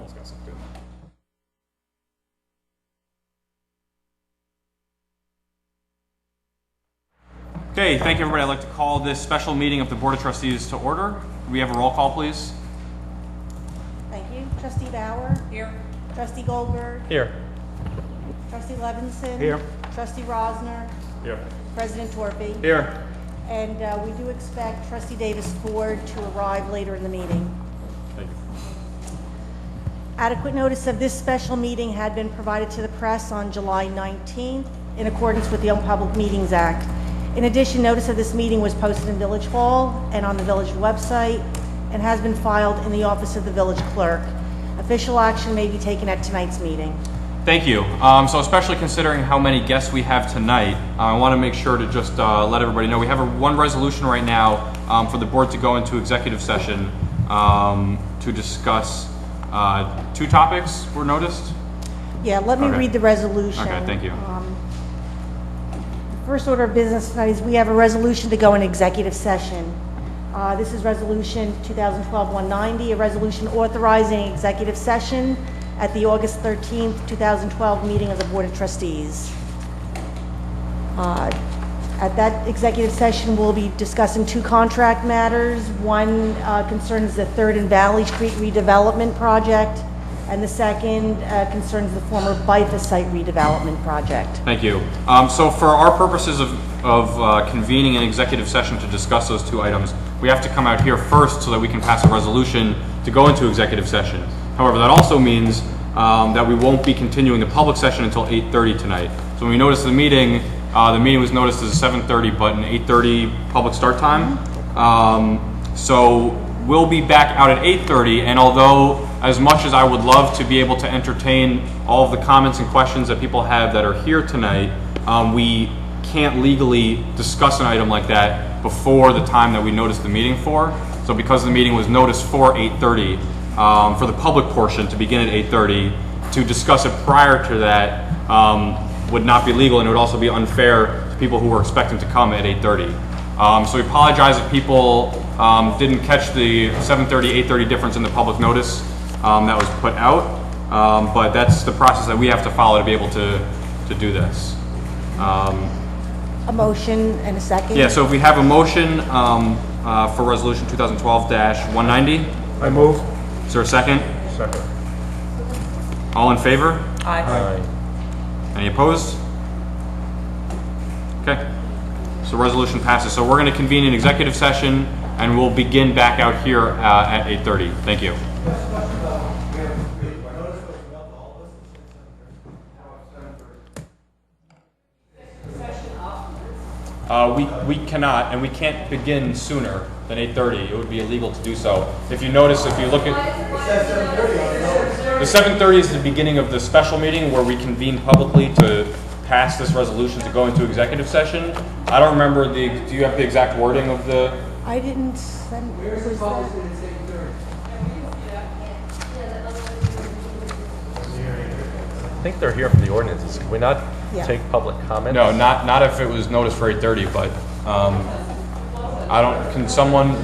almost got something. Okay, thank you everybody. I'd like to call this special meeting of the Board of Trustees to order. We have a roll call, please. Thank you. Trustee Bauer? Here. Trustee Goldberg? Here. Trustee Levinson? Here. Trustee Rosner? Here. President Torpey? Here. And we do expect Trustee Davis Ford to arrive later in the meeting. Thank you. Adequate notice of this special meeting had been provided to the press on July 19th in accordance with the Open Public Meetings Act. In addition, notice of this meeting was posted in Village Hall and on the village website and has been filed in the office of the village clerk. Official action may be taken at tonight's meeting. Thank you. So especially considering how many guests we have tonight, I want to make sure to just let everybody know we have one resolution right now for the board to go into executive session to discuss two topics were noticed. Yeah, let me read the resolution. Okay, thank you. First order of business tonight is we have a resolution to go in executive session. This is Resolution 2012-190, a resolution authorizing executive session at the August 13th, 2012 meeting of the Board of Trustees. At that executive session, we'll be discussing two contract matters. One concerns the 3rd and Valley Street redevelopment project, and the second concerns the former BIFA site redevelopment project. Thank you. So for our purposes of convening an executive session to discuss those two items, we have to come out here first so that we can pass a resolution to go into executive session. However, that also means that we won't be continuing the public session until 8:30 tonight. So when we notice the meeting was noticed as a 7:30, but an 8:30 public start time. So we'll be back out at 8:30, and although as much as I would love to be able to entertain all of the comments and questions that people have that are here tonight, we can't legally discuss an item like that before the time that we noticed the meeting for. So because the meeting was noticed for 8:30, for the public portion to begin at 8:30, to discuss it prior to that would not be legal, and it would also be unfair to people who were expecting to come at 8:30. So we apologize if people didn't catch the 7:30, 8:30 difference in the public notice that was put out, but that's the process that we have to follow to be able to do this. A motion and a second? Yeah, so if we have a motion for Resolution 2012-190. I move. Is there a second? Second. All in favor? Aye. Any opposed? Okay. So resolution passes. So we're going to convene an executive session, and we'll begin back out here at 8:30. Thank you. We cannot, and we can't begin sooner than 8:30. It would be illegal to do so. If you notice, if you look at the 7:30 is the beginning of the special meeting where we convene publicly to pass this resolution to go into executive session. I don't remember do you have the exact wording of the? I didn't send. I think they're here for the ordinances. Can we not take public comment? No, not if it was noticed for 8:30, but I don't, can someone,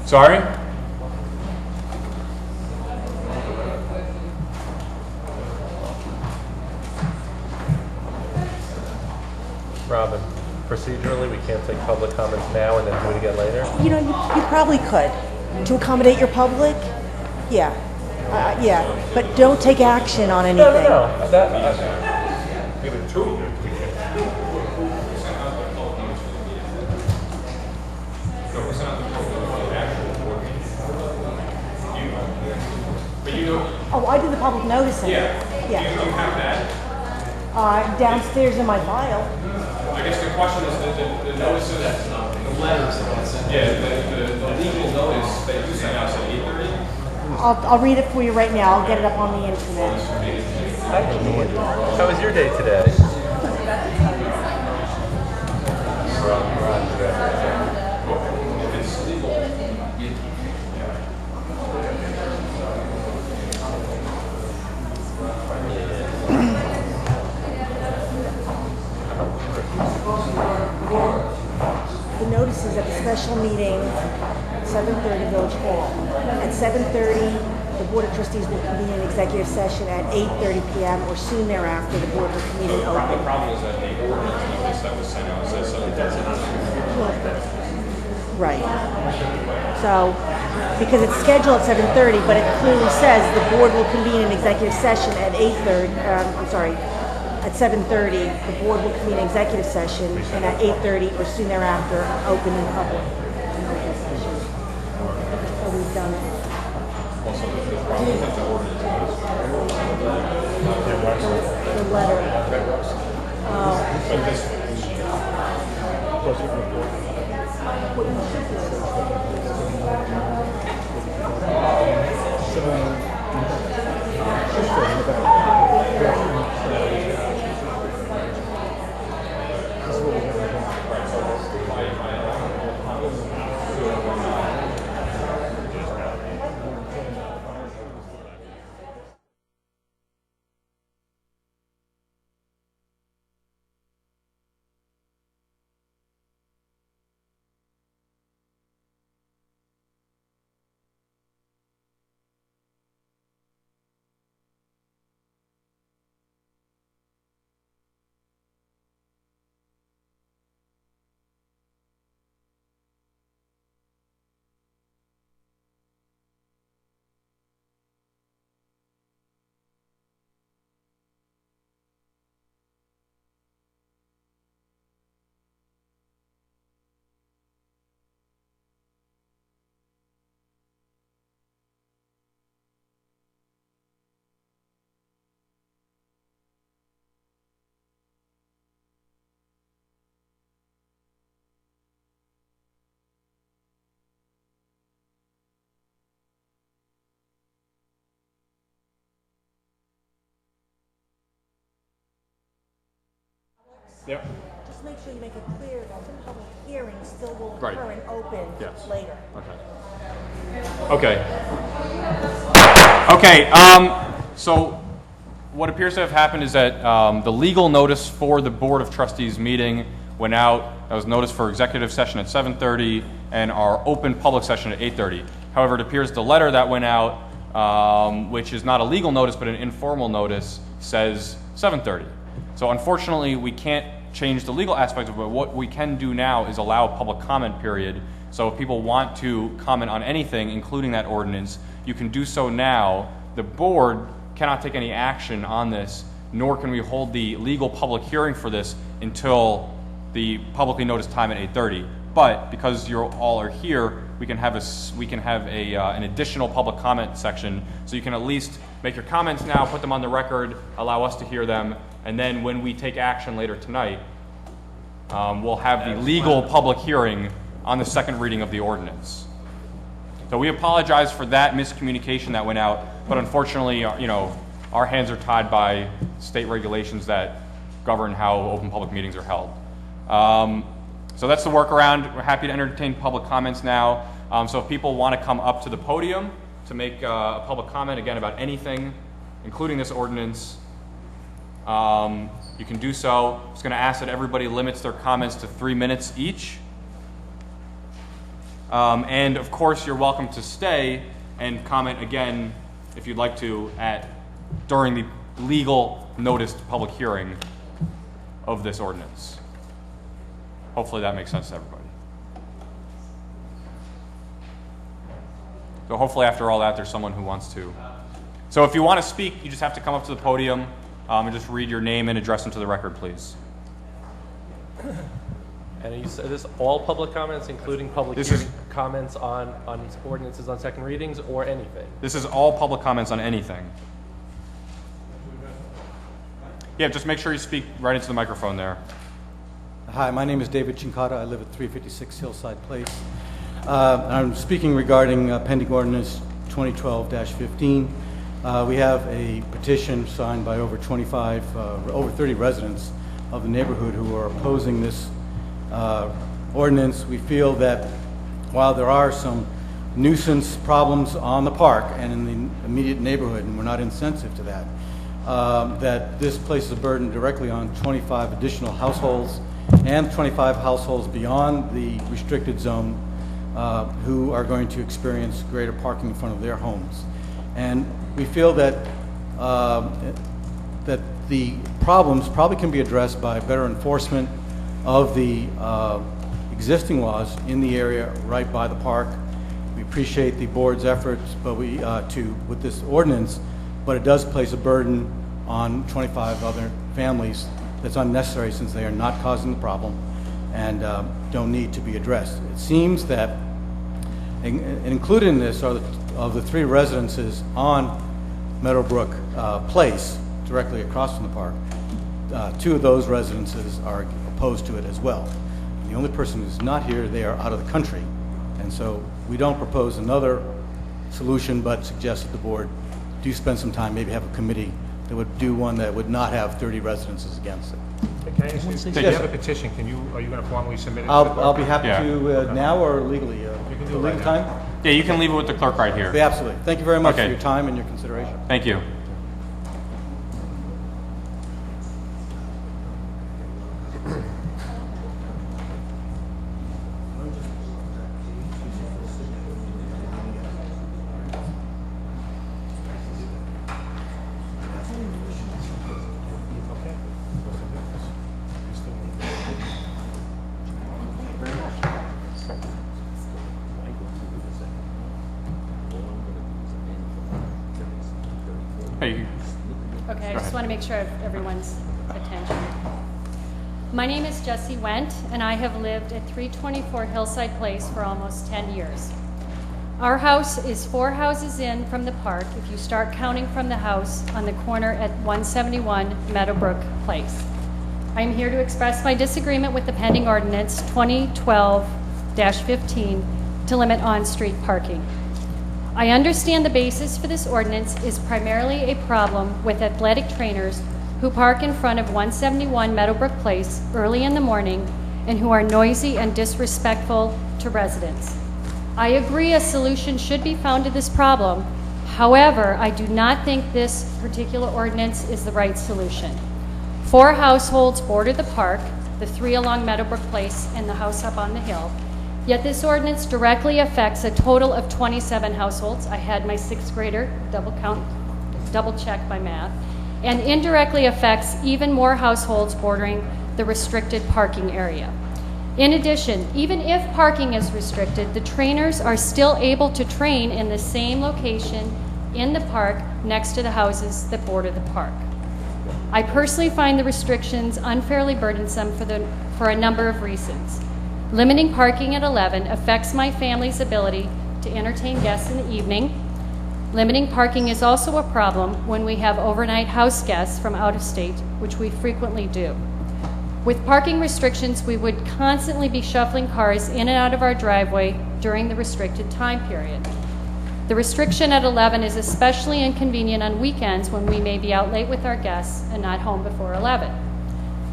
sorry? Robin, procedurally, we can't take public comments now and then do it again later? You know, you probably could. To accommodate your public? Yeah. Yeah. But don't take action on anything. No. We have a two. Oh, I do the public noticing. Yeah. Yeah. Do you have that? Downstairs in my file. I guess the question is the notices, the letters. Yeah, the legal notice that you sent out at 8:30. I'll read it for you right now. I'll get it up on the internet. How was your day today? The notices at the special meeting, 7:30 Village Hall. At 7:30, the Board of Trustees will convene an executive session at 8:30 p.m. or soon thereafter. The board will convene an The open. problem is that the ordinance notice that was sent out says something that's not. Right. So, because it's scheduled at 7:30, but it clearly says the board will convene an executive session at 8:30, at 7:30, the board will convene an executive session, and at 8:30 or soon thereafter, open in public. An open session. So we've done it. Also, the problem is that the ordinance notice. The letter. Oh. But this, What you should do. yep. Just make sure you make it clear that the public hearing still will Right. occur and open Yes. later. Okay. Okay, so what appears to have happened is that the legal notice for the Board of Trustees meeting went out. That was notice for executive session at 7:30 and our open public session at 8:30. However, it appears the letter that went out, which is not a legal notice but an informal notice, says 7:30. So unfortunately, we can't change the legal aspect of it. What we can do now is allow a public comment period. So if people want to comment on anything, including that ordinance, you can do so now. The board cannot take any action on this, nor can we hold the legal public hearing for this until the publicly noticed time at 8:30. But because you all are here, we can have an additional public comment section, so you can at least make your comments now, put them on the record, allow us to hear them, and then when we take action later tonight, we'll have the legal public hearing on the second reading of the ordinance. So we apologize for that miscommunication that went out, but unfortunately, our hands are tied by state regulations that govern how open public meetings are held. So that's the workaround. We're happy to entertain public comments now. So if people want to come up to the podium to make a public comment, again, about anything, including this ordinance, you can do so. I'm just going to ask that everybody limits their comments to 3 minutes each. And of course, you're welcome to stay and comment again if you'd like to during the legal noticed public hearing of this ordinance. Hopefully that makes sense to everybody. So hopefully after all that, there's someone who wants to. So if you want to speak, you just have to come up to the podium and just read your name and address into the record, please. And you said this all public comments, including public hearing comments on ordinances on second readings or anything? This is all public comments on anything. Yeah, just make sure you speak right into the microphone there. Hi, my name is David Chincata. I live at 356 Hillside Place. I'm speaking regarding pending ordinance 2012-15. We have a petition signed by over 30 residents of the neighborhood who are opposing this ordinance. We feel that while there are some nuisance problems on the park and in the immediate neighborhood, and we're not insensitive to that, that this places a burden directly on 25 additional households and 25 households beyond the restricted zone who are going to experience greater parking in front of their homes. And we feel that, that the problems probably can be addressed by better enforcement of the existing laws in the area right by the park. We appreciate the board's efforts, but with this ordinance, but it does place a burden on 25 other families that's unnecessary, since they are not causing the problem and don't need to be addressed. It seems that included in this are of the 3 residences on Meadowbrook Place, directly across from the park. 2 of those residences are opposed to it as well. The only person who's not here, they are out of the country. And so we don't propose another solution, but suggest that the board do spend some time, maybe have a committee that would do one that would not have 30 residences against it. Can I ask you, you Yes, have a sir. petition, are you going to formally submit it? to the I'll clerk? be happy Yeah. to now or legally. You can do it legal right now. time? Yeah, you can leave it with the clerk right here. Yeah, absolutely. Thank you very much Okay. for your time and your consideration. Thank you. Hey, Okay, I Go just ahead. want to make sure I have everyone's attention. My name is Jessie Wendt, and I have lived at 324 Hillside Place for almost 10 years. Our house is 4 houses in from the park if you start counting from the house on the corner at 171 Meadowbrook Place. I am here to express my disagreement with the pending ordinance 2012-15 to limit on-street parking. I understand the basis for this ordinance is primarily a problem with athletic trainers who park in front of 171 Meadowbrook Place early in the morning and who are noisy and disrespectful to residents. I agree a solution should be found to this problem. However, I do not think this particular ordinance is the right solution. 4 households border the park, the 3 along Meadowbrook Place and the house up on the hill. Yet this ordinance directly affects a total of 27 households. I had my 6th grader double check my math, and indirectly affects even more households bordering the restricted parking area. In addition, even if parking is restricted, the trainers are still able to train in the same location in the park next to the houses that border the park. I personally find the restrictions unfairly burdensome for a number of reasons. Limiting parking at 11 affects my family's ability to entertain guests in the evening. Limiting parking is also a problem when we have overnight house guests from out of state, which we frequently do. With parking restrictions, we would constantly be shuffling cars in and out of our driveway during the restricted time period. The restriction at 11 is especially inconvenient on weekends when we may be out late with our guests and not home before 11.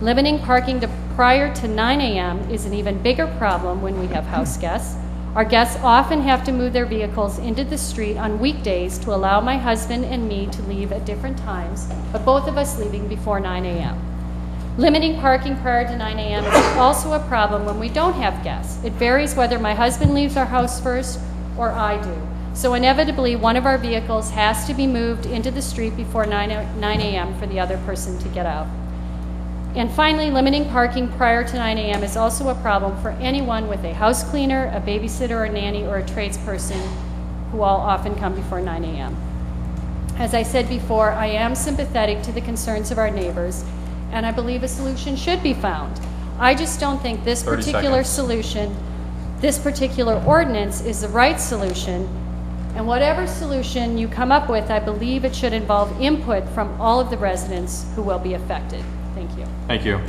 Limiting parking to prior to 9 a.m. is an even bigger problem when we have house guests. Our guests often have to move their vehicles into the street on weekdays to allow my husband and me to leave at different times, but both of us leaving before 9 a.m. Limiting parking prior to 9 a.m. is also a problem when we don't have guests. It varies whether my husband leaves our house first or I do. So inevitably, one of our vehicles has to be moved into the street before 9 a.m. for the other person to get out. And finally, limiting parking prior to 9 a.m. is also a problem for anyone with a house cleaner, a babysitter, a nanny, or a tradesperson who all often come before 9 a.m. As I said before, I am sympathetic to the concerns of our neighbors, and I believe a solution should be found. I just don't think this 30 particular seconds. solution, this particular ordinance is the right solution. And whatever solution you come up with, I believe it should involve input from all of the residents who will be affected. Thank you. thank you.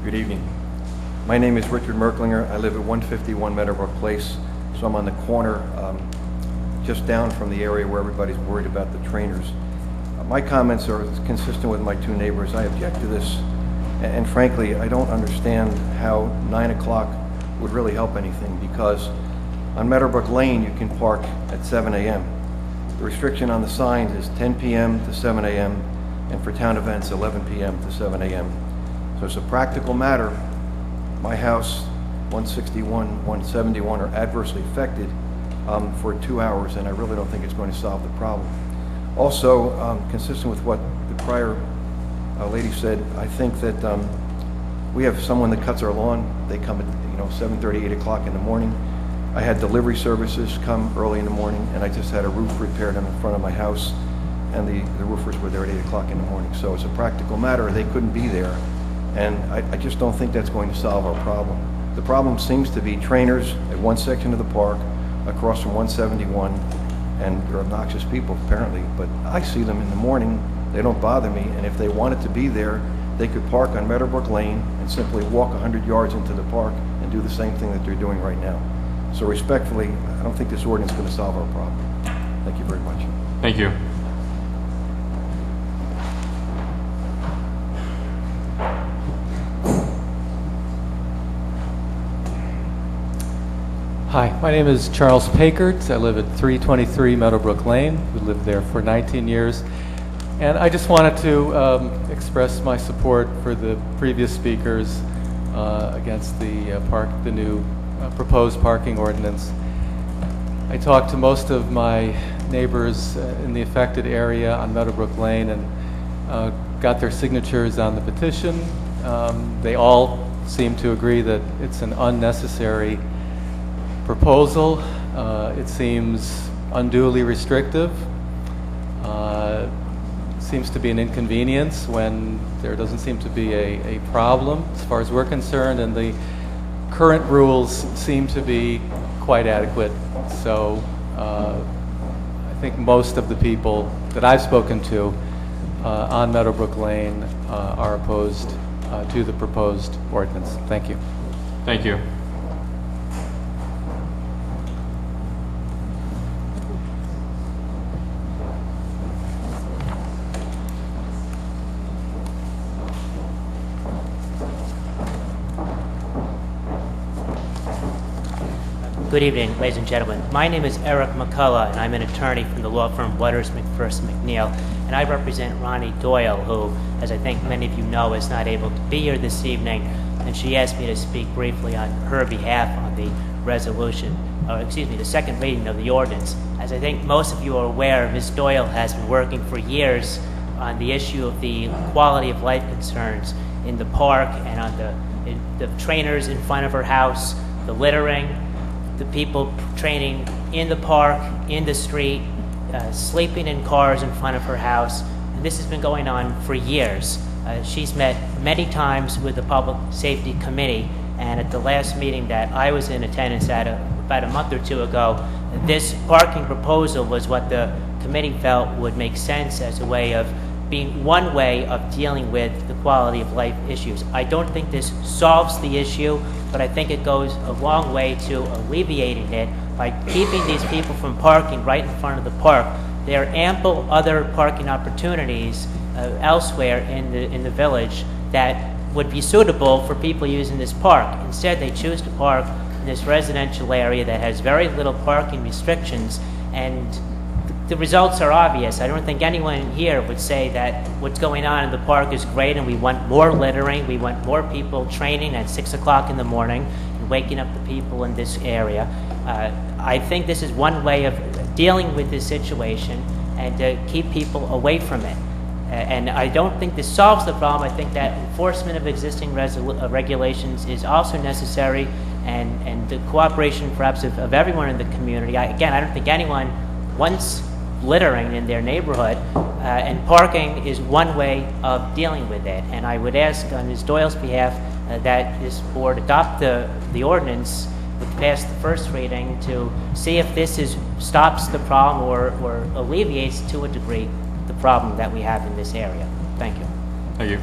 Good evening. My name is Richard Merklinger. I live at 151 Meadowbrook Place, so I'm on the corner just down from the area where everybody's worried about the trainers. My comments are consistent with my 2 neighbors. I object to this, and frankly, I don't understand how 9 o'clock would really help anything, because on Meadowbrook Lane, you can park at 7 a.m. The restriction on the signs is 10 p.m. to 7 a.m., and for town events, 11 p.m. to 7 a.m. So it's a practical matter. My house, 161, 171 are adversely affected for 2 hours, and I really don't think it's going to solve the problem. Also, consistent with what the prior lady said, I think that we have someone that cuts our lawn. They come at 7:30, 8 o'clock in the morning. I had delivery services come early in the morning, and I just had a roof repaired in the front of my house, and the roofers were there at 8 o'clock in the morning. So it's a practical matter. They couldn't be there, and I just don't think that's going to solve our problem. The problem seems to be trainers at one section of the park across from 171, and they're obnoxious people apparently, but I see them in the morning. They don't bother me, and if they wanted to be there, they could park on Meadowbrook Lane and simply walk 100 yards into the park and do the same thing that they're doing right now. So respectfully, I don't think this ordinance is going to solve our problem. Thank you very much. Thank you. Hi, my name is Charles Pakert. I live at 323 Meadowbrook Lane. We lived there for 19 years. And I just wanted to express my support for the previous speakers against the new proposed parking ordinance. I talked to most of my neighbors in the affected area on Meadowbrook Lane and got their signatures on the petition. They all seem to agree that it's an unnecessary proposal. It seems unduly restrictive. Seems to be an inconvenience when there doesn't seem to be a problem as far as we're concerned, and the current rules seem to be quite adequate. So I think most of the people that I've spoken to on Meadowbrook Lane are opposed to the proposed ordinance. Thank you. Thank you. Good evening, ladies and gentlemen. My name is Eric McCullough, and I'm an attorney from the law firm Waters, McPherson, McNeil, and I represent Ronnie Doyle, who, as I think many of you know, is not able to be here this evening, and she asked me to speak briefly on her behalf on the resolution, or excuse me, the second reading of the ordinance. As I think most of you are aware, Ms. Doyle has been working for years on the issue of the quality of life concerns in the park and on the trainers in front of her house, the littering, the people training in the park, in the street, sleeping in cars in front of her house. And this has been going on for years. She's met many times with the Public Safety Committee, and at the last meeting that I was in attendance at about a month or two ago, this parking proposal was what the committee felt would make sense as a way of being one way of dealing with the quality of life issues. I don't think this solves the issue, but I think it goes a long way to alleviating it by keeping these people from parking right in front of the park. There are ample other parking opportunities elsewhere in the village that would be suitable for people using this park. Instead, they choose to park in this residential area that has very little parking restrictions, and the results are obvious. I don't think anyone here would say that what's going on in the park is great and we want more littering, we want more people training at 6 o'clock in the morning and waking up the people in this area. I think this is one way of dealing with this situation and to keep people away from it. And I don't think this solves the problem. I think that enforcement of existing regulations is also necessary, and the cooperation perhaps of everyone in the community. I don't think anyone wants littering in their neighborhood, and parking is one way of dealing with it. And I would ask on Ms. Doyle's behalf that this board adopt the ordinance which passed the first reading to see if this stops the problem or alleviates to a degree the problem that we have in this area. Thank you. Thank you.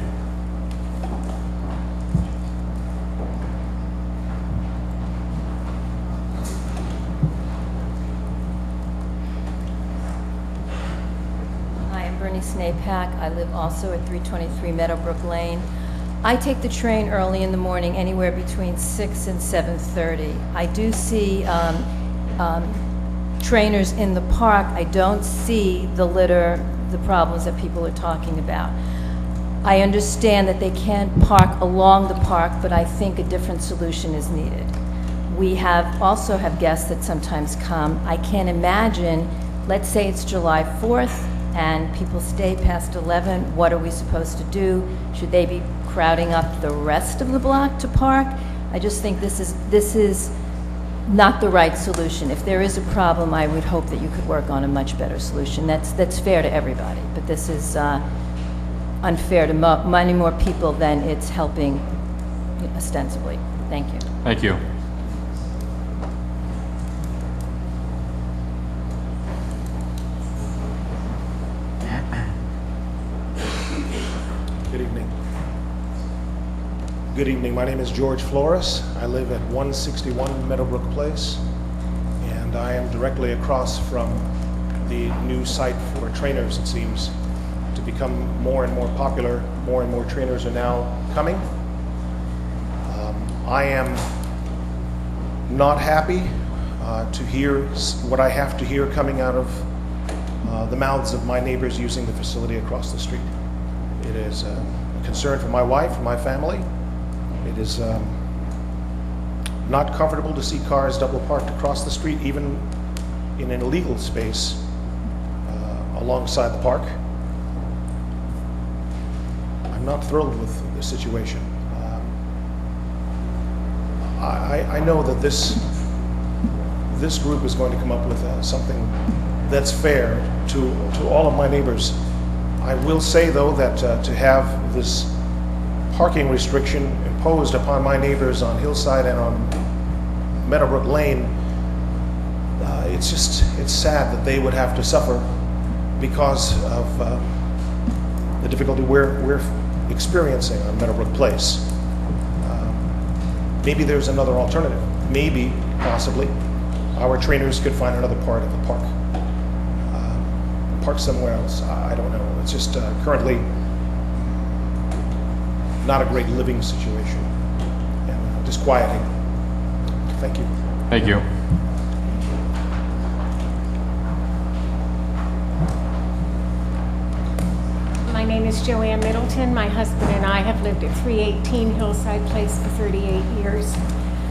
Hi, I'm Bernie Snapak. I live also at 323 Meadowbrook Lane. I take the train early in the morning, anywhere between 6 and 7:30. I do see trainers in the park. I don't see the litter, the problems that people are talking about. I understand that they can't park along the park, but I think a different solution is needed. We also have guests that sometimes come. I can't imagine, let's say it's July 4th and people stay past 11, what are we supposed to do? Should they be crowding up the rest of the block to park? I just think this is not the right solution. If there is a problem, I would hope that you could work on a much better solution. That's fair to everybody, but this is unfair to many more people than it's helping ostensibly. Thank you. Thank you. Good evening. Good evening. My name is George Flores. I live at 161 Meadowbrook Place, and I am directly across from the new site for trainers. It seems to become more and more popular. More and more trainers are now coming. I am not happy to hear what I have to hear coming out of the mouths of my neighbors using the facility across the street. It is a concern for my wife and my family. It is not comfortable to see cars double parked across the street, even in an illegal space alongside the park. I'm not thrilled with the situation. I know that this group is going to come up with something that's fair to all of my neighbors. I will say, though, that to have this parking restriction imposed upon my neighbors on Hillside and on Meadowbrook Lane, it's sad that they would have to suffer because of the difficulty we're experiencing on Meadowbrook Place. Maybe there's another alternative. Maybe, possibly, our trainers could find another part of the park. Park somewhere else. I don't know. It's just currently not a great living situation and disquieting. Thank you. Thank you. My name is Joanne Middleton. My husband and I have lived at 318 Hillside Place for 38 years.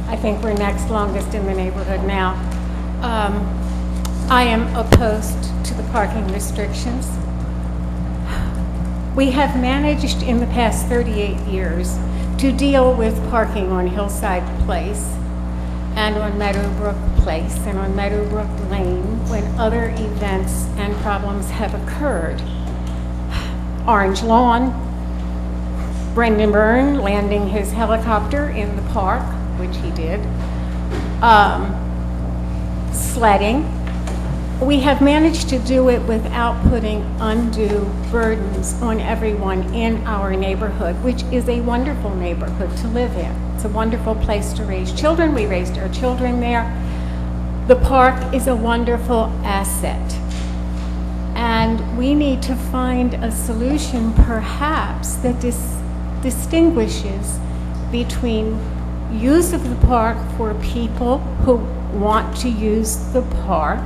I think we're next longest in the neighborhood now. I am opposed to the parking restrictions. We have managed in the past 38 years to deal with parking on Hillside Place and on Meadowbrook Place and on Meadowbrook Lane when other events and problems have occurred. Orange Lawn, Brendan Byrne landing his helicopter in the park, which he did, sledding. We have managed to do it without putting undue burdens on everyone in our neighborhood, which is a wonderful neighborhood to live in. It's a wonderful place to raise children. We raised our children there. The park is a wonderful asset. And we need to find a solution perhaps that distinguishes between use of the park for people who want to use the park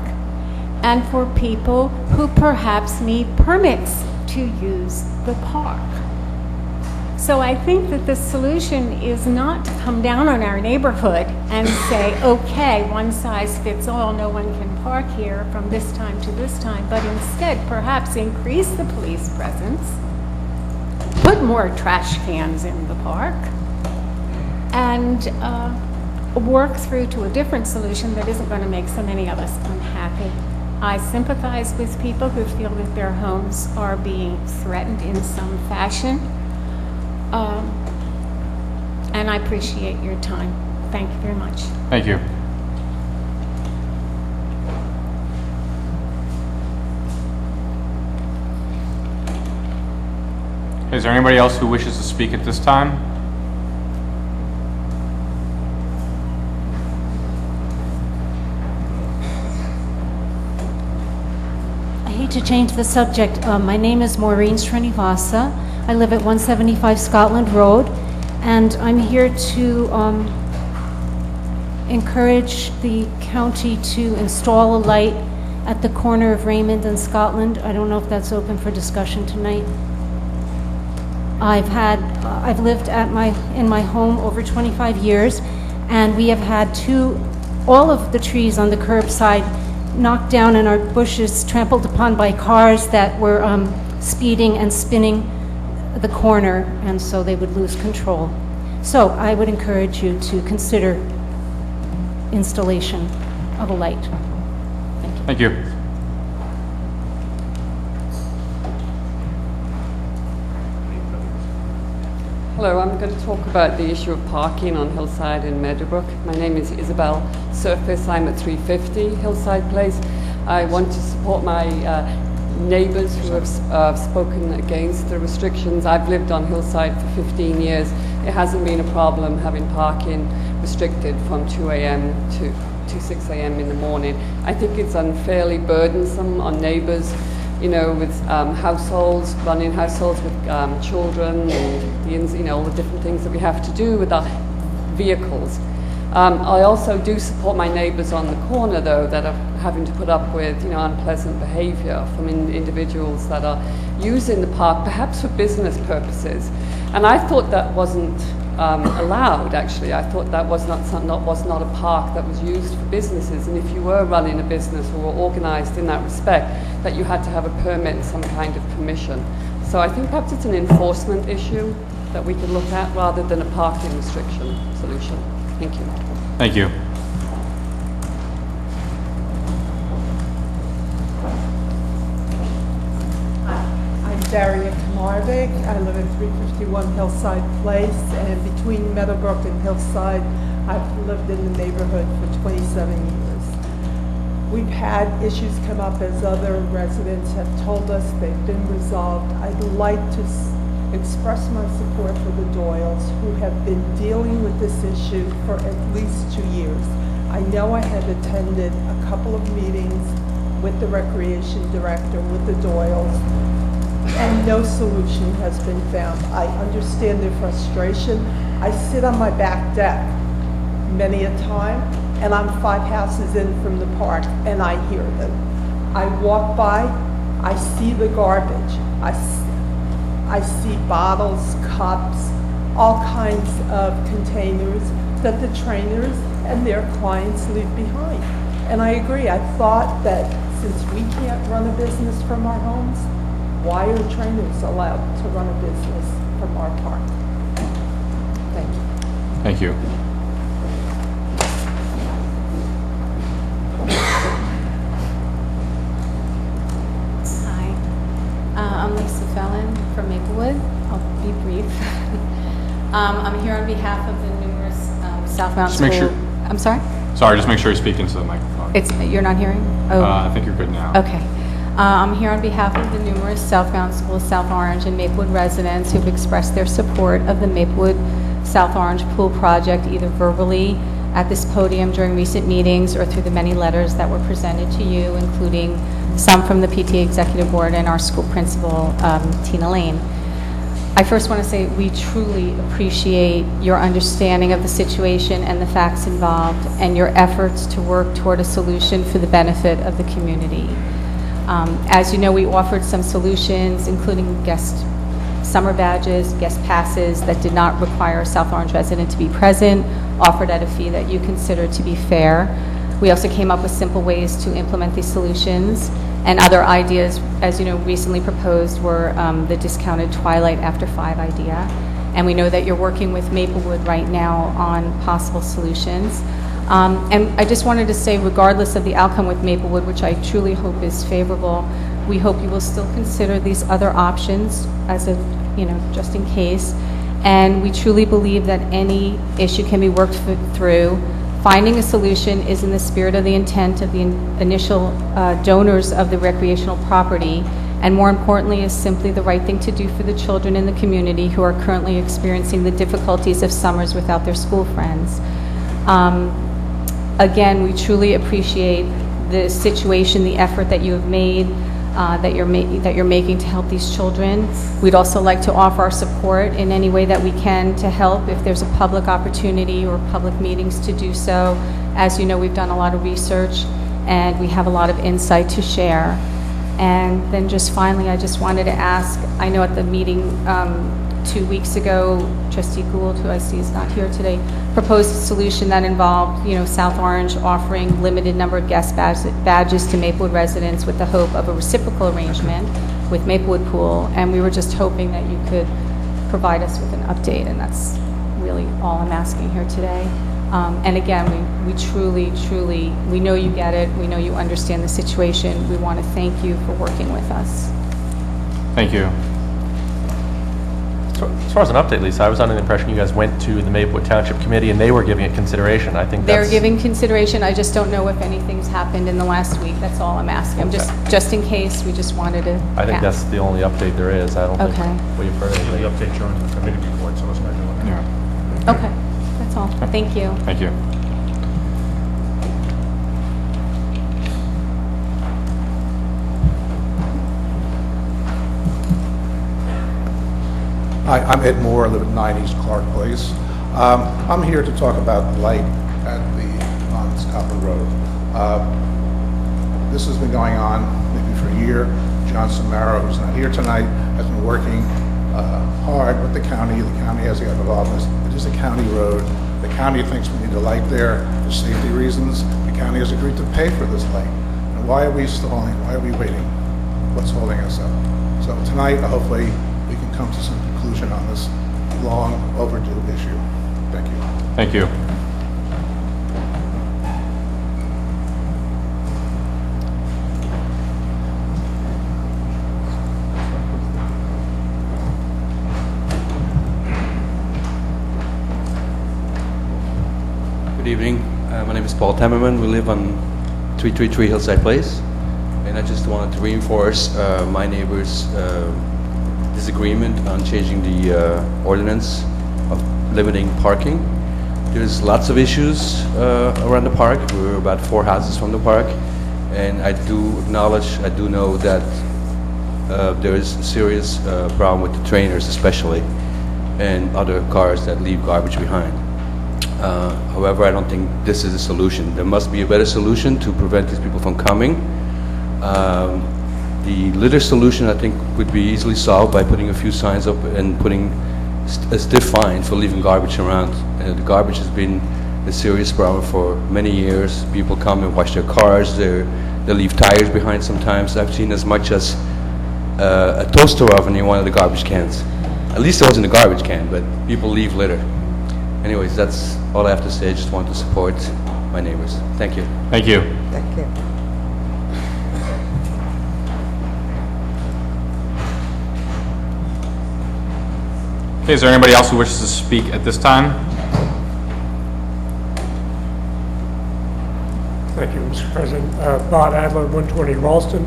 and for people who perhaps need permits to use the park. So I think that the solution is not to come down on our neighborhood and say, okay, one size fits all, no one can park here from this time to this time, but instead perhaps increase the police presence, put more trash cans in the park, and work through to a different solution that isn't going to make so many of us unhappy. I sympathize with people who feel that their homes are being threatened in some fashion. And I appreciate your time. Thank you very much. Thank you. Is there anybody else who wishes to speak at this time? I hate to change the subject. My name is Maureen Srinivasa. I live at 175 Scotland Road, and I'm here to encourage the county to install a light at the corner of Raymond and Scotland. I don't know if that's open for discussion tonight. I've lived in my home over 25 years, and we have had all of the trees on the curbside knocked down and our bushes trampled upon by cars that were speeding and spinning the corner, and so they would lose control. So I would encourage you to consider installation of a light. Thank you. Hello, I'm going to talk about the issue of parking on Hillside in Meadowbrook. My name is Isabel Surface. I'm at 350 Hillside Place. I want to support my neighbours who have spoken against the restrictions. I've lived on Hillside for 15 years. It hasn't been a problem having parking restricted from 2 a.m. to 6 a.m. in the morning. I think it's unfairly burdensome on neighbours, you know, with running households with children and all the different things that we have to do with our vehicles. I also do support my neighbours on the corner, though, that are having to put up with, unpleasant behaviour from individuals that are using the park, perhaps for business purposes. And I thought that wasn't allowed, actually. I thought that was not a park that was used for businesses. And if you were running a business or were organised in that respect, that you had to have a permit and some kind of permission. So I think perhaps it's an enforcement issue that we could look at rather than a parking restriction solution. Thank you. Thank you. I'm Daria Kamarvik. I live at 351 Hillside Place, and between Meadowbrook and Hillside, I've lived in the neighborhood for 27 years. We've had issues come up, as other residents have told us. They've been resolved. I'd like to express my support for the Doyles, who have been dealing with this issue for at least 2 years. I know I had attended a couple of meetings with the recreation director, with the Doyles, and no solution has been found. I understand their frustration. I sit on my back deck many a time, and I'm 5 houses in from the park, and I hear them. I walk by, I see the garbage. I see bottles, cups, all kinds of containers that the trainers and their clients leave behind. And I agree. I thought that since we can't run a business from our homes, why are trainers allowed to run a business from our park? Thank you. Thank you. I'm Lisa Fellon from Maplewood. I'll be brief. I'm here on behalf of the numerous Southbound Just School. make sure. I'm sorry? Sorry, just make sure you speak into the microphone. You're not hearing? Oh. I think you're good now. Okay. I'm here on behalf of the numerous Southbound School, South Orange, and Maplewood residents who've expressed their support of the Maplewood South Orange Pool project, either verbally at this podium during recent meetings or through the many letters that were presented to you, including some from the PTA Executive Board and our school principal, Tina Lane. I first want to say we truly appreciate your understanding of the situation and the facts involved and your efforts to work toward a solution for the benefit of the community. As you know, we offered some solutions, including guest summer badges, guest passes that did not require a South Orange resident to be present, offered at a fee that you considered to be fair. We also came up with simple ways to implement these solutions, and other ideas, as you know, recently proposed were the discounted Twilight After 5 idea. And we know that you're working with Maplewood right now on possible solutions. And I just wanted to say, regardless of the outcome with Maplewood, which I truly hope is favorable, we hope you will still consider these other options as a, just in case. And we truly believe that any issue can be worked through. Finding a solution is in the spirit of the intent of the initial donors of the recreational property, and more importantly is simply the right thing to do for the children in the community who are currently experiencing the difficulties of summers without their school friends. Again, we truly appreciate the situation, the effort that you have made, that you're making to help these children. We'd also like to offer our support in any way that we can to help if there's a public opportunity or public meetings to do so. As you know, we've done a lot of research and we have a lot of insight to share. And then just finally, I just wanted to ask, I know at the meeting 2 weeks ago, Trustee Gould, who I see is not here today, proposed a solution that involved, South Orange offering limited number of guest badges to Maplewood residents with the hope of a reciprocal arrangement with Maplewood Pool, and we were just hoping that you could provide us with an update, and that's really all I'm asking here today. And again, we truly, we know you get it, we know you understand the situation. We want to thank you for working with us. Thank you. As far as an update, Lisa, I was under the impression you guys went to the Maplewood Township Committee and they were giving it consideration. I think They're giving consideration. I just don't know if anything's happened in the last week. That's all I'm asking. I'm just in case, we just wanted to I think ask. that's the only update there is. I don't think we've heard anything. The update you on the committee report, so let's measure that. Okay, that's all. Thank you. Thank you. Hi, I'm Ed Moore. I live at 9 East Clark Place. I'm here to talk about light on Scotland Road. This has been going on maybe for a year. John Samaro, who's not here tonight, has been working hard with the county. The county has got involved in this. It is a county road. The county thinks we need a light there for safety reasons. The county has agreed to pay for this light. And why are we stalling? Why are we waiting? What's holding us up? So tonight, hopefully, we can come to some conclusion on this long overdue issue. Thank you. Thank you. Good evening. My name is Paul Temmerman. We live on 333 Hillside Place. And I just wanted to reinforce my neighbor's disagreement on changing the ordinance of limiting parking. There's lots of issues around the park. We're about 4 houses from the park. And I do acknowledge, I do know that there is a serious problem with the trainers especially, and other cars that leave garbage behind. However, I don't think this is a solution. There must be a better solution to prevent these people from coming. The litter solution, I think, would be easily solved by putting a few signs up and putting a stiff fine for leaving garbage around. The garbage has been a serious problem for many years. People come and wash their cars. They leave tires behind sometimes. I've seen as much as a toaster oven in one of the garbage cans. At least it was in the garbage can, but people leave litter. Anyways, that's all I have to say. I just want to support my neighbors. Thank you. Thank you. Thank you. Okay, is there anybody else who wishes to speak at this time? Thank you, Mr. President. Bob Adler, 120 Ralston.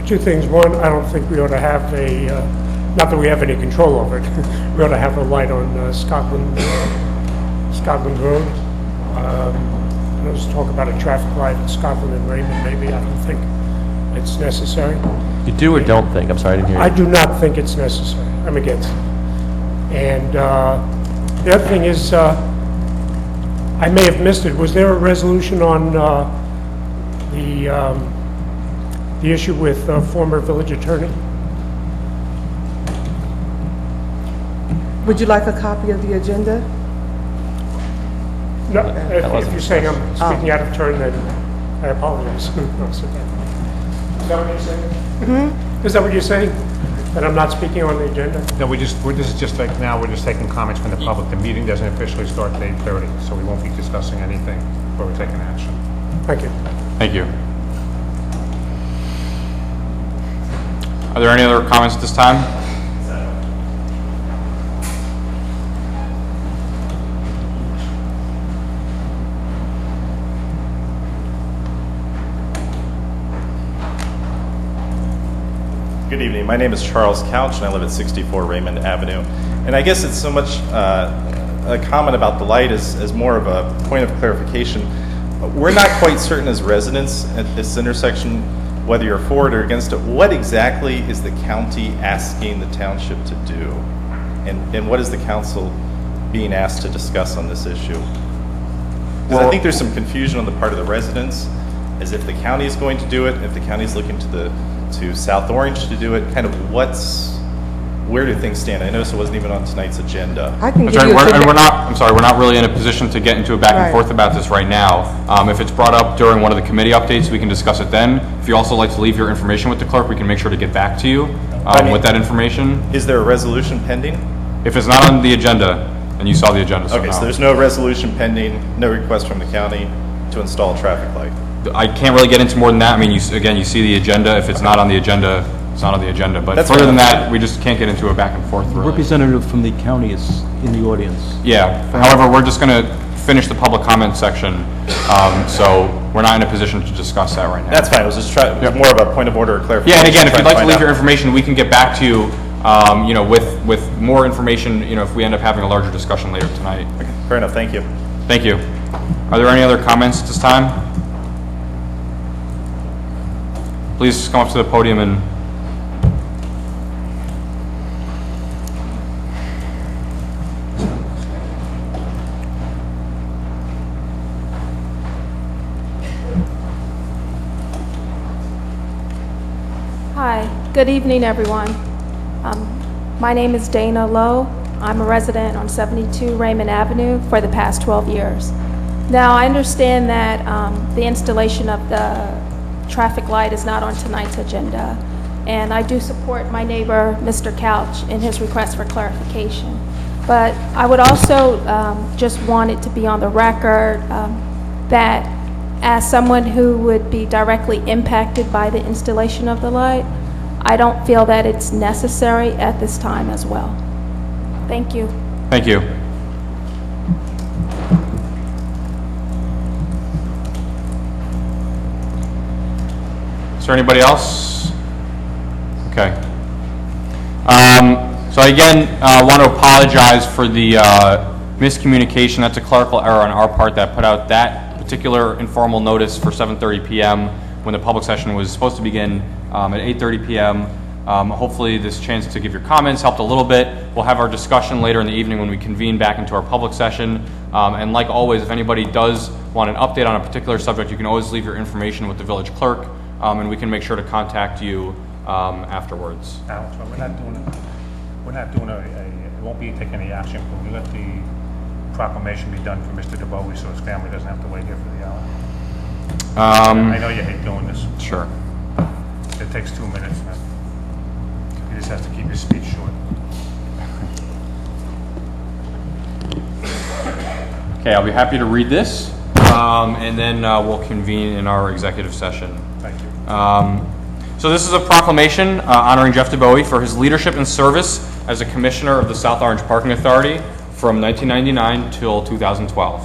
2 things. One, I don't think we ought to have not that we have any control over it, we ought to have a light on Scotland Road. Let's talk about a traffic light at Scotland and Raymond, maybe. I don't think it's necessary. You do or don't think? I'm sorry, I didn't hear you. I do not think it's necessary. I'm against it. And the other thing is, I may have missed it. Was there a resolution on the issue with former village attorney? Would you like a copy of the agenda? No, if you're saying I'm speaking out of turn, then I apologize. Is that what you're saying? Mm-hmm. Is that what you're saying? That I'm not speaking on the agenda? No, this is just like now, we're just taking comments from the public. The meeting doesn't officially start at 8:30, so we won't be discussing anything before we're taking action. Thank you. Thank you. Are there any other comments at this time? Good evening. My name is Charles Couch, and I live at 64 Raymond Avenue. And I guess it's so much a comment about the light as more of a point of clarification. We're not quite certain as residents at this intersection whether you're for it or against it. What exactly is the county asking the township to do? And what is the council being asked to discuss on this issue? Because I think there's some confusion on the part of the residents, as if the county is going to do it, if the county is looking to South Orange to do it, kind of what's where do things stand? I noticed it wasn't even on tonight's agenda. I can I'm give sorry, you a I'm sorry, we're not really in a position to get into a back and Right. forth about this right now. If it's brought up during one of the committee updates, we can discuss it then. If you also like to leave your information with the clerk, we can make sure to get back to you with that information. Is there a resolution pending? If it's not on the agenda, and you saw the agenda, so Okay, no. so there's no resolution pending, no request from the county to install a traffic light. I can't really get into more than that. I mean, you see the agenda. If it's not on the agenda, it's not on the agenda. But That's further fair than enough. that, we just can't get into a back and forth, really. Representative from the county is in the audience. Yeah. However, we're just going to finish the public comment section, so we're not in a position to discuss that right now. That's fine, it was just more of a point of order or clarification. Yeah, and again, if you'd like to Trying leave find your out. information, we can get back to you, with more information, if we end up having a larger discussion later tonight. Okay, fair enough, thank you. Thank you. Are there any other comments at this time? Please come up to the podium and Hi, good evening, everyone. My name is Dana Lowe. I'm a resident on 72 Raymond Avenue for the past 12 years. Now, I understand that the installation of the traffic light is not on tonight's agenda, and I do support my neighbor, Mr. Couch, in his request for clarification. But I would also just want it to be on the record that as someone who would be directly impacted by the installation of the light, I don't feel that it's necessary at this time as well. Thank you. thank you. Is there anybody else? Okay. So again, I want to apologize for the miscommunication. That's a clerical error on our part that put out that particular informal notice for 7:30 p.m. when the public session was supposed to begin at 8:30 p.m. Hopefully this chance to give your comments helped a little bit. We'll have our discussion later in the evening when we convene back into our public session. And like always, if anybody does want an update on a particular subject, you can always leave your information with the village clerk, and we can make sure to contact you afterwards. Alex, we're not doing it won't be taking any action, but we let the proclamation be done for Mr. DeBowie so his family doesn't have to wait here for the hour. I know you hate doing this. Sure. It takes 2 minutes, man. He just has to keep his speech short. Okay, I'll be happy to read this, and then we'll convene in our executive session. Thank you. So this is a proclamation honoring Jeff DeBowie for his leadership and service as a commissioner of the South Orange Parking Authority from 1999 till 2012.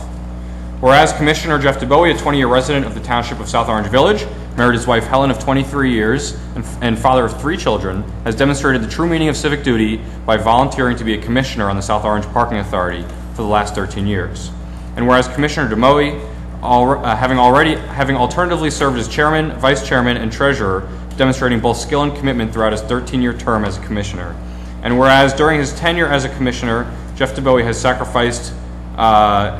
Whereas Commissioner Jeff DeBowie, a 20-year resident of the Township of South Orange Village, married his wife Helen of 23 years, and father of 3 children, has demonstrated the true meaning of civic duty by volunteering to be a commissioner on the South Orange Parking Authority for the last 13 years. And whereas Commissioner DeBowie, having alternatively served as chairman, vice chairman, and treasurer, demonstrating both skill and commitment throughout his 13-year term as a commissioner. And whereas during his tenure as a commissioner, Jeff DeBowie has sacrificed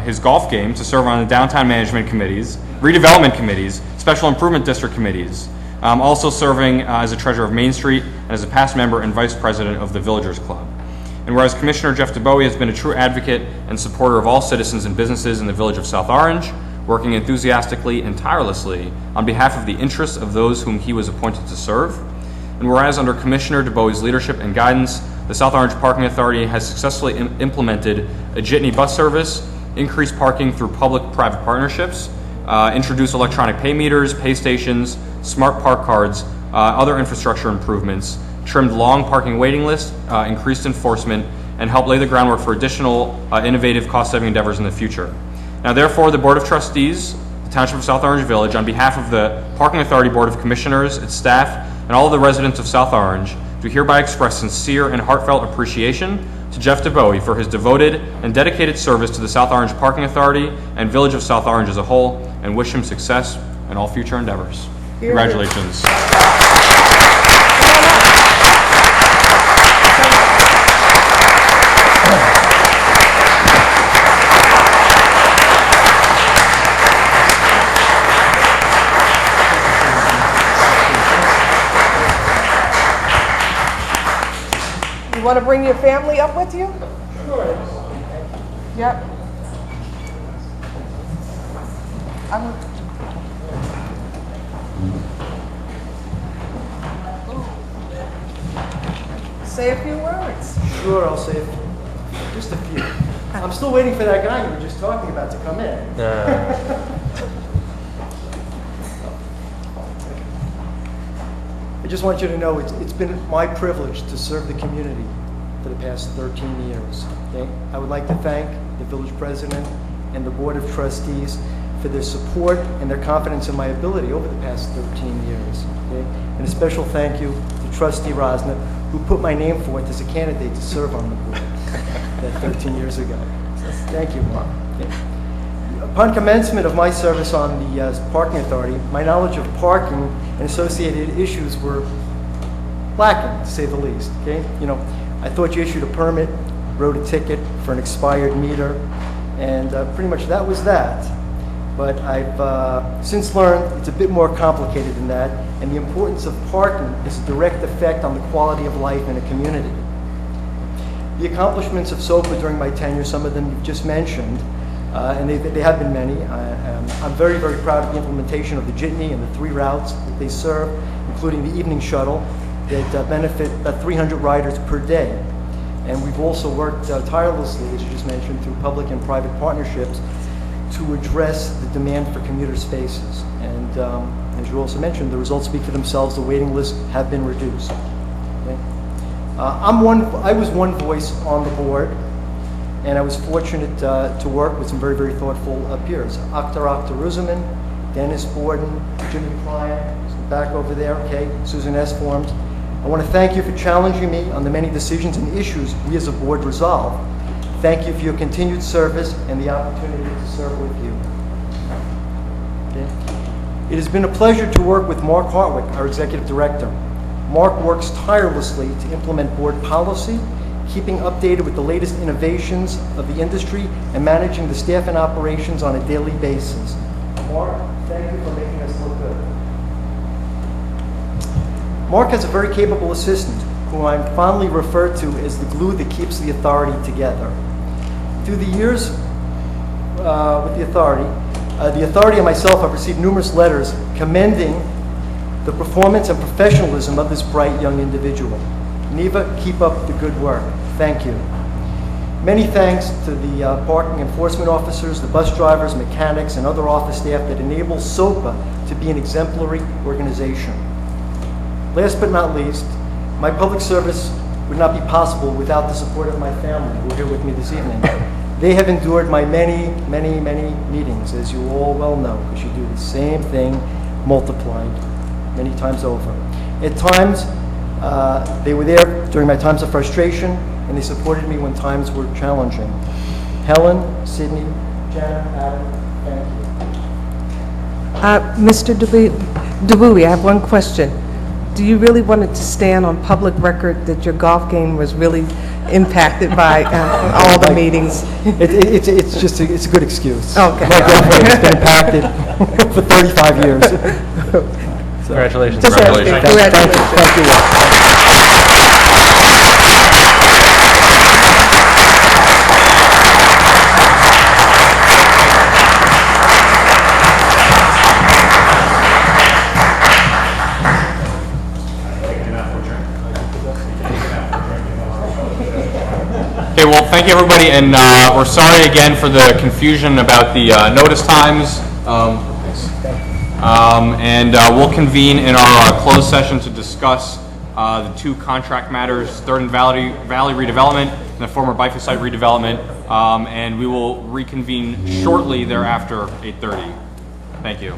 his golf game to serve on the downtown management committees, redevelopment committees, special improvement district committees, also serving as a treasurer of Main Street and as a past member and vice president of the Villagers Club. And whereas Commissioner Jeff DeBowie has been a true advocate and supporter of all citizens and businesses in the village of South Orange, working enthusiastically and tirelessly on behalf of the interests of those whom he was appointed to serve. And whereas under Commissioner DeBowie's leadership and guidance, the South Orange Parking Authority has successfully implemented a jitney bus service, increased parking through public-private partnerships, introduced electronic pay meters, pay stations, smart park cards, other infrastructure improvements, trimmed long parking waiting lists, increased enforcement, and helped lay the groundwork for additional innovative cost-saving endeavors in the future. Now, therefore, the Board of Trustees, the Township of South Orange Village, on behalf of the Parking Authority Board of Commissioners, its staff, and all of the residents of South Orange, do hereby express sincere and heartfelt appreciation to Jeff DeBowie for his devoted and dedicated service to the South Orange Parking Authority and Village of South Orange as a whole, and wish him success in all future endeavors. Congratulations. want to bring your family up with you? Sure. Yep. Say a few words. Sure, I'll say just a few. I'm still waiting for that guy you were just talking about to come in. I just want you to know it's been my privilege to serve the community for the past 13 years. Okay? I would like to thank the village president and the board of trustees for their support and their confidence in my ability over the past 13 years. Okay? And a special thank you to Trustee Rosner, who put my name forth as a candidate to serve on the board that 13 years ago. So thank you, Mark. Okay. Upon commencement of my service on the Parking Authority, my knowledge of parking and associated issues were lacking, to say the least. Okay, you know, I thought you issued a permit, wrote a ticket for an expired meter, and pretty much that was that. But I've since learned it's a bit more complicated than that, and the importance of parking is a direct effect on the quality of life in a community. The accomplishments of SOPA during my tenure, some of them you've just mentioned, and they have been many. I'm very, very proud of the implementation of the jitney and the 3 routes that they serve, including the evening shuttle that benefit about 300 riders per day. And we've also worked tirelessly, as you just mentioned, through public and private partnerships to address the demand for commuter spaces. And as you also mentioned, the results speak for themselves. The waiting lists have been reduced. Okay? I was one voice on the board, and I was fortunate to work with some very, very thoughtful peers. Akhtar Ruzaman, Dennis Borden, Jimmy Pryor, back over there, okay, Susan S. Forms. I want to thank you for challenging me on the many decisions and issues we as a board resolve. Thank you for your continued service and the opportunity to serve with you. Okay. It has been a pleasure to work with Mark Hartwick, our Executive Director. Mark works tirelessly to implement board policy, keeping updated with the latest innovations of the industry, and managing the staff and operations on a daily basis. Mark, thank you for making us look good. Mark has a very capable assistant, who I fondly refer to as the glue that keeps the authority together. Through the years with the authority and myself have received numerous letters commending the performance and professionalism of this bright young individual. Neva, keep up the good work. Thank you. Many thanks to the parking enforcement officers, the bus drivers, mechanics, and other office staff that enable SOPA to be an exemplary organization. Last but not least, my public service would not be possible without the support of my family, who are here with me this evening. They have endured my many, many, many meetings, as you all well know, because you do the same thing multiplied many times over. At times, they were there during my times of frustration, and they supported me when times were challenging. Helen, Sydney, Jenna, Adam, thank you. Mr. Dubui, I have one question. Do you really want it to stand on public record that your golf game was really impacted by all the meetings? It's just it's a good excuse. Okay. My golf game has been impacted for 35 years. So, Congratulations. Congratulations. Thank you. Okay, well, thank you, everybody, and we're sorry again for the confusion about the notice times. And we'll convene in our closed session to discuss the 2 contract matters, Third and Valley redevelopment and the former Byford site redevelopment, and we will reconvene shortly thereafter, 8:30. Thank you.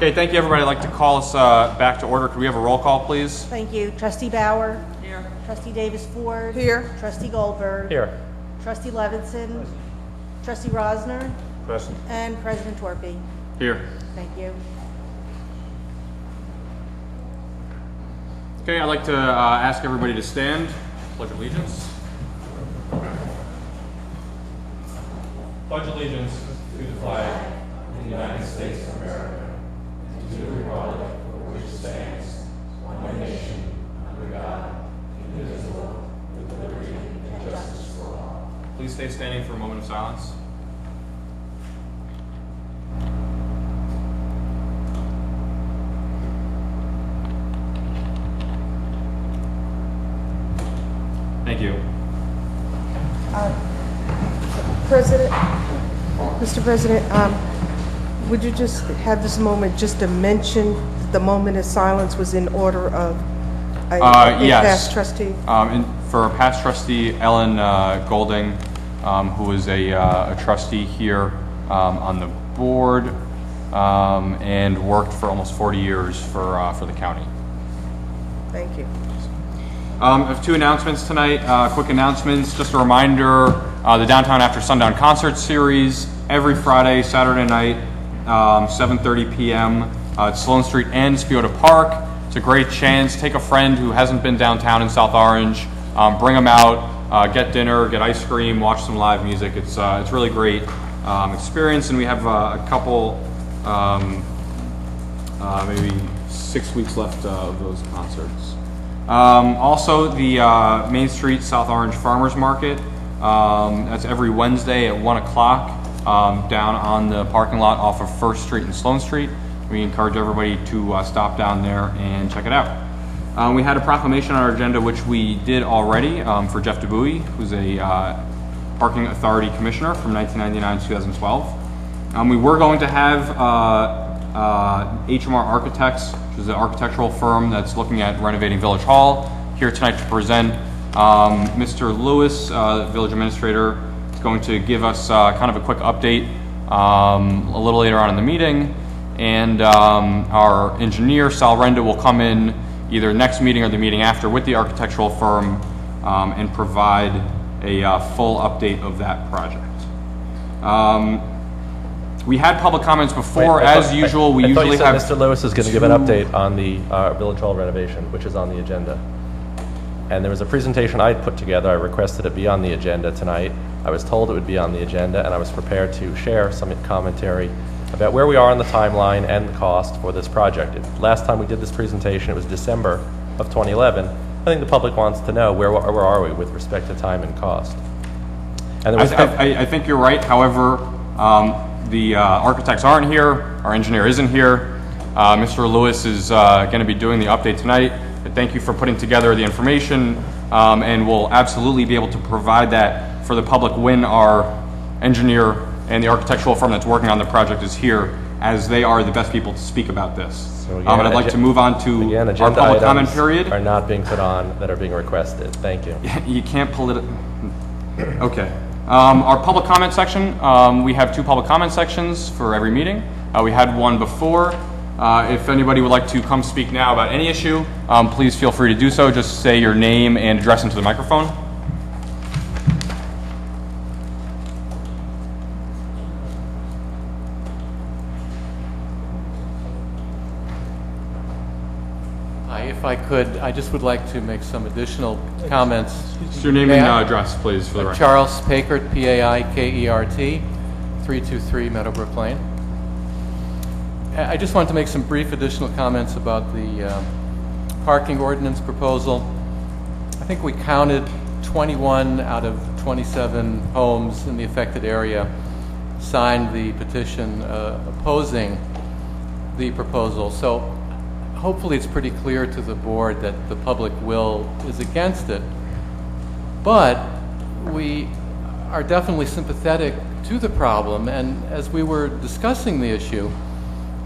Okay, thank you, everybody. I'd like to call us back to order. Could we have a roll call, please? Thank you. Trustee Bauer. Here. Trustee Davis Ford. Here. Trustee Goldberg. Here. Trustee Levinson. Trustee Rosner. Present. And President Torpey. Here. Thank you. Okay, I'd like to ask everybody to stand. Pledge allegiance. Pledge allegiance to the flag of the United States of America and to the republic for which it stands, one nation, under God, indivisible, with liberty and justice for all. Please stay standing for a moment of silence. Thank you. President, Mr. President, would you just have this moment just to mention the moment of silence was in order of a Yes. past trustee? For past trustee Ellen Golding, who is a trustee here on the board and worked for almost 40 years for the county. Thank you. I have two announcements tonight. Quick announcements. Just a reminder, the Downtown After Sundown Concert Series, every Friday, Saturday night, 7:30 p.m. At Sloan Street and Spiota Park. It's a great chance. Take a friend who hasn't been downtown in South Orange. Bring them out, get dinner, get ice cream, watch some live music. It's really great experience, and we have a couple, maybe 6 weeks left of those concerts. Also, the Main Street South Orange Farmers Market. That's every Wednesday at 1 o'clock down on the parking lot off of 1st Street and Sloan Street. We encourage everybody to stop down there and check it out. We had a proclamation on our agenda, which we did already for Jeff DeBuy, who's a Parking Authority Commissioner from 1999 to 2012. We were going to have HMR Architects, which is an architectural firm that's looking at renovating Village Hall, here tonight to present. Mr. Lewis, Village Administrator, is going to give us kind of a quick update a little later on in the meeting. And our engineer, Sal Renda, will come in either next meeting or the meeting after with the architectural firm and provide a full update of that project. We had public comments before. As usual, we usually have... Mr. Lewis is going to give an update on the Village Hall renovation, which is on the agenda. And there was a presentation I put together. I requested it be on the agenda tonight. I was told it would be on the agenda, and I was prepared to share some commentary about where we are on the timeline and the cost for this project. Last time we did this presentation, it was December of 2011. I think the public wants to know where are we with respect to time and cost. And there was I think you're right. However, the architects aren't here. Our engineer isn't here. Mr. Lewis is going to be doing the update tonight. But thank you for putting together the information, and we'll absolutely be able to provide that for the public when our engineer and the architectural firm that's working on the project is here, as they are the best people to speak about this. So and I'd like to move on to our public comment period. Are not being put on that are being requested. Thank you. You can't Okay. Our public comment section, we have two public comment sections for every meeting. We had one before. If anybody would like to come speak now about any issue, please feel free to do so. Just say your name and address into the microphone. If I could, I just would like to make some additional comments. Just your name and address, please, for the record. Charles Paikert, P-A-I-K-E-R-T, 323 Meadowbrook Lane. I just wanted to make some brief additional comments about the parking ordinance proposal. I think we counted 21 out of 27 homes in the affected area signed the petition opposing the proposal. So hopefully it's pretty clear to the board that the public will is against it. But we are definitely sympathetic to the problem, and as we were discussing the issue,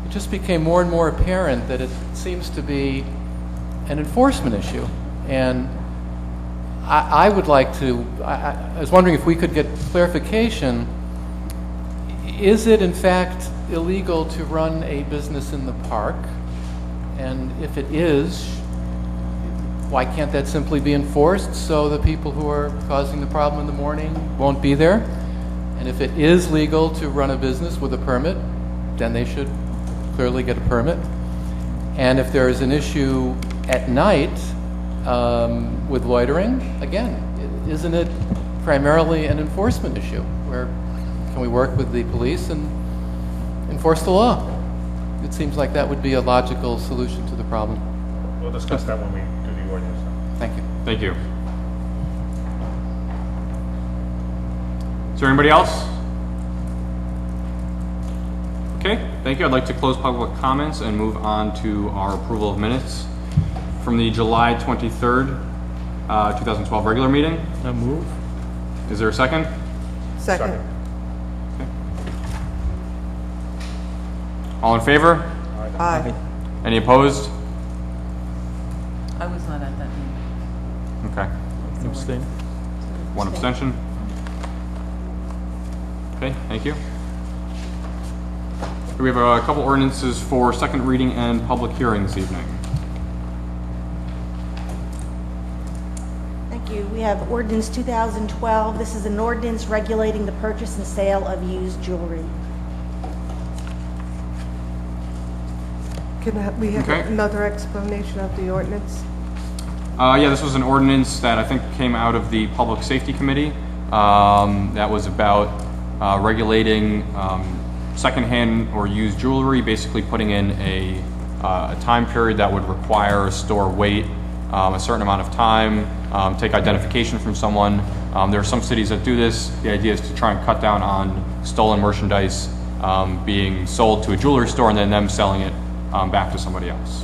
it just became more and more apparent that it seems to be an enforcement issue. And I would like to, I was wondering if we could get clarification. Is it in fact illegal to run a business in the park? And if it is, why can't that simply be enforced so the people who are causing the problem in the morning won't be there? And if it is legal to run a business with a permit, then they should clearly get a permit. And if there is an issue at night with loitering, again, isn't it primarily an enforcement issue? Where can we work with the police and enforce the law? It seems like that would be a logical solution to the problem. We'll discuss that when we do the ordinance. Thank you. Thank you. Is there anybody else? Okay, thank you. I'd like to close public comments and move on to our approval of minutes from the July 23rd, 2012 regular meeting. I move. Is there a second? Second. Okay. All in favor? Aye. Any opposed? I was not at that meeting. Okay. Abstain. One abstention. Okay, thank you. We have a couple ordinances for second reading and public hearing this evening. Thank you. We have ordinance 2012. This is an ordinance regulating the purchase and sale of used jewelry. Can we have Okay. another explanation of the ordinance? Yeah, this was an ordinance that I think came out of the Public Safety Committee. That was about regulating secondhand or used jewelry, basically putting in a time period that would require a store wait a certain amount of time, take identification from someone. There are some cities that do this. The idea is to try and cut down on stolen merchandise being sold to a jewelry store and then them selling it back to somebody else.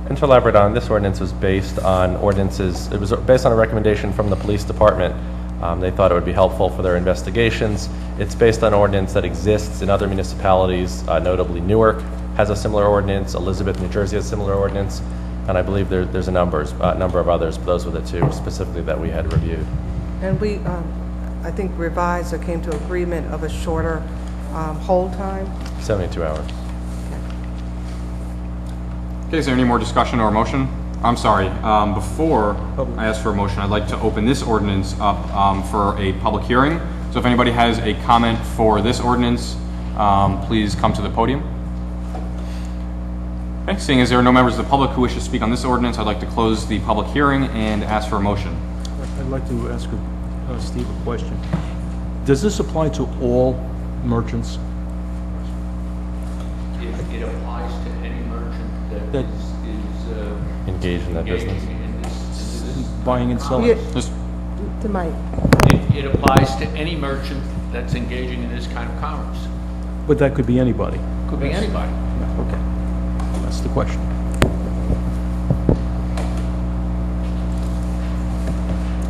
And to elaborate on, this ordinance was based on ordinances, it was based on a recommendation from the police department. They thought it would be helpful for their investigations. It's based on an ordinance that exists in other municipalities, notably Newark has a similar ordinance, Elizabeth, New Jersey has a similar ordinance, and I believe there's a number of others, but those were the two specifically that we had reviewed. And we, I think, revised or came to agreement of a shorter hold time. 72 hours. Okay, is there any more discussion or motion? I'm sorry, before I ask for a motion, I'd like to open this ordinance up for a public hearing. So if anybody has a comment for this ordinance, please come to the podium. Okay, seeing as there are no members of the public who wish to speak on this ordinance, I'd like to close the public hearing and ask for a motion. I'd like to ask Steve a question. Does this apply to all merchants? It applies to any merchant that is engaged in that business. in this Buying and selling? The mic. It applies to any merchant that's engaging in this kind of commerce. But that could be anybody? Could be anybody. Okay. That's the question.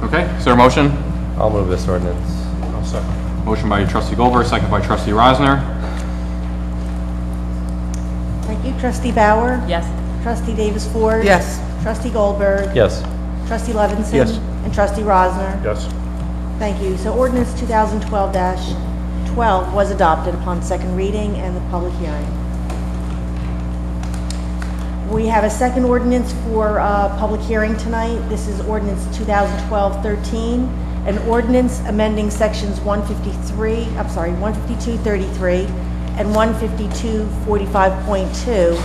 Okay, is there a motion? I'll move this ordinance. I'll second. Motion by trustee Goldberg, second by trustee Rosner. Thank you. Trustee Bauer? Yes. Trustee Davis Ford? Yes. Trustee Goldberg? Yes. Trustee Levinson? Yes. And Trustee Rosner? Yes. Thank you. So ordinance 2012-12 was adopted upon second reading and the public hearing. We have a second ordinance for public hearing tonight. This is ordinance 2012-13, an ordinance amending sections 152-33 and 152-45.2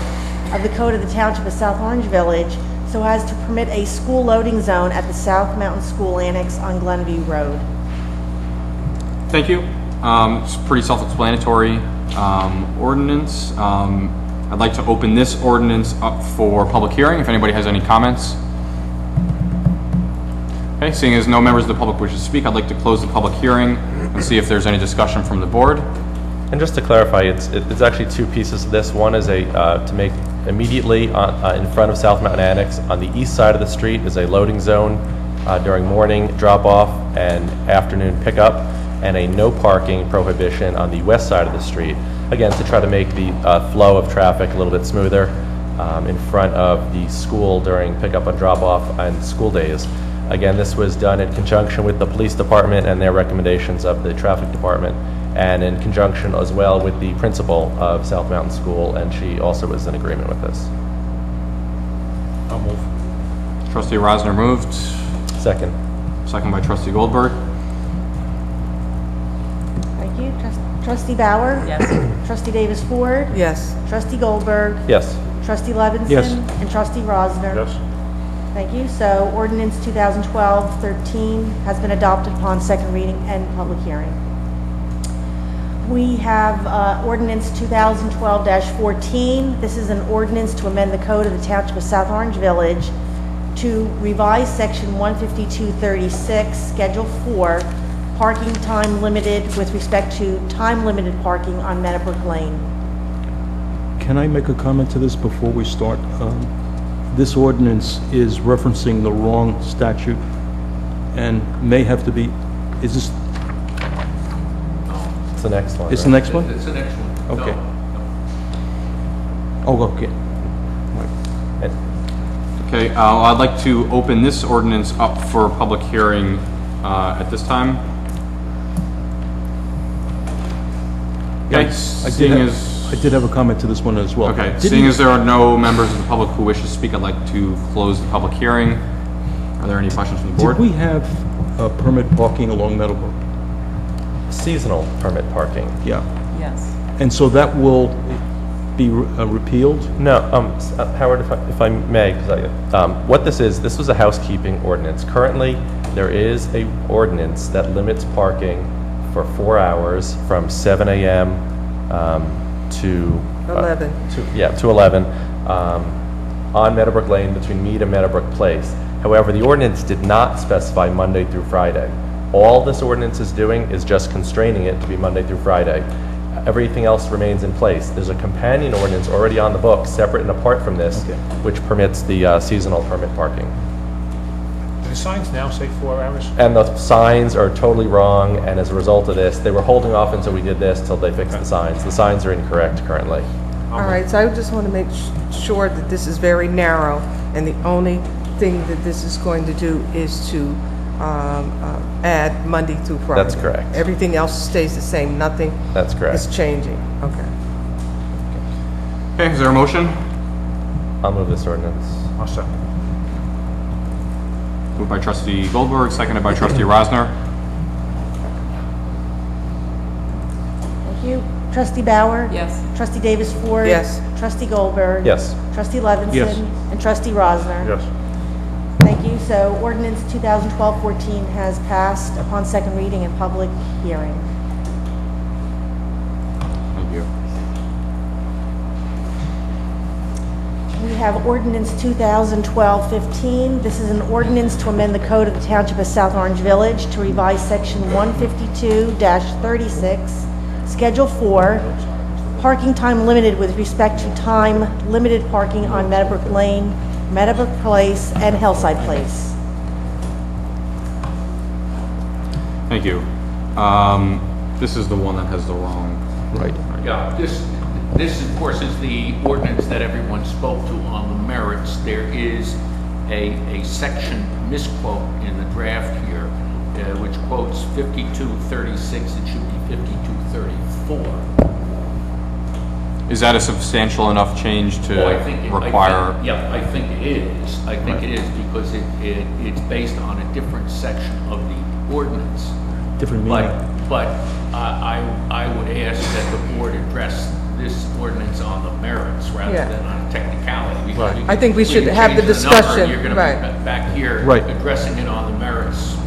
of the Code of the Township of South Orange Village so as to permit a school loading zone at the South Mountain School Annex on Glenview Road. Thank you. It's a pretty self-explanatory ordinance. I'd like to open this ordinance up for public hearing, if anybody has any comments. Okay, seeing as no members of the public wish to speak, I'd like to close the public hearing and see if there's any discussion from the board. And just to clarify, it's actually two pieces of this. One is to make immediately in front of South Mountain Annex on the east side of the street is a loading zone during morning drop-off and afternoon pickup, and a no parking prohibition on the west side of the street. Again, to try to make the flow of traffic a little bit smoother in front of the school during pickup and drop-off on school days. Again, this was done in conjunction with the police department and their recommendations of the traffic department, and in conjunction as well with the principal of South Mountain School, and she also was in agreement with this. I'll move. Trustee Rosner moved. Second. Second by Trustee Goldberg. Thank you. Trustee Bauer? Yes. Trustee Davis Ford? Yes. Trustee Goldberg? Yes. Trustee Levinson? Yes. And Trustee Rosner? Yes. Thank you. So ordinance 2012-13 has been adopted upon second reading and public hearing. We have ordinance 2012-14. This is an ordinance to amend the code of the Township of South Orange Village to revise section 15236, Schedule 4, parking time limited with respect to time-limited parking on Meadowbrook Lane. Can I make a comment to this before we start? This ordinance is referencing the wrong statute and may have to be, is this, It's the next one. it's the next one? It's the next one. Okay. No. Oh, okay. Okay, I'd like to open this ordinance up for public hearing at this time. Okay, I did have a comment to this one as well. Okay, seeing as there are no members of the public who wish to speak, I'd like to close the public hearing. Are there any questions from the board? Did we have permit parking along Meadowbrook? Seasonal permit parking. Yeah. Yes. And so that will be repealed? No, Howard, if I may, 'cause what this was a housekeeping ordinance. Currently, there is a ordinance that limits parking for 4 hours from 7 a.m. To 11. To 11 on Meadowbrook Lane between Mead and Meadowbrook Place. However, the ordinance did not specify Monday through Friday. All this ordinance is doing is just constraining it to be Monday through Friday. Everything else remains in place. There's a companion ordinance already on the books, separate and apart from this, which permits the seasonal permit parking. Do the signs now say 4 hours? And the signs are totally wrong, and as a result of this, they were holding off until we did this, till they fixed the signs. The signs are incorrect currently. All right, so I just want to make sure that this is very narrow, and the only thing that this is going to do is to add Monday through Friday. That's correct. Everything else stays the same, nothing That's correct. is changing. Okay. Okay, is there a motion? I'll move this ordinance. I'll second. Moved by Trustee Goldberg, seconded by Trustee Rosner. Thank you. Trustee Bauer? Yes. Trustee Davis Ford? Yes. Trustee Goldberg? Yes. Trustee Levinson? Yes. And Trustee Rosner? Yes. Thank you. So ordinance 2012-14 has passed upon second reading and public hearing. Thank you. We have ordinance 2012-15. This is an ordinance to amend the code of the Township of South Orange Village to revise section 152-36, Schedule 4, parking time limited with respect to time limited parking on Meadowbrook Lane, Meadowbrook Place, and Hillside Place. Thank you. This is the one that has the wrong. Right. Yeah, this of course is the ordinance that everyone spoke to on the merits. There is a section misquote in the draft here, which quotes 5236, it should be 5234. Is that a substantial enough change to require? I think it is. I think it is because it's based on a different section of the ordinance. Different meaning. But I would ask that the board address this ordinance on the merits rather than on a technicality. I think we should have the change number, discussion. You're going to be back here addressing it on the merits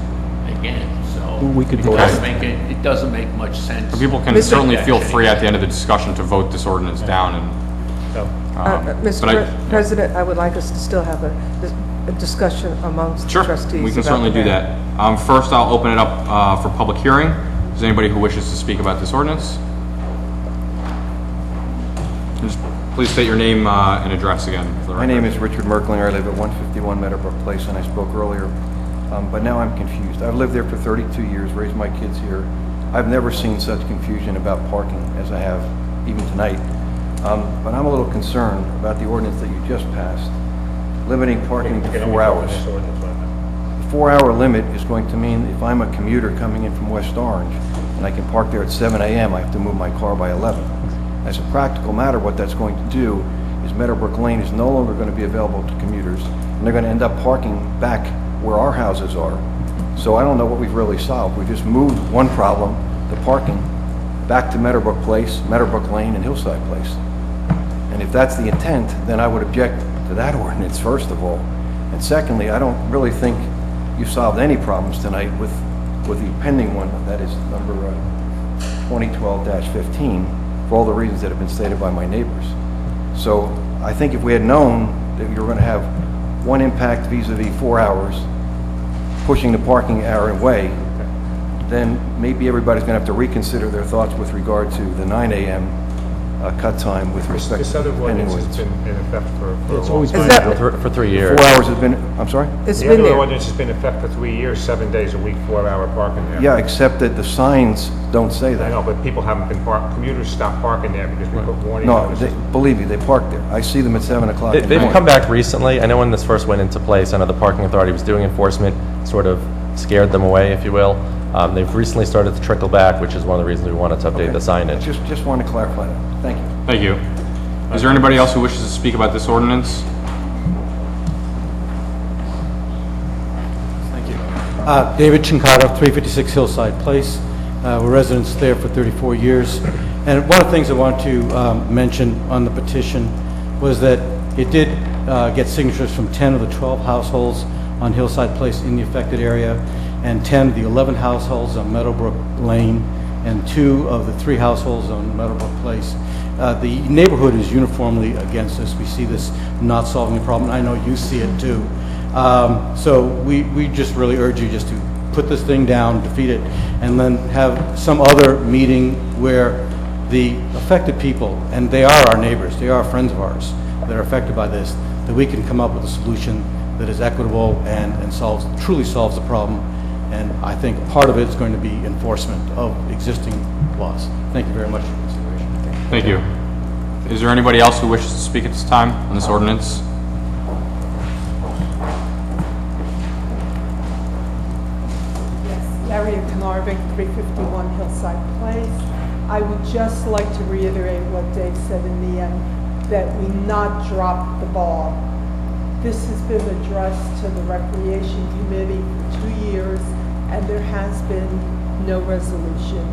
again. So We could it vote doesn't on it. make it doesn't make much sense. People can certainly feel free at the end of the discussion to vote this ordinance down and. Mr. President, I would like us to still have a discussion amongst the trustees. We can about certainly the do that. First, I'll open it up for public hearing. Is there anybody who wishes to speak about this ordinance? Just please state your name and address again. My name is Richard Merklinger. I live at 151 Meadowbrook Place, and I spoke earlier, but now I'm confused. I've lived there for 32 years, raised my kids here. I've never seen such confusion about parking as I have even tonight. But I'm a little concerned about the ordinance that you just passed, limiting parking to 4 hours. The 4 hour limit is going to mean if I'm a commuter coming in from West Orange, and I can park there at 7 a.m., I have to move my car by 11. As a practical matter, what that's going to do is Meadowbrook Lane is no longer going to be available to commuters, and they're going to end up parking back where our houses are. So I don't know what we've really solved. We just moved one problem, the parking, back to Meadowbrook Place, Meadowbrook Lane, and Hillside Place. And if that's the intent, then I would object to that ordinance, first of all. And secondly, I don't really think you solved any problems tonight with the pending one, that is number 2012-15, for all the reasons that have been stated by my neighbors. So I think if we had known that you were going to have one impact vis-a-vis 4 hours, pushing the parking hour away, then maybe everybody's going to have to reconsider their thoughts with regard to the 9 a.m. Cut time with respect This to other pending ordinance has ordinance. been in effect for It's a long always time. been- For 3 years. 4 hours has been, I'm sorry? It's The been other there. ordinance has been in effect for 3 years, 7 days a week, 4-hour parking there. Yeah, except that the signs don't say I that. know, but people haven't been commuters stopped parking there because we put warning No, notices. believe me, they park there. I see them at 7 o'clock in the They've morning. come back recently. I know when this first went into place, I know the parking authority was doing enforcement, sort of scared them away, if you will. They've recently started to trickle back, which is one of the reasons we wanted to update the signage. Just want to clarify that. Thank you. Thank you. Is there anybody else who wishes to speak about this ordinance? Thank you. David Chincato, 356 Hillside Place. We're residents there for 34 years. And one of the things I want to mention on the petition was that it did get signatures from 10 of the 12 households on Hillside Place in the affected area, and 10 of the 11 households on Meadowbrook Lane, and 2 of the 3 households on Meadowbrook Place. The neighborhood is uniformly against this. We see this not solving the problem. I know you see it too. So we just really urge you just to put this thing down, defeat it, and then have some other meeting where the affected people, and they are our neighbors, they are friends of ours that are affected by this, that we can come up with a solution that is equitable and truly solves the problem. And I think part of it is going to be enforcement of existing laws. Thank you very much for your consideration. Thank you. Is there anybody else who wishes to speak at this time on this ordinance? Yes, Daria Kanarvik, 351 Hillside Place. I would just like to reiterate what Dave said in the end, that we not drop the ball. This has been addressed to the Recreation Committee for 2 years, and there has been no resolution.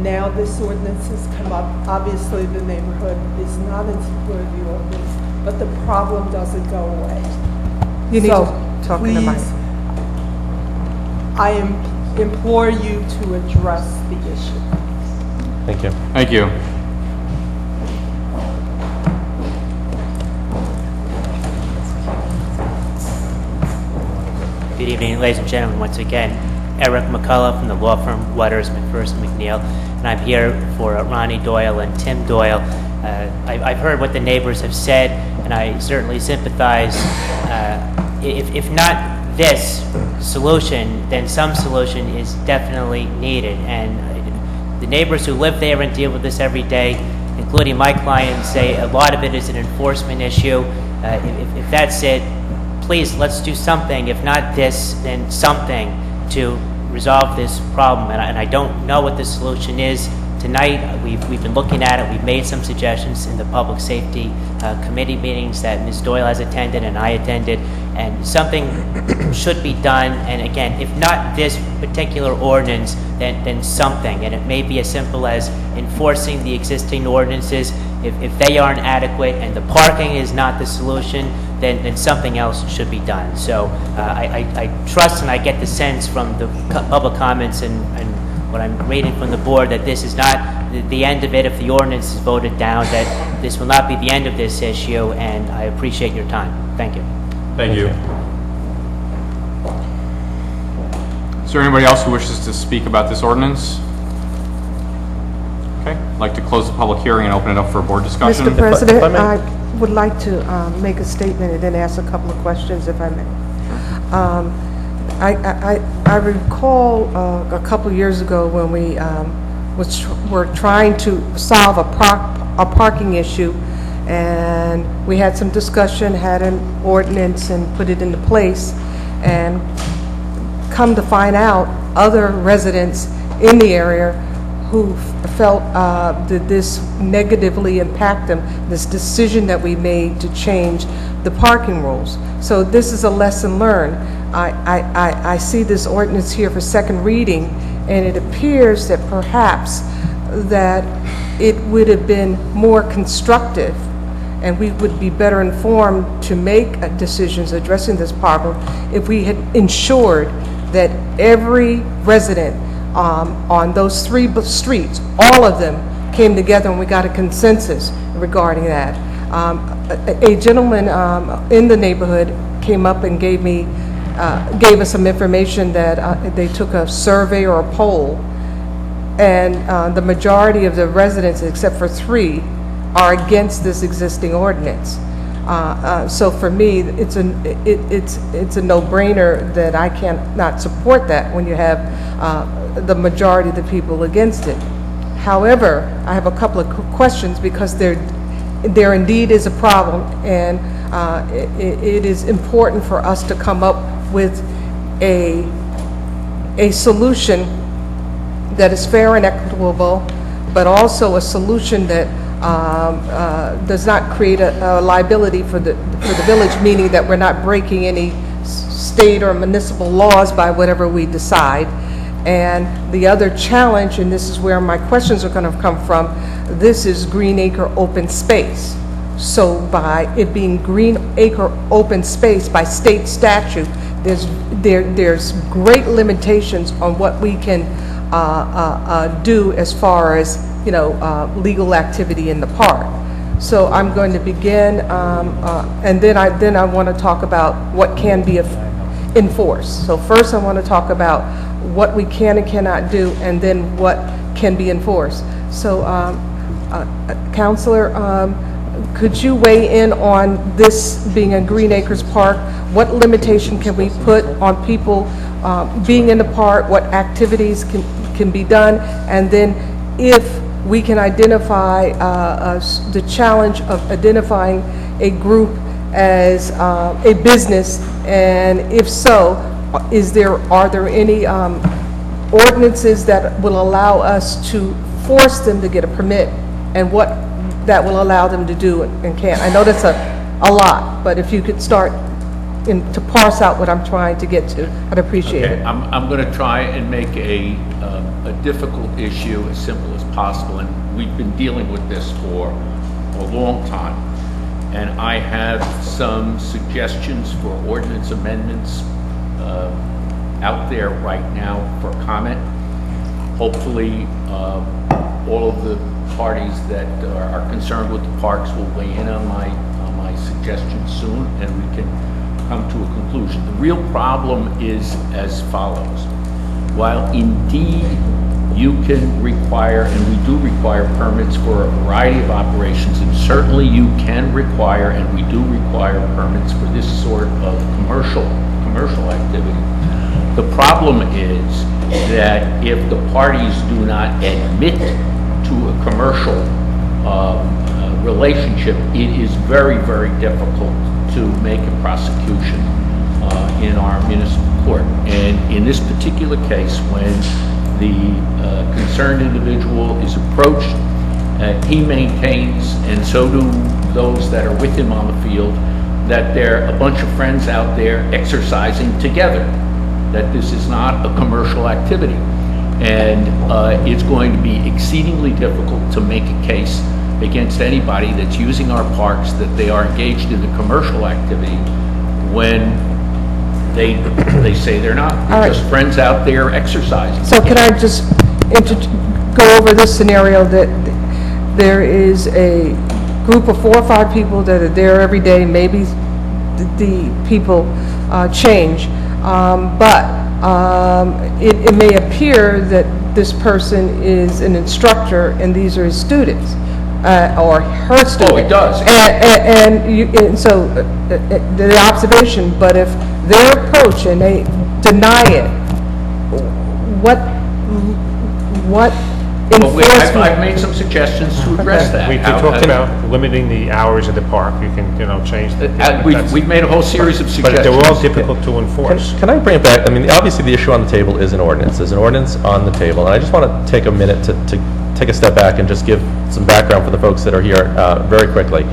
Now this ordinance has come up. Obviously, the neighborhood is not in support of the ordinance, but the problem doesn't go away. You need So, to talk in the mic. please, I implore you to address the issue. Thank you. Thank you. Good evening, ladies and gentlemen. Once again, Eric McCullough from the law firm Waters, McPherson, McNeil, and I'm here for Ronnie Doyle and Tim Doyle. I've heard what the neighbors have said, and I certainly sympathize. If not this solution, then some solution is definitely needed. And the neighbors who live there and deal with this every day, including my clients, say a lot of it is an enforcement issue. If that's it, please, let's do something. If not this, then something to resolve this problem. And I don't know what the solution is. Tonight, we've been looking at it. We've made some suggestions in the Public Safety Committee meetings that Ms. Doyle has attended and I attended, and something should be done. And again, if not this particular ordinance, then something. And it may be as simple as enforcing the existing ordinances. If they aren't adequate and the parking is not the solution, then something else should be done. So I trust and I get the sense from the public comments and what I'm reading from the board that this is not the end of it. If the ordinance is voted down, that this will not be the end of this issue, and I appreciate your time. Thank you. Thank you. Is there anybody else who wishes to speak about this ordinance? Okay, I'd like to close the public hearing and open it up for a board discussion. Mr. President, I would like to make a statement and then ask a couple of questions, if I may. I recall a couple of years ago when we were trying to solve a parking issue, and we had some discussion, had an ordinance, and put it into place, and come to find out, other residents in the area who felt that this negatively impact them, this decision that we made to change the parking rules. So this is a lesson learned. I see this ordinance here for second reading, and it appears that perhaps that it would have been more constructive and we would be better informed to make decisions addressing this problem if we had ensured that every resident on those 3 streets, all of them came together and we got a consensus regarding that. A gentleman in the neighborhood came up and gave us some information that they took a survey or a poll, and the majority of the residents, except for 3, are against this existing ordinance. So for me, it's a no-brainer that I cannot support that when you have the majority of the people against it. However, I have a couple of questions because there indeed is a problem, and it is important for us to come up with a solution that is fair and equitable, but also a solution that does not create a liability for the village, meaning that we're not breaking any state or municipal laws by whatever we decide. And the other challenge, and this is where my questions are going to come from, this is Green Acre open space. So by it being Green Acre open space by state statute, there's great limitations on what we can do as far as legal activity in the park. So I'm going to begin, and then I want to talk about what can be enforced. So first I want to talk about what we can and cannot do, and then what can be enforced. So, Counselor, could you weigh in on this being a Green Acres Park? What limitation can we put on people being in the park? What activities can be done? And then if we can identify the challenge of identifying a group as a business, and if so, are there any ordinances that will allow us to force them to get a permit, and what that will allow them to do and can't? I know that's a lot, but if you could start to parse out what I'm trying to get to, I'd appreciate it. I'm going to try and make a difficult issue as simple as possible, and we've been dealing with this for a long time. And I have some suggestions for ordinance amendments out there right now for comment. Hopefully, all of the parties that are concerned with the parks will weigh in on my suggestions soon, and we can come to a conclusion. The real problem is as follows. While indeed you can require, and we do require permits for a variety of operations, and certainly you can require, and we do require permits for this sort of commercial activity. The problem is that if the parties do not admit to a commercial relationship, it is very, very difficult to make a prosecution in our municipal court. And in this particular case, when the concerned individual is approached, he maintains, and so do those that are with him on the field, that they're a bunch of friends out there exercising together, that this is not a commercial activity. And it's going to be exceedingly difficult to make a case against anybody that's using our parks that they are engaged in a commercial activity when they say they're not. They're just friends out there exercising. So can I just go over this scenario that there is a group of 4 or 5 people that are there every day, maybe the people change, but it may appear that this person is an instructor and these are his students. Or her student. Oh, it does. And so the observation, but if they approach and they deny it, what But enforcement. I've made some suggestions to address that. We talked about limiting the hours of the park. You can, change the... We've made a whole series of But suggestions. they're all difficult to enforce. Can I bring it back? I mean, obviously, the issue on the table is an ordinance. There's an ordinance on the table, and I just want to take a minute to take a step back and just give some background for the folks that are here very quickly.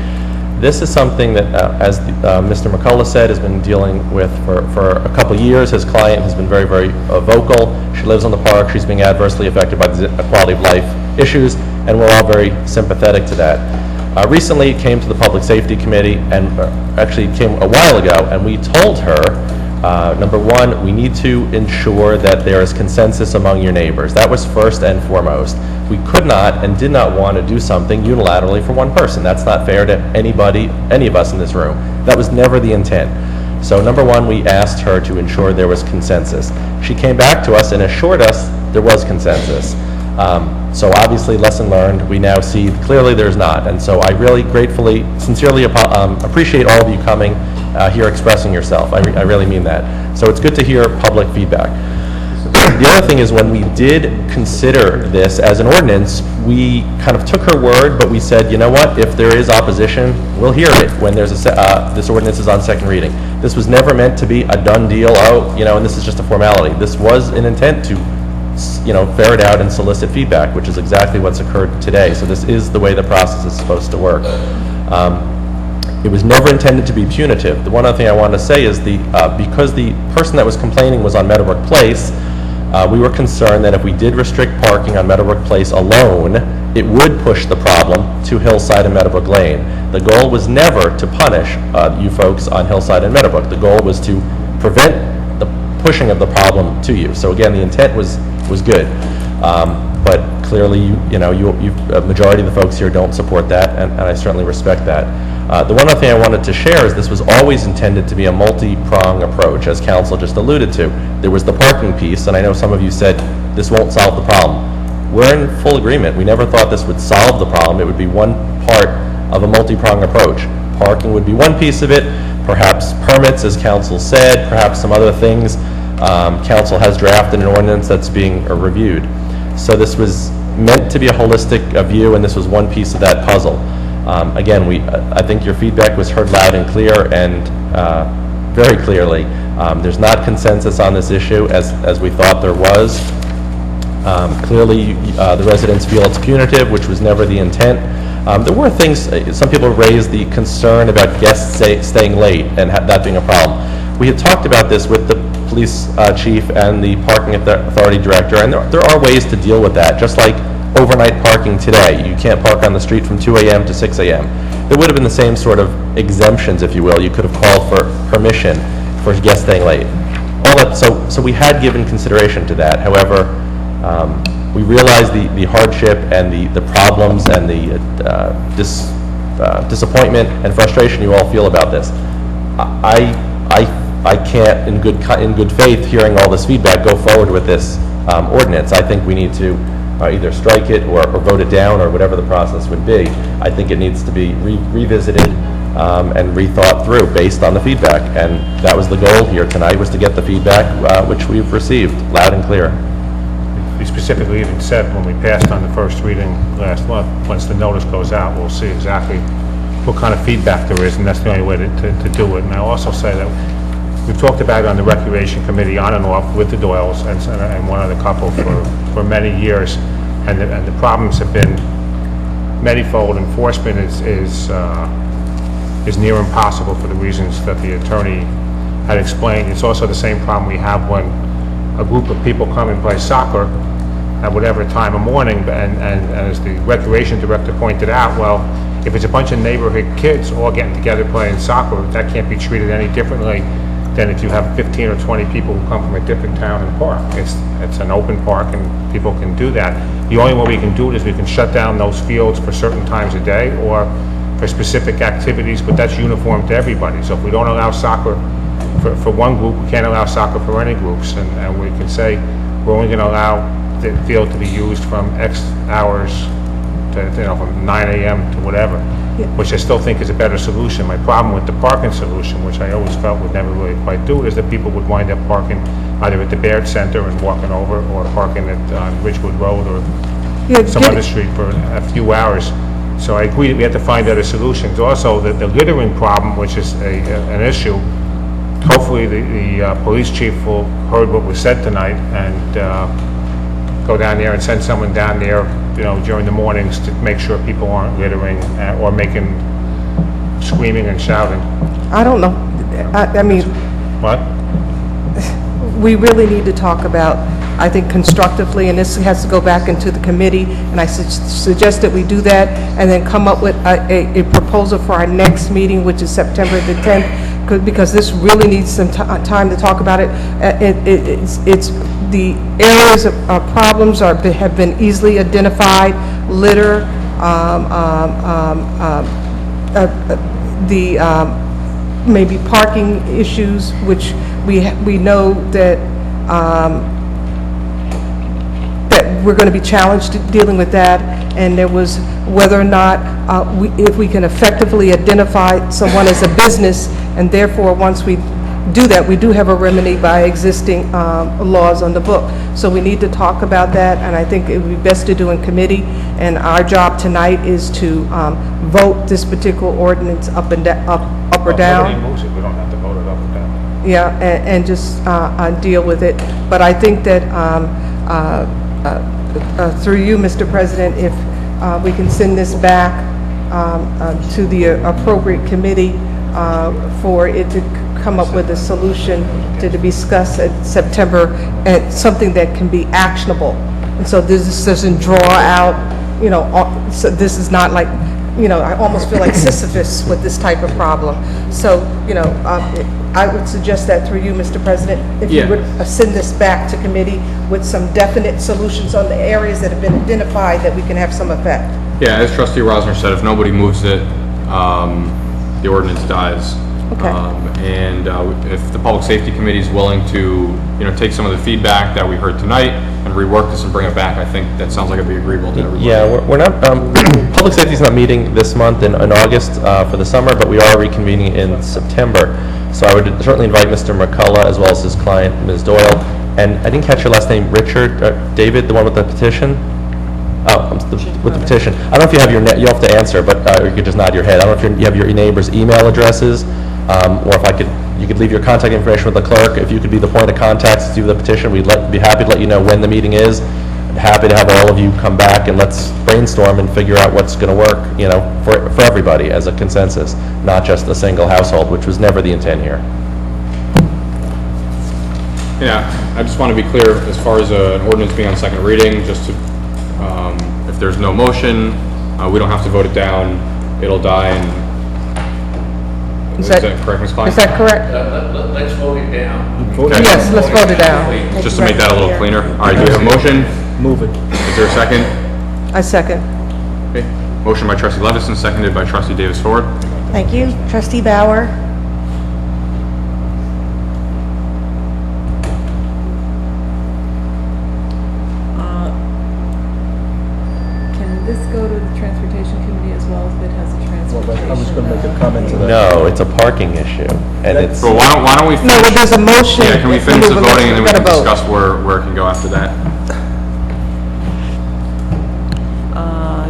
This is something that, as Mr. McCullough said, has been dealing with for a couple of years. His client has been very, very vocal. She lives on the park. She's being adversely affected by the quality of life issues, and we're all very sympathetic to that. Recently, it came to the Public Safety Committee, and actually it came a while ago, and we told her, number one, we need to ensure that there is consensus among your neighbors. That was first and foremost. We could not and did not want to do something unilaterally for one person. That's not fair to anybody, any of us in this room. That was never the intent. So number one, we asked her to ensure there was consensus. She came back to us and assured us there was consensus. So obviously, lesson learned, we now see clearly there's not. And so I really gratefully, sincerely appreciate all of you coming here expressing yourself. I really mean that. So it's good to hear public feedback. The other thing is, when we did consider this as an ordinance, we kind of took her word, but we said, you know what, if there is opposition, we'll hear it when there's this ordinance is on second reading. This was never meant to be a done deal, and this is just a formality. This was an intent to ferret out and solicit feedback, which is exactly what's occurred today. So this is the way the process is supposed to work. It was never intended to be punitive. The one other thing I wanted to say is because the person that was complaining was on Meadowbrook Place, we were concerned that if we did restrict parking on Meadowbrook Place alone, it would push the problem to Hillside and Meadowbrook Lane. The goal was never to punish you folks on Hillside and Meadowbrook. The goal was to prevent the pushing of the problem to you. So again, the intent was good. But clearly, a majority of the folks here don't support that, and I certainly respect that. The one other thing I wanted to share is this was always intended to be a multi-prong approach, as council just alluded to. There was the parking piece, and I know some of you said this won't solve the problem. We're in full agreement. We never thought this would solve the problem. It would be one part of a multi-prong approach. Parking would be one piece of it, perhaps permits, as council said, perhaps some other things. Council has drafted an ordinance that's being reviewed. So this was meant to be a holistic view, and this was one piece of that puzzle. Again, I think your feedback was heard loud and clear, and very clearly. There's not consensus on this issue as we thought there was. Clearly, the residents feel it's punitive, which was never the intent. There were things, some people raised the concern about guests staying late and that being a problem. We had talked about this with the police chief and the parking authority director, and there are ways to deal with that, just like overnight parking today. You can't park on the street from 2 a.m. to 6 a.m. There would have been the same sort of exemptions, if you will. You could have called for permission for guests staying late. All that, so we had given consideration to that. However, we realized the hardship and the problems and the disappointment and frustration you all feel about this. I can't, in good faith, hearing all this feedback, go forward with this ordinance. I think we need to either strike it or vote it down, or whatever the process would be. I think it needs to be revisited and rethought through based on the feedback. And that was the goal here tonight, was to get the feedback which we've received loud and clear. We specifically even said when we passed on the first reading last month, once the notice goes out, we'll see exactly what kind of feedback there is, and that's the only way to do it. And I'll also say that we've talked about it on the Recreation Committee on and off with the Doyles and one other couple for many years, and the problems have been manifold. Enforcement is near impossible for the reasons that the attorney had explained. It's also the same problem we have when a group of people come and play soccer at whatever time of morning, and as the recreation director pointed out, well, if it's a bunch of neighborhood kids all getting together playing soccer, that can't be treated any differently than if you have 15 or 20 people who come from a different town and park. It's an open park, and people can do that. The only way we can do it is we can shut down those fields for certain times a day or for specific activities, but that's uniform to everybody. So if we don't allow soccer for one group, we can't allow soccer for any groups, and we can say we're only going to allow the field to be used from X hours to, from 9 a.m. to whatever, which I still think is a better solution. My problem with the parking solution, which I always felt would never really quite do it, is that people would wind up parking either at the Baird Center and walking over, or parking at on Ridgewood Road or some other street for a few hours. So I agree that we have to find other solutions. Also, the littering problem, which is an issue, hopefully the police chief will heard what was said tonight and go down there and send someone down there, during the mornings to make sure people aren't littering or making screaming and shouting. I don't know. I mean, What? we really need to talk about, I think, constructively, and this has to go back into the committee, and I suggest that we do that, and then come up with a proposal for our next meeting, which is September the 10th, because this really needs some time to talk about it. It's the areas of problems have been easily identified: litter, maybe parking issues, which we know that that we're going to be challenged dealing with that, and there was whether or not if we can effectively identify someone as a business, and therefore once we do that, we do have a remedy by existing laws on the book. So we need to talk about that, and I think it would be best to do in committee, and our job tonight is to vote this particular ordinance up or down. Nobody moves it, we don't have to vote it up or down. Yeah, and just deal with it. But I think that through you, Mr. President, if we can send this back to the appropriate committee for it to come up with a solution to discuss at September, and something that can be actionable. And so this doesn't draw out, so this is not like, I almost feel like Sisyphus with this type of problem. So, I would suggest that through you, Mr. President, if you would send this back to committee with some definite solutions on the areas that have been identified that we can have some effect. Yeah, as Trustee Rosner said, if nobody moves it, the ordinance dies. Okay. And if the Public Safety Committee is willing to, take some of the feedback that we heard tonight and rework this and bring it back, I think that sounds like it'd be agreeable to everybody. Yeah, we're not, Public Safety's not meeting this month in August for the summer, but we are reconvening in September. So I would certainly invite Mr. McCullough as well as his client, Ms. Doyle. And I didn't catch your last name, Richard, David, the one with the petition? Oh, with the petition. I don't know if you have you have to answer, but or you could just nod your head. I don't know if you have your neighbor's email addresses, or if you could leave your contact information with the clerk. If you could be the point of contact to do the petition, we'd be happy to let you know when the meeting is. Happy to have all of you come back and let's brainstorm and figure out what's going to work, for everybody as a consensus, not just a single household, which was never the intent here. Yeah, I just want to be clear as far as an ordinance being on second reading, just to, if there's no motion, we don't have to vote it down, it'll die, and is that correct, Ms. Klein? Is that correct? Let's vote it down. Okay. Yes, let's vote it down. Just to make that a little cleaner. All right, do we have a motion? Move it. Is there a second? I second. Okay. Motion by Trustee Levison, seconded by Trustee Davis Ford. Thank you. Trustee Bauer? Can this go to the Transportation Committee as well if it has a transportation? I was going to make a comment to that. No, it's a parking issue, and it's. Well, why don't we finish? No, but there's a motion. Yeah, can we finish the voting and then we can vote. discuss where it can go after that?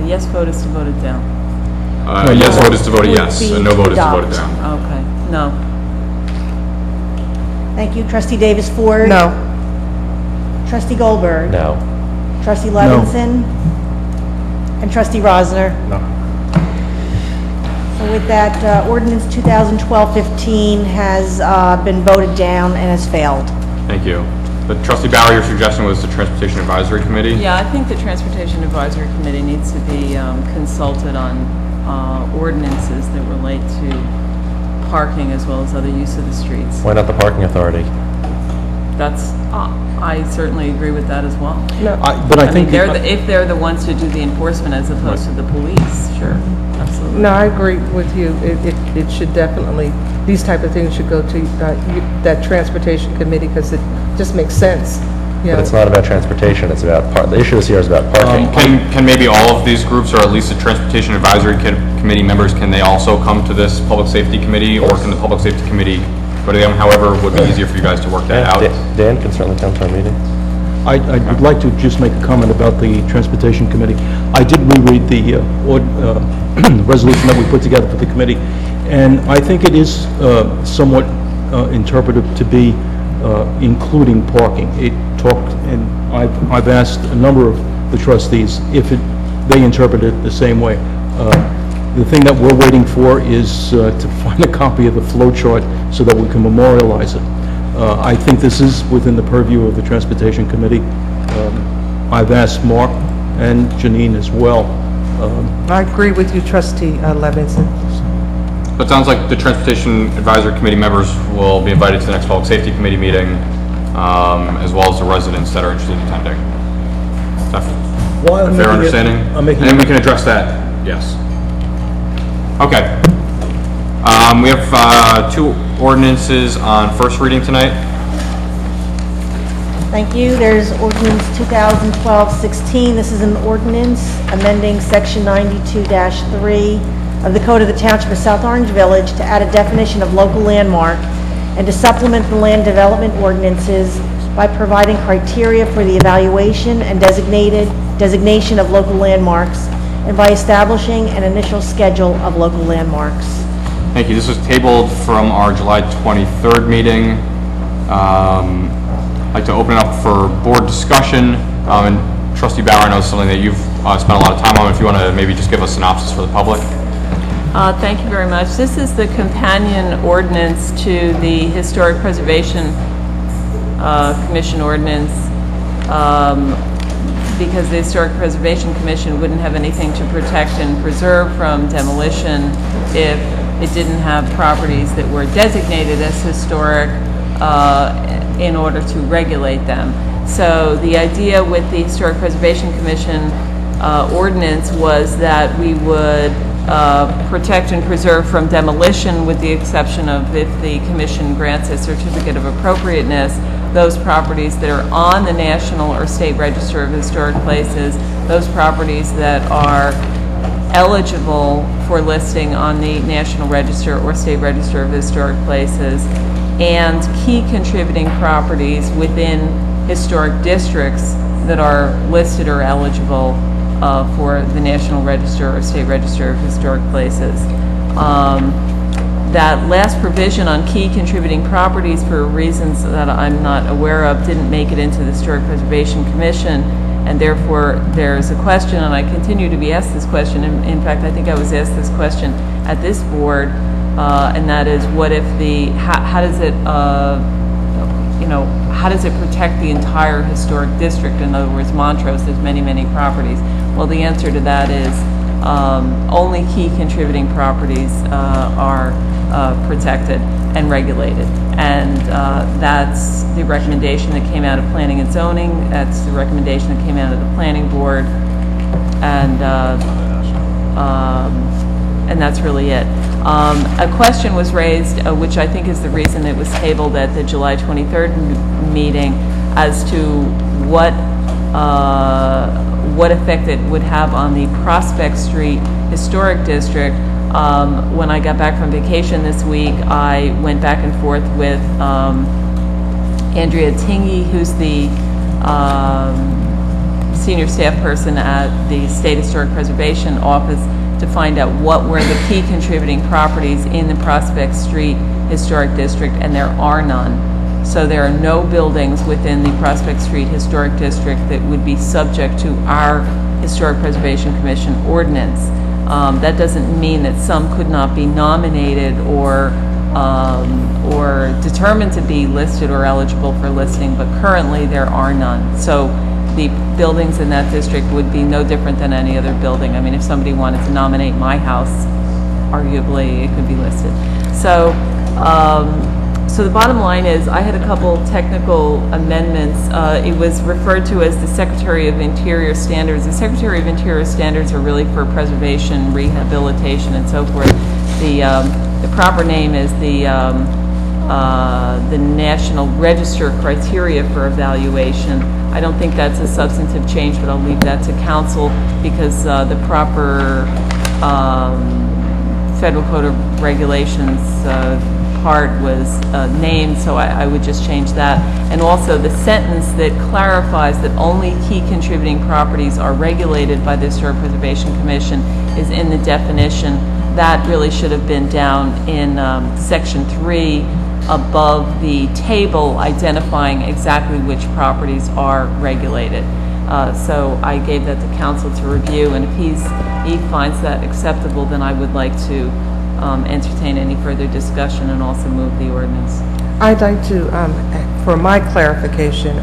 Yes vote is to vote it down. Yes vote is to vote a Would yes, be and no vote is to vote it adopt. down. Okay, no. Thank you. Trustee Davis Ford? No. Trustee Goldberg? No. Trustee Levinson? And Trustee Rosner? No. So with that, ordinance 2012-15 has been voted down and has failed. Thank you. But Trustee Bauer, your suggestion was the Transportation Advisory Committee? Yeah, I think the Transportation Advisory Committee needs to be consulted on ordinances that relate to parking as well as other use of the streets. Why not the parking authority? That's, I certainly agree with that as well. No. But I think mean, if they're the ones to do the enforcement as opposed to the police, sure, absolutely. No, I agree with you. It should definitely, these type of things should go to that Transportation Committee, because it just makes sense. But it's not about transportation, it's about, the issue here is about parking. Can maybe all of these groups, or at least the Transportation Advisory Committee members, can they also come to this Public Safety Committee, or can the Public Safety Committee go to them? However, would be easier for you guys to work that out. Dan can certainly come to our meeting. I would like to just make a comment about the Transportation Committee. I did reread the resolution that we put together for the committee, and I think it is somewhat interpretive to be including parking. It talked, and I've asked a number of the trustees if they interpret it the same way. The thing that we're waiting for is to find a copy of the flow chart so that we can memorialize it. I think this is within the purview of the Transportation Committee. I've asked Mark and Janine as well. I agree with you, Trustee Levinson. But it sounds like the Transportation Advisory Committee members will be invited to the next Public Safety Committee meeting, as well as the residents that are interested in attending. Is that a fair understanding? And then we can address that, yes. Okay. We have two ordinances on first reading tonight. Thank you. There's ordinance 2012-16. This is an ordinance amending section 92-3 of the Code of the Township of South Orange Village to add a definition of local landmark and to supplement the land development ordinances by providing criteria for the evaluation and designation of local landmarks and by establishing an initial schedule of local landmarks. Thank you. This was tabled from our July 23rd meeting. I'd like to open it up for board discussion. And Trustee Bauer, I know it's something that you've spent a lot of time on. If you want to maybe just give a synopsis for the public. Thank you very much. This is the companion ordinance to the Historic Preservation Commission ordinance, because the Historic Preservation Commission wouldn't have anything to protect and preserve from demolition if it didn't have properties that were designated as historic in order to regulate them. So the idea with the Historic Preservation Commission ordinance was that we would protect and preserve from demolition, with the exception of if the commission grants a certificate of appropriateness, those properties that are on the National or State Register of Historic Places, those properties that are eligible for listing on the National Register or State Register of Historic Places, and key contributing properties within historic districts that are listed or eligible for the National Register or State Register of Historic Places. That last provision on key contributing properties, for reasons that I'm not aware of, didn't make it into the Historic Preservation Commission, and therefore there's a question, and I continue to be asked this question. In fact, I think I was asked this question at this board, and that is, what if how does it how does it protect the entire historic district? In other words, Montrose, there's many, many properties. Well, the answer to that is only key contributing properties are protected and regulated. And that's the recommendation that came out of Planning and Zoning. That's the recommendation that came out of the Planning Board. And that's really it. A question was raised, which I think is the reason it was tabled at the July 23rd meeting, as to what effect it would have on the Prospect Street Historic District. When I got back from vacation this week, I went back and forth with Andrea Tingy, who's the senior staff person at the State Historic Preservation Office, to find out what were the key contributing properties in the Prospect Street Historic District, and there are none. So there are no buildings within the Prospect Street Historic District that would be subject to our Historic Preservation Commission ordinance. That doesn't mean that some could not be nominated or determined to be listed or eligible for listing, but currently there are none. So the buildings in that district would be no different than any other building. I mean, if somebody wanted to nominate my house, arguably it could be listed. So, so the bottom line is, I had a couple technical amendments. It was referred to as the Secretary of Interior Standards. The Secretary of Interior Standards are really for preservation, rehabilitation, and so forth. The proper name is the National Register Criteria for Evaluation. I don't think that's a substantive change, but I'll leave that to council, because the proper Federal Code of Regulations part was named, so I would just change that. And also the sentence that clarifies that only key contributing properties are regulated by the Historic Preservation Commission is in the definition. That really should have been down in section 3 above the table identifying exactly which properties are regulated. So I gave that to council to review, and if he finds that acceptable, then I would like to entertain any further discussion and also move the ordinance. I'd like to, for my clarification,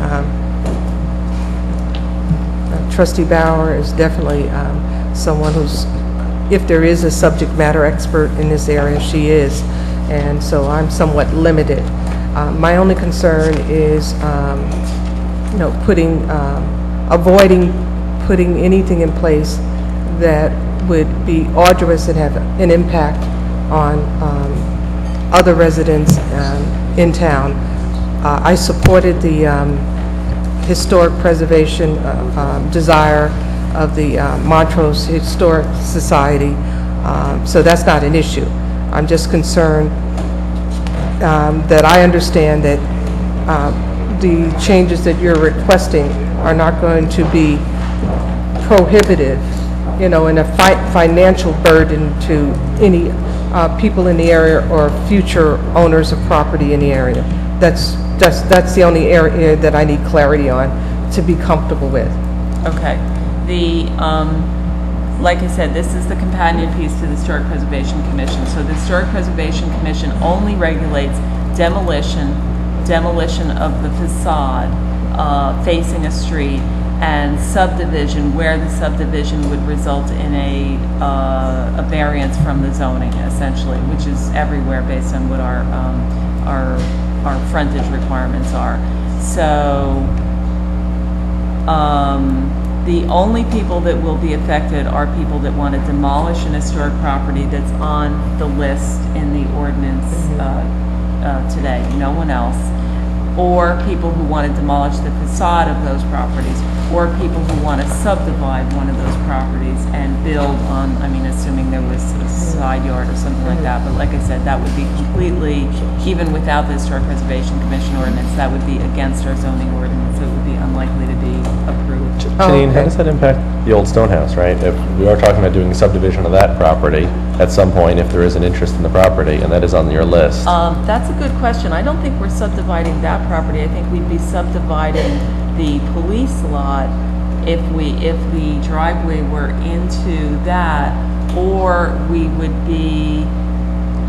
Trustee Bauer is definitely someone who's, if there is a subject matter expert in this area, she is, and so I'm somewhat limited. My only concern is, avoiding putting anything in place that would be arduous and have an impact on other residents in town. I supported the historic preservation desire of the Montrose Historic Society, so that's not an issue. I'm just concerned that I understand that the changes that you're requesting are not going to be prohibitive, and a financial burden to any people in the area or future owners of property in the area. That's the only area that I need clarity on to be comfortable with. Okay. Like I said, this is the companion piece to the Historic Preservation Commission. So the Historic Preservation Commission only regulates demolition of the facade facing a street, and subdivision where the subdivision would result in a variance from the zoning, essentially, which is everywhere based on what our frontage requirements are. So the only people that will be affected are people that want to demolish an historic property that's on the list in the ordinance today, no one else, or people who want to demolish the facade of those properties, or people who want to subdivide one of those properties and build on, assuming there was a side yard or something like that. But like I said, that would be completely, even without the Historic Preservation Commission ordinance, that would be against our zoning ordinance. It would be unlikely to be approved. Janine, how does that impact the old Stonehouse, right? If we are talking about doing a subdivision of that property at some point, if there is an interest in the property, and that is on your list. That's a good question. I don't think we're subdividing that property. I think we'd be subdividing the police lot if the driveway were into that, or we would be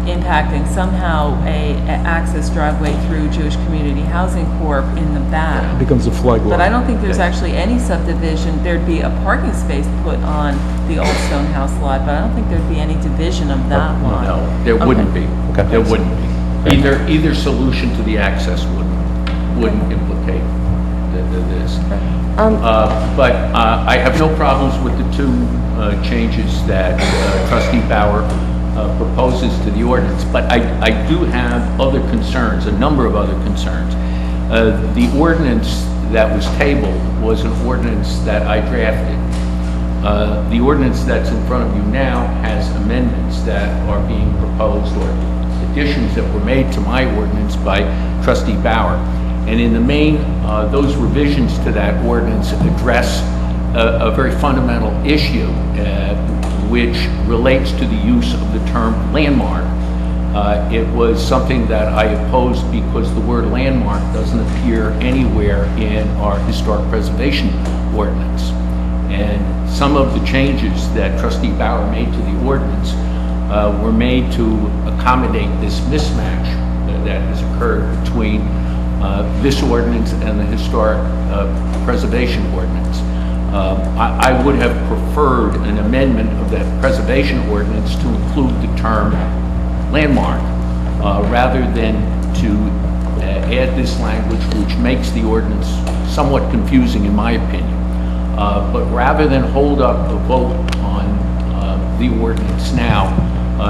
impacting somehow a access driveway through Jewish Community Housing Corp. in the back. It becomes a flag lot. But I don't think there's actually any subdivision. There'd be a parking space put on the old Stonehouse lot, but I don't think there'd be any division of that lot. No, there wouldn't be. Okay. There wouldn't be. Either solution to the access wouldn't implicate this. But I have no problems with the two changes that Trustee Bauer proposes to the ordinance, but I do have other concerns, a number of other concerns. The ordinance that was tabled was an ordinance that I drafted. The ordinance that's in front of you now has amendments that are being proposed, or additions that were made to my ordinance by Trustee Bauer. And in the main, those revisions to that ordinance address a very fundamental issue, which relates to the use of the term landmark. It was something that I opposed because the word landmark doesn't appear anywhere in our historic preservation ordinance. And some of the changes that Trustee Bauer made to the ordinance were made to accommodate this mismatch that has occurred between this ordinance and the historic preservation ordinance. I would have preferred an amendment of that preservation ordinance to include the term landmark, rather than to add this language, which makes the ordinance somewhat confusing in my opinion. But rather than hold up a vote on the ordinance now,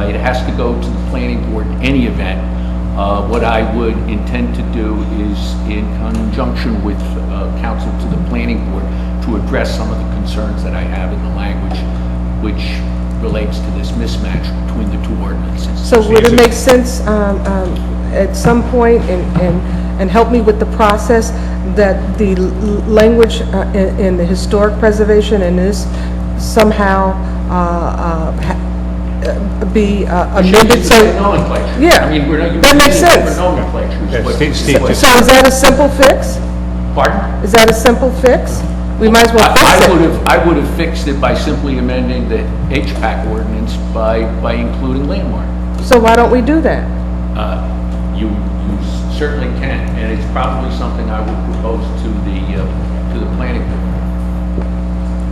it has to go to the planning board in any event. What I would intend to do is, in conjunction with counsel to the planning board, to address some of the concerns that I have in the language, which relates to this mismatch between the two ordinances. So would it make sense, at some point and help me with the process that the language in the historic preservation and this somehow be amended so... Nomenclature. Yeah, I mean, that makes sense. So is that a simple fix? Pardon? Is that a simple fix? We might as well fix it. I would have fixed it by simply amending the HPAC ordinance by including landmark. So why don't we do that? You certainly can, and it's probably something I would propose to the planning board.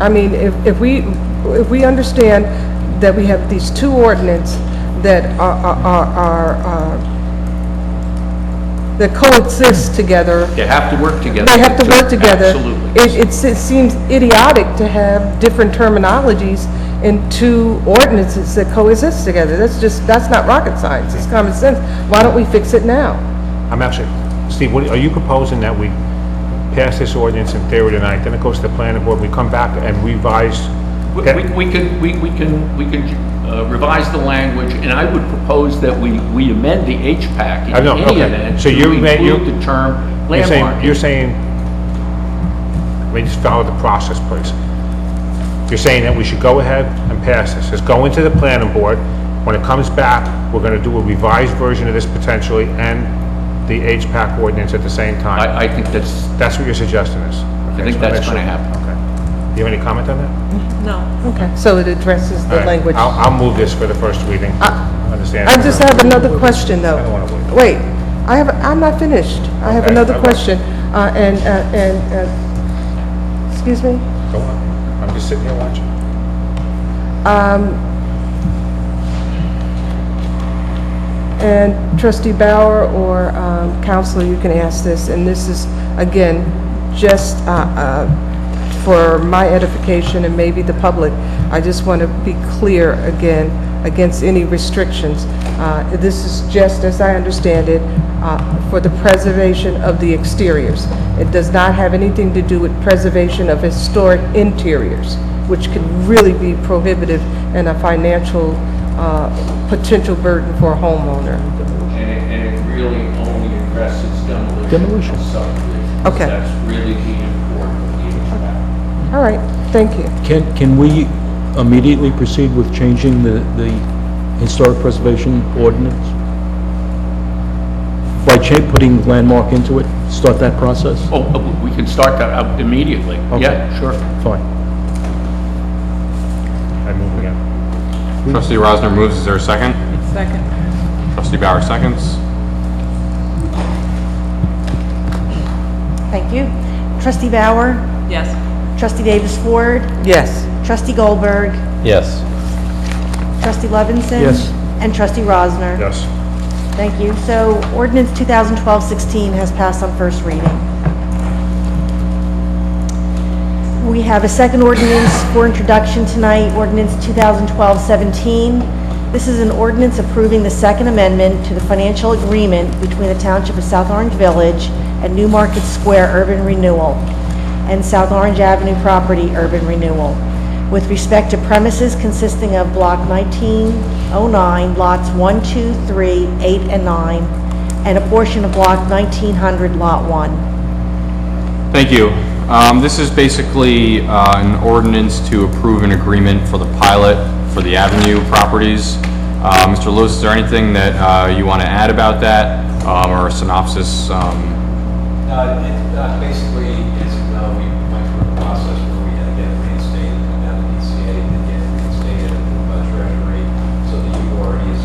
I mean, if we understand that we have these two ordinances that that coexist together. They have to work together. They have to work together. Absolutely. It seems idiotic to have different terminologies in two ordinances that coexist together. That's not rocket science. It's common sense. Why don't we fix it now? I'm actually, Steve, are you proposing that we pass this ordinance in theory tonight, then it goes to the planning board, we come back and revise? We can revise the language, and I would propose that we amend the HPAC in any event to include the term landmark. You're saying, let me just follow the process, please. You're saying that we should go ahead and pass this. It's going to the planning board. When it comes back, we're going to do a revised version of this potentially and the HPAC ordinance at the same time. I think that's what you're suggesting is. I think that's going to happen. Okay. Do you have any comment on that? No. Okay, so it addresses the language. I'll move this for the first reading. Understand? I just have another question, though. I don't want to wait. Wait, I'm not finished. I have another question. Excuse me? Go on. I'm just sitting here watching. And Trustee Bauer or Counselor, you can ask this, and this is, again, just for my edification and maybe the public. I just want to be clear again against any restrictions. This is just, as I understand it, for the preservation of the exteriors. It does not have anything to do with preservation of historic interiors, which can really be prohibitive and a financial potential burden for a homeowner. And it really only addresses demolition. Okay. That's really the important of the HVAC. All right, thank you. Can we immediately proceed with changing the historic preservation ordinance? By putting landmark into it, start that process? Oh, we can start that out immediately. Okay. Yeah, sure. Fine. I move again. Trustee Rosner moves. Is there a second? Second. Trustee Bauer seconds. Thank you. Trustee Bauer? Yes. Trustee Davis Ford? Yes. Trustee Goldberg? Yes. Trustee Levinson? Yes. And Trustee Rosner? Yes. Thank you. So ordinance 2012-16 has passed on first reading. We have a second ordinance for introduction tonight, ordinance 2012-17. This is an ordinance approving the Second Amendment to the financial agreement between the Township of South Orange Village and New Market Square Urban Renewal and South Orange Avenue Property Urban Renewal with respect to premises consisting of Block 1909, Lots 1, 2, 3, 8, and 9, and a portion of Block 1900, Lot 1. Thank you. This is basically an ordinance to approve an agreement for the pilot for the Avenue properties. Mr. Lewis, is there anything that you want to add about that, or a synopsis? Basically, we went through a process where we had to get it reinstated, come down to DCA, and get it reinstated by Treasury, so the authority is...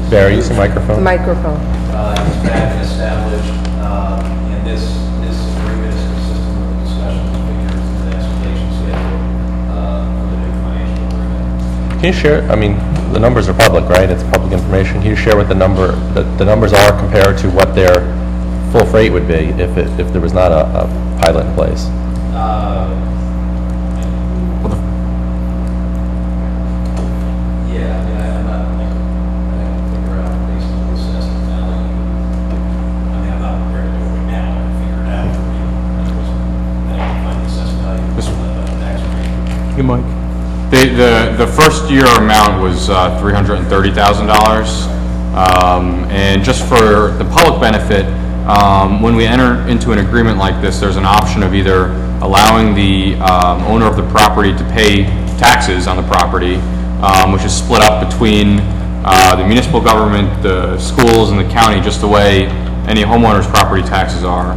Barry, use the microphone. Microphone. It's back and established, and this agreement is consistent with the discussions, figures, and the explanation schedule for the new financial agreement. Can you share, I mean, the numbers are public, right? It's public information. Can you share what the numbers are compared to what their full freight would be if there was not a pilot in place? Yeah, I mean, I'm not, I can figure out based on the assessed value. I mean, I'm not prepared to do it right now, I can figure it out. I can find the assessed value of the tax rate. You, Mike? The first year amount was $330,000. And just for the public benefit, when we enter into an agreement like this, there's an option of either allowing the owner of the property to pay taxes on the property, which is split up between the municipal government, the schools, and the county, just the way any homeowner's property taxes are,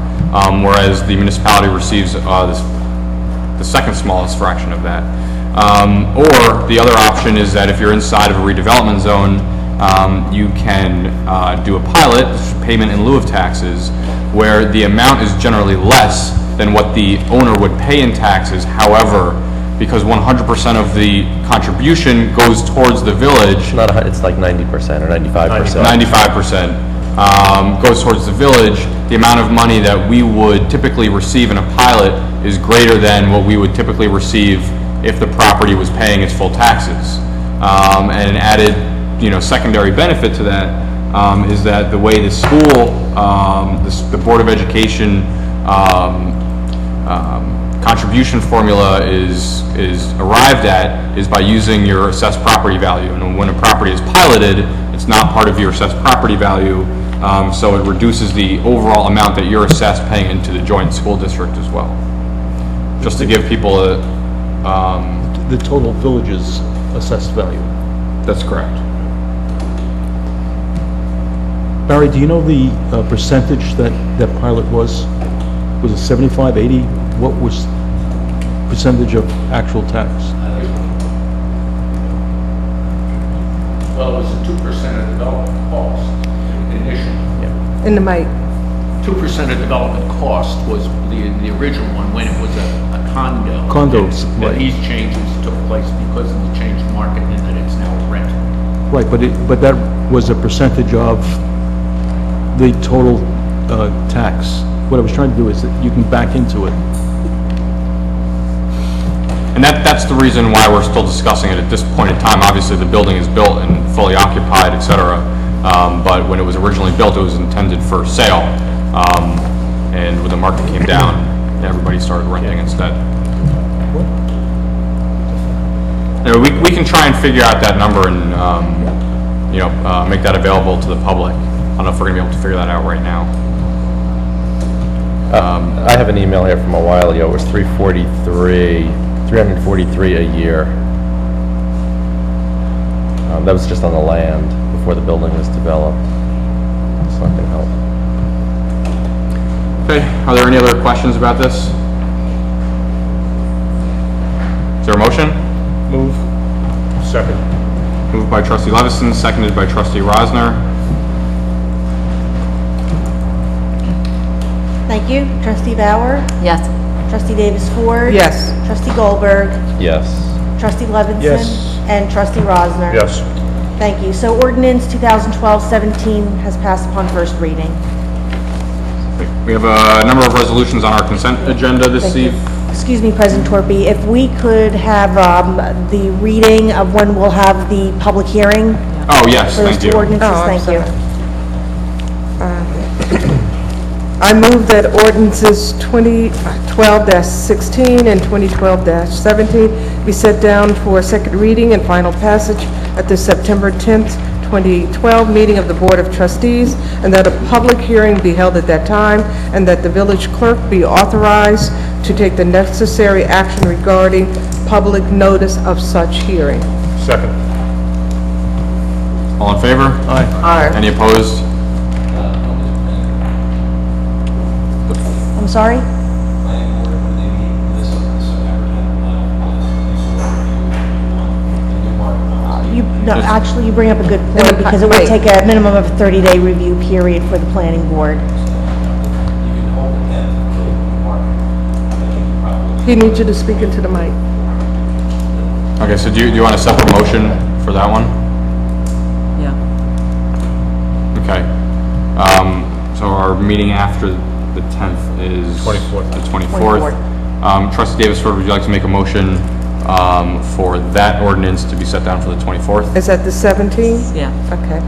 whereas the municipality receives the second smallest fraction of that. Or the other option is that if you're inside of a redevelopment zone, you can do a pilot, payment in lieu of taxes, where the amount is generally less than what the owner would pay in taxes. However, because 100% of the contribution goes towards the village. It's like 90% or 95%. 95% goes towards the village. The amount of money that we would typically receive in a pilot is greater than what we would typically receive if the property was paying its full taxes. And an added, secondary benefit to that is that the way the school, the Board of Education contribution formula is arrived at is by using your assessed property value. And when a property is piloted, it's not part of your assessed property value, so it reduces the overall amount that you're assessed paying into the joint school district as well. Just to give people The total village's assessed value. That's correct. Barry, do you know the percentage that pilot was? Was it 75, 80? What was percentage of actual tax? Well, it was a 2% of development cost initially. In the mic. 2% of development cost was the original one when it was a condo. Condos, And right. these changes took place because of the changed market and that it's now a rental. Right, but that was a percentage of the total tax. What I was trying to do is that you can back into it. And that's the reason why we're still discussing it at this point in time. Obviously, the building is built and fully occupied, et cetera. But when it was originally built, it was intended for sale. And when the market came down, everybody started renting instead. Anyway, we can try and figure out that number and, make that available to the public. I don't know if we're gonna be able to figure that out right now. I have an email here from a while ago. It was 343 a year. That was just on the land before the building was developed. So that can help. Okay, are there any other questions about this? Is there a motion? Move. Second. Moved by trustee Levison, seconded by trustee Rosner. Thank you. Trustee Bauer? Yes. Trustee Davis Ford? Yes. Trustee Goldberg? Yes. Trustee Levinson? Yes. And Trustee Rosner? Yes. Thank you. So ordinance 2012-17 has passed upon first reading. We have a number of resolutions on our consent agenda this Thank you. evening. Excuse me, President Torpy, if we could have the reading of when we'll have the public hearing Oh, yes, for those thank two you. ordinances, Oh, I'm thank you. I move that ordinances 2012-16 and 2012-17 be set down for second reading and final passage at the September 10th, 2012 meeting of the Board of Trustees, and that a public hearing be held at that time, and that the village clerk be authorized to take the necessary action regarding public notice of such hearing. Second. All in favor? Aye. Any opposed? I'm sorry? Actually, you bring up a good point, because it would take a minimum of a 30-day review period for the planning board. He needs you to speak into the mic. Okay, so do you want a separate motion for that one? Yeah. Okay. So our meeting after the 10th is? 24th. The 24th. Trustee Davis, would you like to make a motion for that ordinance to be set down for the 24th? Is that the 17th? Yeah. Okay.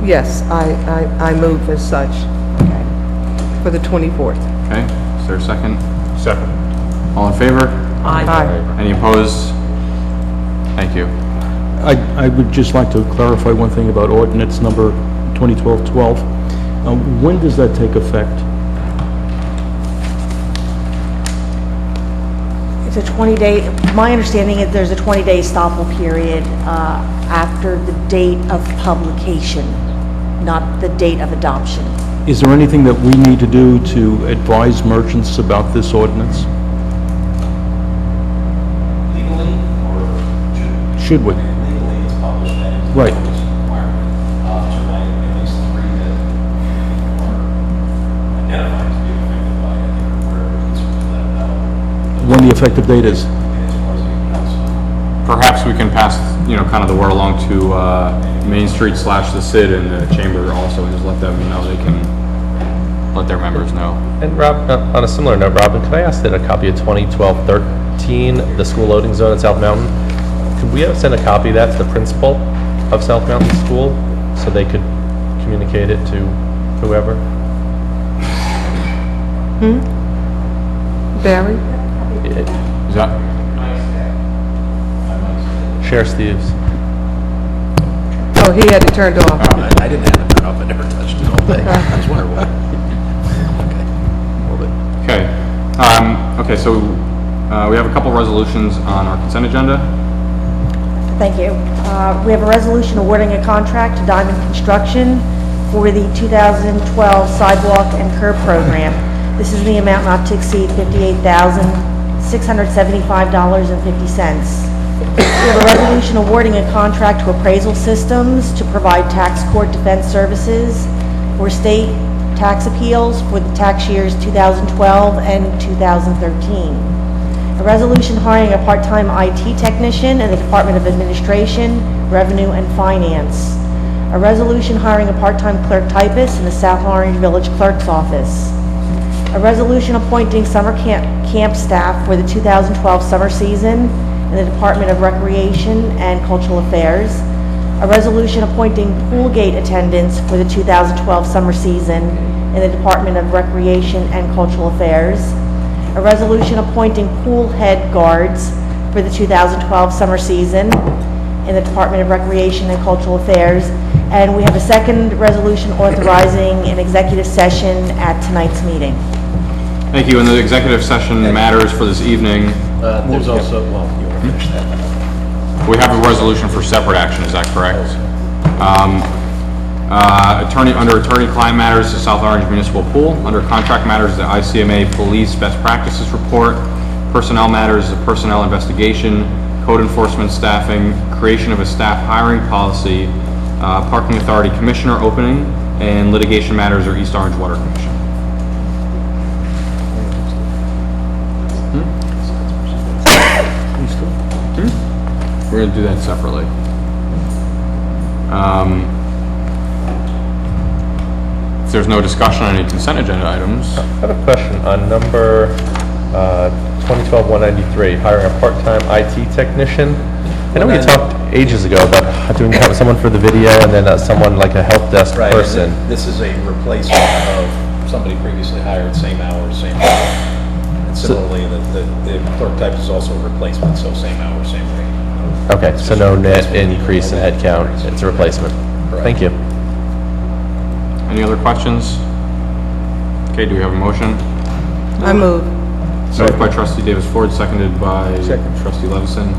Yes, I move as such. Okay. For the 24th. Okay, is there a second? Second. All in favor? Aye. Aye. Any opposed? Thank you. I would just like to clarify one thing about ordinance number 2012-12. When does that take effect? It's a 20-day, my understanding is there's a 20-day estoppel period after the date of publication, not the date of adoption. Is there anything that we need to do to advise merchants about this ordinance? Legally, or Should we? legally, it's published and it's Right. a requirement. Certainly, at least three that are identified to be affected by it, I think, are aware of concerns with that now. When the effective date is? Perhaps we can pass, kind of the word along to Main Street / the SID and the Chamber also, and just let them know they can let their members know. And Rob, on a similar note, Robin, could I ask that a copy of 2012-13, the school loading zone at South Mountain, could we send a copy of that to the principal of South Mountain School so they could communicate it to whoever? Barry? Is that? Sheriff Steves. Oh, he had it turned off. I didn't have it turned off, I never touched it all day. I was wondering why. Okay. Okay, so we have a couple resolutions on our consent agenda. Thank you. We have a resolution awarding a contract to Diamond Construction for the 2012 sidewalk and curb program. This is the amount not to exceed $58,675.50. We have a resolution awarding a contract to Appraisal Systems to provide tax court defense services for state tax appeals for the tax years 2012 and 2013. A resolution hiring a part-time IT technician in the Department of Administration, Revenue, and Finance. A resolution hiring a part-time clerk typist in the South Orange Village Clerk's Office. A resolution appointing summer camp staff for the 2012 summer season in the Department of Recreation and Cultural Affairs. A resolution appointing pool gate attendants for the 2012 summer season in the Department of Recreation and Cultural Affairs. A resolution appointing pool head guards for the 2012 summer season in the Department of Recreation and Cultural Affairs. And we have a second resolution authorizing an executive session at tonight's meeting. Thank you. And the executive session matters for this evening. There's also, well, you want to finish that? We have a resolution for separate action, is that correct? Under attorney-client matters, the South Orange Municipal Pool. Under contract matters, the ICMA Police Best Practices Report. Personnel matters, the Personnel Investigation, Code Enforcement Staffing, Creation of a Staff Hiring Policy, Parking Authority Commissioner opening, and litigation matters are East Orange Water Commission. We're going to do that separately. If there's no discussion on any consent agenda items. I have a question on number 2012-193, hiring a part-time IT technician. I know we talked ages ago about doing someone for the video and then someone like a help desk person. This is a replacement of somebody previously hired, same hours, same rate. And similarly, the clerk type is also a replacement, so same hours, same rate. Okay, so no net increase in headcount, it's a replacement. Thank you. Any other questions? Okay, do we have a motion? I move. Moved by Trustee Davis Ford, seconded by Trustee Levison.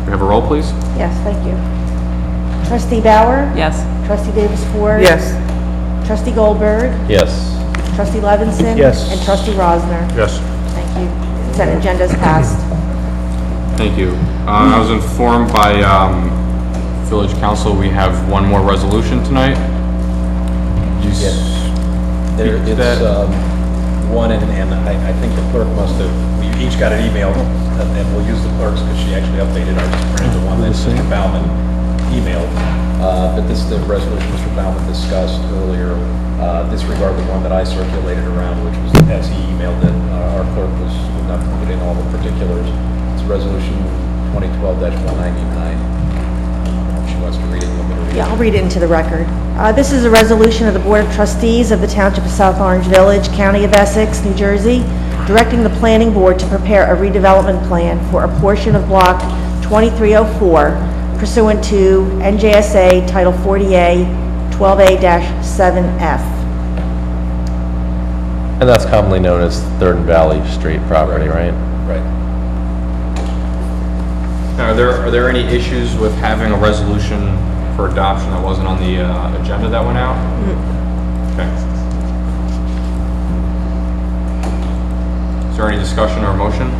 We have a roll, please? Yes, thank you. Trustee Bauer? Yes. Trustee Davis Ford? Yes. Trustee Goldberg? Yes. Trustee Levinson? Yes. And Trustee Rosner? Yes. Thank you. Consent agenda is passed. Thank you. I was informed by Village Council we have one more resolution tonight. Yes. There, it's one, and I think the clerk must have, we each got an email, and we'll use the clerk's because she actually updated ours to print the one that Mr. Baumann emailed. But this is the resolution Mr. Baumann discussed earlier, disregard the one that I circulated around, which was, as he emailed it, our clerk would not put in all the particulars. It's resolution 2012-199. She wants to read it. Yeah, I'll read it into the record. This is a resolution of the Board of Trustees of the Township of South Orange Village, County of Essex, New Jersey, directing the planning board to prepare a redevelopment plan for a portion of block 2304 pursuant to NJSA Title 40A 12A-7F. And that's commonly known as Third and Valley Street property, right? Right. Now, are there any issues with having a resolution for adoption that wasn't on the agenda that went out? Okay. Is there any discussion or motion?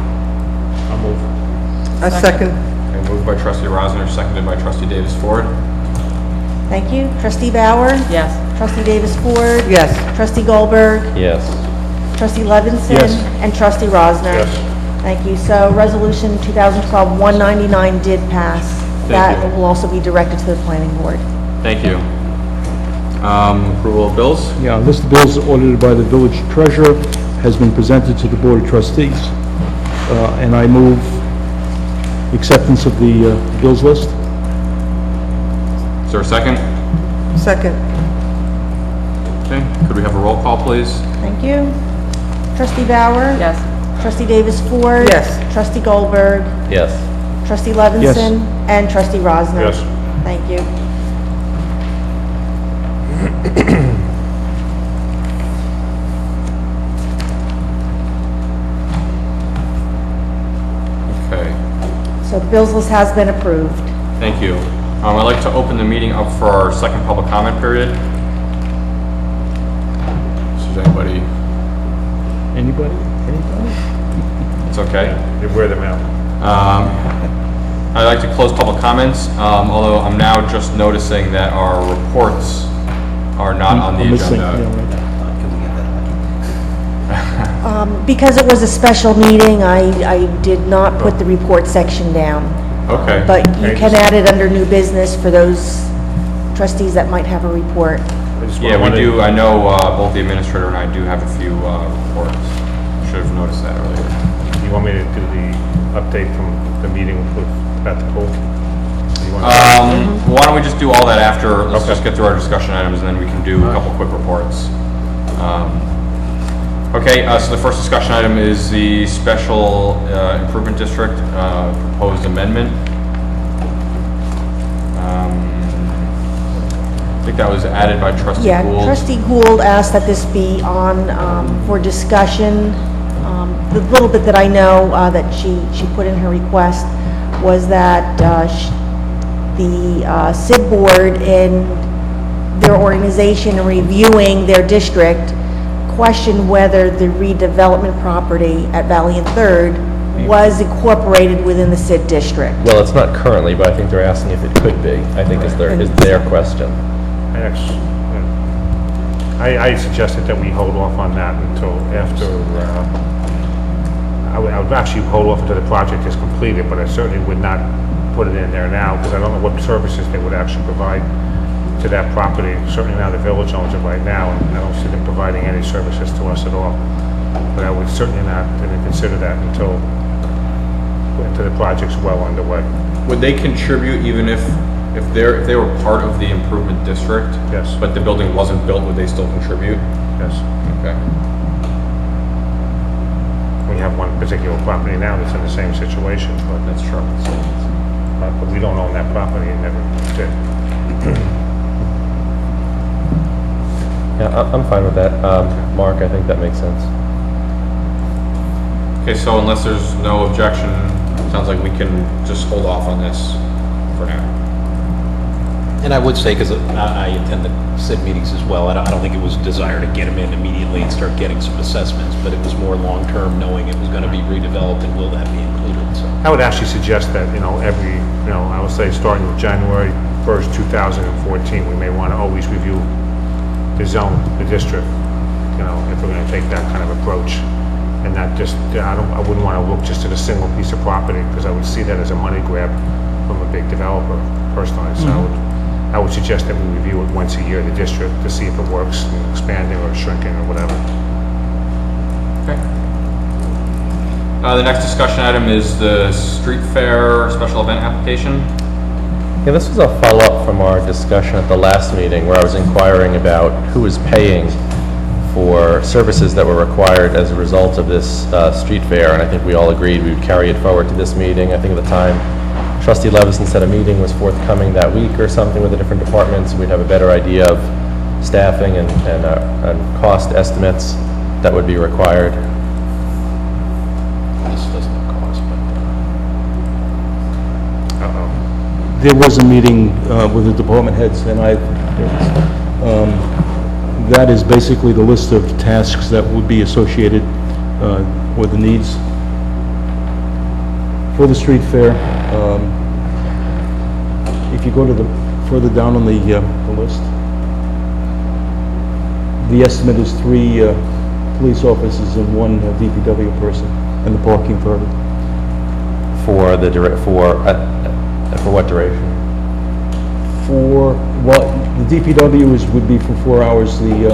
I'll move. I second. Okay, moved by trustee Rosner, seconded by trustee Davis Ford. Thank you. Trustee Bauer? Yes. Trustee Davis Ford? Yes. Trustee Goldberg? Yes. Trustee Levinson? Yes. And Trustee Rosner? Yes. Thank you. So Resolution 2012-199 did pass. That you. will also be directed to the planning board. Thank you. Approval of bills? Yeah, a list of bills audited by the village treasurer has been presented to the Board of Trustees, and I move acceptance of the bills list. Is there a second? Second. Okay, could we have a roll call, please? Thank you. Trustee Bauer? Yes. Trustee Davis Ford? Yes. Trustee Goldberg? Yes. Trustee Levinson? And Trustee Rosner? Yes. Thank you. Okay, So the bills list has been approved. thank you. I'd like to open the meeting up for our second public comment period. Is there anybody? Anybody? Anybody? It's okay. You wear them out. I'd like to close public comments, although I'm now just noticing that our reports are not on the I'm missing, agenda. yeah, right. Because it was a special meeting, I did not put the report section down. Okay. But you can add it under new business for those trustees that might have a report. Yeah, we do. I know both the administrator and I do have a few reports. Should have noticed that earlier. You want me to do the update from the meeting at the pool? Why don't we just do all that after? Let's Okay. just get through our discussion items and then we can do a couple quick reports. Okay, so the first discussion item is the Special Improvement District proposed amendment. I think that was added by Trustee Yeah, Gould. Trustee Gould asked that this be on for discussion. The little bit that I know that she put in her request was that the SID board in their organization reviewing their district questioned whether the redevelopment property at Valley and Third was incorporated within the SID district. Well, it's not currently, but I think they're asking if it could be. I think is their question. I suggested that we hold off on that until after, I would actually hold off until the project is completed, but I certainly would not put it in there now, because I don't know what services they would actually provide to that property. Certainly now the village owns it right now, and I don't see them providing any services to us at all. But I would certainly not even consider that until the project's well underway. Would they contribute even if they were part of the improvement district? Yes. But the building wasn't built, would they still contribute? Yes. Okay. We have one particular property now that's in the same situation, but That's true. but we don't own that property, and never did. Yeah, I'm fine with that. Mark, I think that makes sense. Okay, so unless there's no objection, sounds like we can just hold off on this for now. And I would say, because I attend the SID meetings as well, I don't think it was a desire to get them in immediately and start getting some assessments, but it was more long-term, knowing it was going to be redeveloped and will that be included, so. I would actually suggest that, I would say starting with January 1st, 2014, we may want to always review the zone, the district, if we're going to take that kind of approach. And not just, I wouldn't want to look just at a single piece of property, because I would see that as a money grab from a big developer, personally. So I would suggest that we review it once a year, the district, to see if it works, expanding or shrinking or whatever. Okay. The next discussion item is the street fair special event application. Yeah, this was a follow-up from our discussion at the last meeting where I was inquiring about who is paying for were services that were required as a result of this street fair, and I think we all agreed we would carry it forward to this meeting. I think at the time, Trustee Levison said a meeting was forthcoming that week or something with the different departments. We'd have a better idea of staffing and cost estimates that would be required. This doesn't have cost, but... There was a meeting with the department heads, and that is basically the list of tasks that would be associated with the needs for the street fair. If you go to the further down on the list, the estimate is 3 police officers and 1 DPW person, and the parking 30. For what duration? The DPW would be for 4 hours. The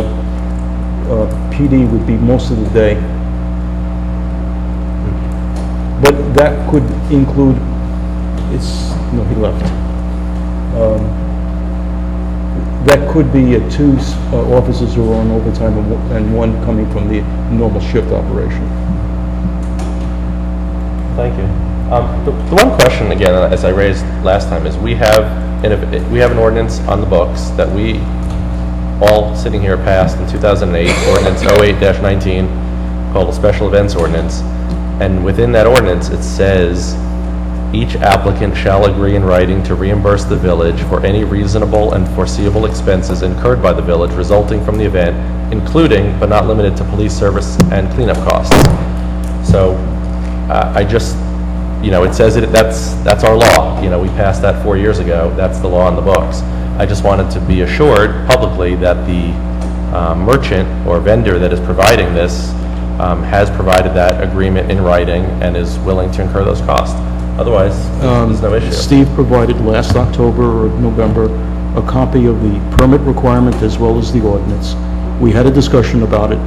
PD would be most of the day. But that could include, no, he left. That could be 2 officers who are on overtime and 1 coming from the normal shift operation. Thank you. The one question, again, as I raised last time, is we have an ordinance on the books that we all sitting here passed in 2008, Ordinance 08-19, called a Special Events Ordinance. And within that ordinance, it says, each applicant shall agree in writing to reimburse the village for any reasonable and foreseeable expenses incurred by the village resulting from the event, including but not limited to police service and cleanup costs. So it says that's our law. We passed that 4 years ago. That's the law on the books. I just wanted to be assured publicly that the merchant or vendor that is providing this has provided that agreement in writing and is willing to incur those costs. Otherwise, there's no issue. Steve provided last October or November a copy of the permit requirement as well as the ordinance. We had a discussion about it.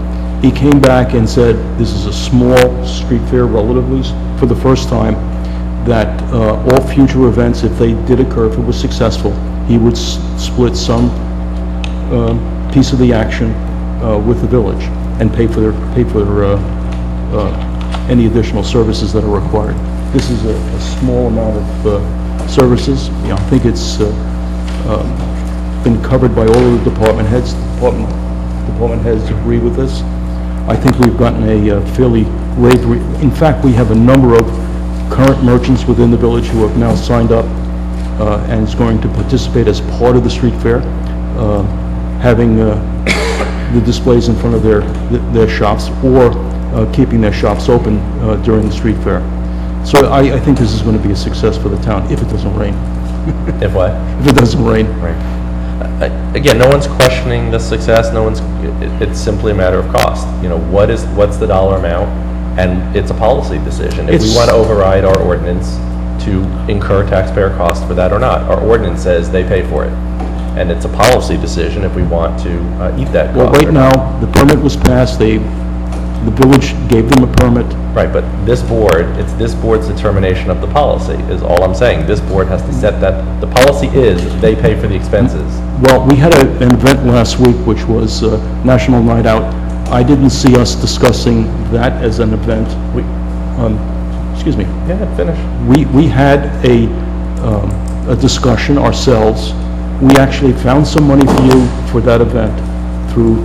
He came back and said this is a small street fair relatively for the first time, that all future events, if they did occur, if it was successful, he would split some piece of the action with the village and pay for any additional services that are required. This is a small amount of services. I think it's been covered by all of the department heads. Department heads agree with this. I think we've gotten a fairly rave. In fact, we have a number of current merchants within the village who have now signed up and is going to participate as part of the street fair, having the displays in front of their shops or keeping their shops open during the street fair. So I think this is going to be a success for the town if it doesn't rain. If what? If it doesn't rain. Right. Again, no one's questioning the success. It's simply a matter of cost. What's the dollar amount? And it's a policy decision. If we want to override our ordinance to incur taxpayer costs for that or not. Our ordinance says they pay for it. And it's a policy decision if we want to eat that cost. Well, right now, the permit was passed. The village gave them a permit. Right, but it's this board's determination of the policy, is all I'm saying. This board has to set that, the policy is they pay for the expenses. Well, we had an event last week, which was National Night Out. I didn't see us discussing that as an event. Excuse me. Yeah, finish. We had a discussion ourselves. We actually found some money for you for that event through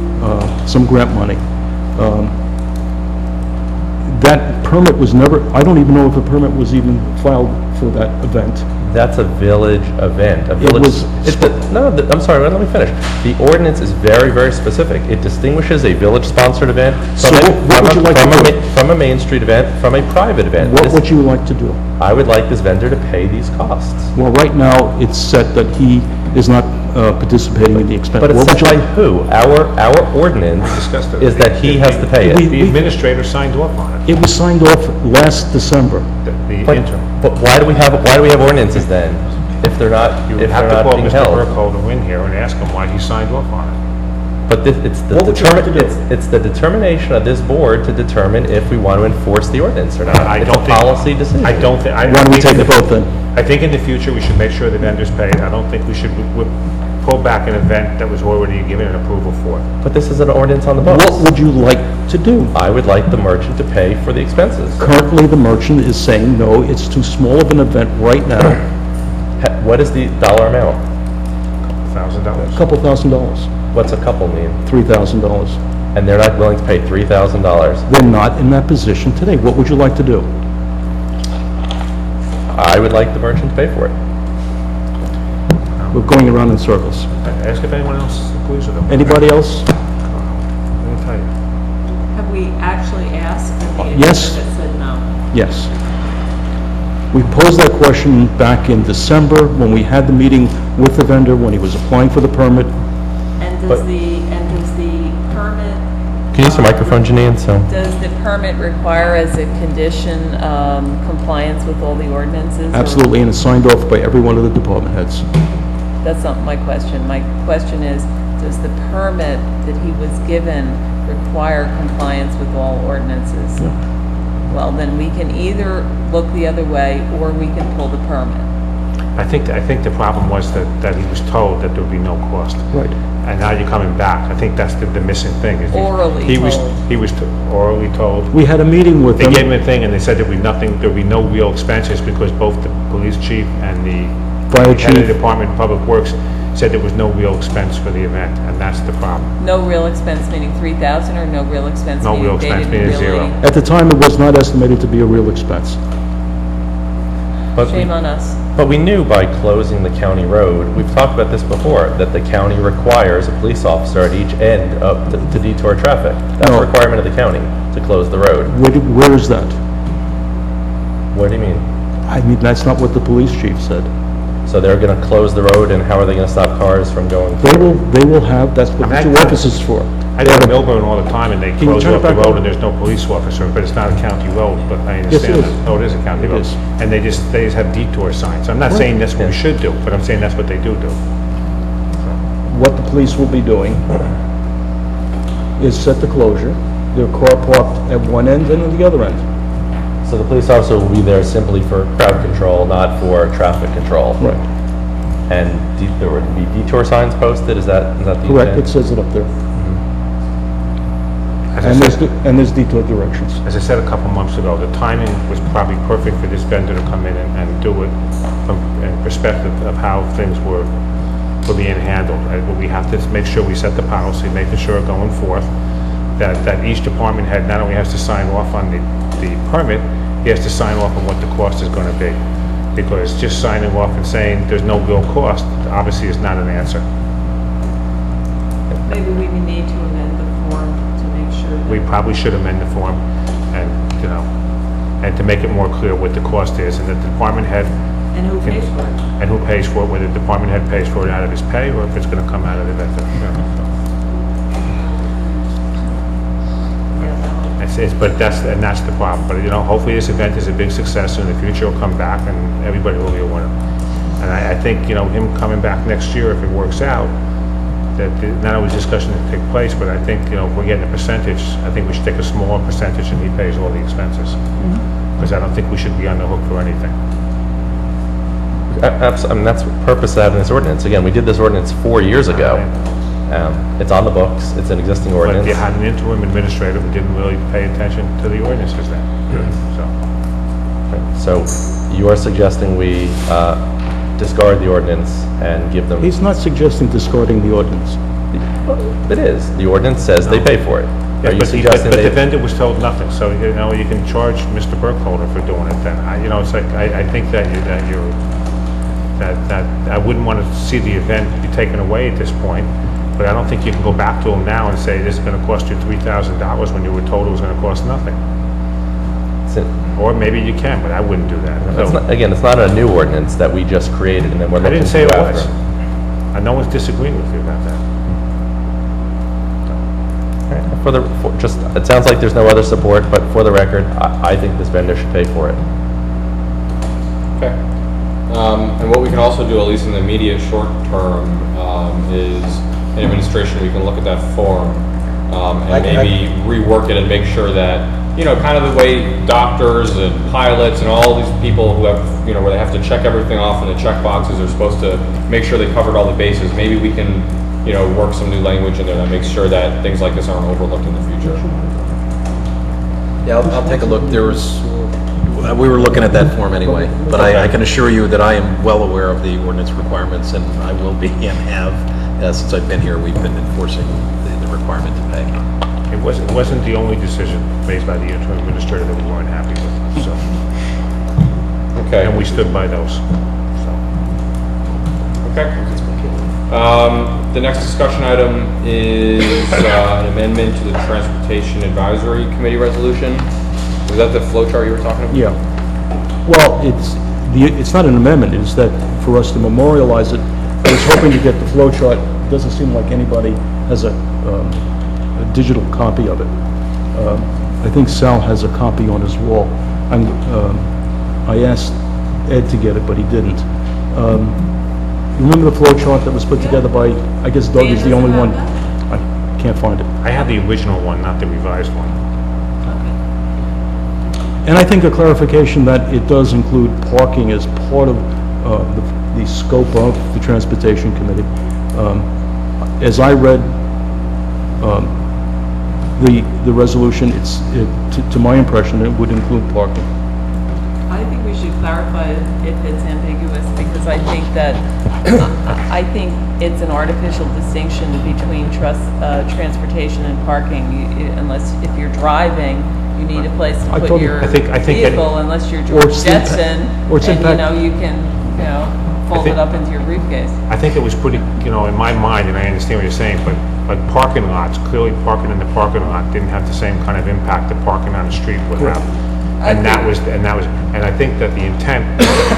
some grant money. That permit was never, I don't even know if a permit was even filed for that event. That's a village event. I'm sorry, let me finish. The ordinance is very, very specific. It distinguishes a village-sponsored event from a Main Street event, from a private event. What would you like to do? I would like this vendor to pay these costs. Well, right now, it's set that he is not participating in the expense. But it's set by who? Our ordinance is that he has to pay it. The administrator signed off on it. It was signed off last December. But why do we have ordinances then, if they're not being held? You have to call Mr. Burko to win here and ask him why he signed off on it. But it's the determination of this board to determine if we want to enforce the ordinance or not. It's a policy decision. Why don't we take the vote then? I think in the future we should make sure the vendors pay. I don't think we should pull back an event that was already given an approval for. But this is an ordinance on the books. What would you like to do? I would like the merchant to pay for the expenses. Currently, the merchant is saying, no, it's too small of an event right now. What is the dollar amount? $1,000. A couple $1,000s. What's a couple mean? $3,000. And they're not willing to pay $3,000. They're not in that position today. What would you like to do? I would like the merchant to pay for it. We're going around in circles. Ask if anyone else agrees with them. Anybody else? Let me tell you. Have we actually asked? And the Yes. that said no. Yes. We posed that question back in December when we had the meeting with the vendor, when he was applying for the permit. And But- does the permit? Can you use the microphone, Janine? So. Does the permit require as a condition compliance with all the ordinances? or- Absolutely, and it's signed off by every one of the department heads. That's not my question. My question is, does the permit that he was given require compliance with all ordinances? Well, then we can either look the other way or we can pull the permit. I think the problem was that he was told that there would be no cost. Right. And now you're coming back. I think that's the missing thing. is Orally he was told. He was orally told. We had a meeting with They them. gave him a thing and they said there'd be nothing, there'd be no real expenses because both the police chief and the Fire head of the chief. Department of Public Works said there was no real expense for the event, and that's the problem. No real expense meaning 3,000 or no real expense No meaning real they expense didn't meaning really? zero. At the time, it was not estimated to be a real expense. But Shame on us. But we knew by closing the county road, we've talked about this before, that the county requires a police officer at each end to detour traffic. That's No. a requirement of the county, to close the road. Where is that? What do you mean? I mean, that's not what the police chief said. So they're gonna close the road, and how are they gonna stop cars from going? They will have, that's what the two officers for. I go to Milburn all the time and they Can you close turn it off the back road on? and there's no police officer, but it's not a county road, but I Yes, it understand is. that. Oh, it is a county It road. is. And they just have detour signs. I'm not Right. saying that's what we should do, but I'm saying that's what they do. What the police will be doing is set the closure, their car parked at one end and at the other end. So the police officer will be there simply for crowd control, not for traffic control. Right. And there would be detour signs posted, is that the Correct, intent? it says it up there. As I said- And there's detour directions. As I said a couple months ago, the timing was probably perfect for this vendor to come in and do it from in perspective of how things were being handled. But we have to make sure we set the policy, making sure going forth that each department head not only has to sign off on the permit, he has to sign off on what the cost is going to be. Because just signing off and saying there's no real cost obviously is not an answer. Maybe we need to amend the form to make sure that... We probably should amend the form and, and to make it more clear what the cost is and that the department head. And who pays for it? And who pays for it, whether the department head pays for it out of his pay or if it's gonna come out of the vendor. But that's the problem. But, hopefully this event is a big success and in the future it'll come back and everybody will be a winner. And I think, him coming back next year, if it works out, that not only discussion to take place, but I think, if we're getting a percentage, I think we should take a smaller percentage and he pays all the expenses. Because I don't think we should be on the hook for anything. I mean, that's the purpose of having this ordinance. Again, we did this ordinance 4 years ago. It's on the books, it's an existing But ordinance. you had an interim administrator who didn't really pay attention to the ordinances then. So you are suggesting we discard the ordinance and give them... He's not suggesting discarding the ordinance. It is. The ordinance says they pay for it. Yeah, Are you but suggesting the they... vendor was told nothing, so, you can charge Mr. Burkholder for doing it then. It's like, I think that I wouldn't want to see the event be taken away at this point, but I don't think you can go back to him now and say, this is going to cost you $3,000 when you were told it was going to cost nothing. Or maybe you can, but I wouldn't do that. Again, it's not a new ordinance that we just created and then we're I looking didn't to say it go was. after. No one's disagreeing with you about that. It sounds like there's no other support, but for the record, I think this vendor should pay for it. Okay. And what we can also do, at least in the immediate short term, is in administration, we can look at that form and maybe rework it and make sure that you know, kind of the way doctors and pilots and all these people who have, you know, where they have to check everything off in the check boxes, are supposed to make sure they covered all the bases. Maybe we can, you know, work some new language in there that makes sure that things like this aren't overlooked in the future. Yeah, I'll take a look. We were looking at that form anyway, but I can assure you that I am well aware of the ordinance requirements, and I will be and have, since I've been here, we've been enforcing the requirement to pay. It wasn't the only decision made by the interim administrator that we weren't happy with, so. Okay. And we stood by those, so. Okay. The next discussion item is an amendment to the Transportation Advisory Committee resolution. Was that the flow chart you were talking about? Yeah. Well, it's not an amendment, it's that for us to memorialize it, I was hoping to get the flow chart. It doesn't seem like anybody has a digital copy of it. I think Sal has a copy on his wall. I asked Ed to get it, but he didn't. Remember the flow chart that was put together by, I guess Doug is the only one? I can't find it. I have the original one, not the revised one. And I think a clarification that it does include parking as part of the scope of the Transportation Committee. As I read the resolution, to my impression, it would include parking. I think we should clarify if it's ambiguous, because I think that, I think it's an artificial distinction between transportation and parking. Unless, if you're driving, you need a place to put your vehicle, unless you're George Jetson, and you can, fold it up into your briefcase. I think it was pretty, in my mind, and I understand what you're saying, but parking lots, clearly parking in the parking lot didn't have the same kind of impact that parking on the street would have. And I think that the intent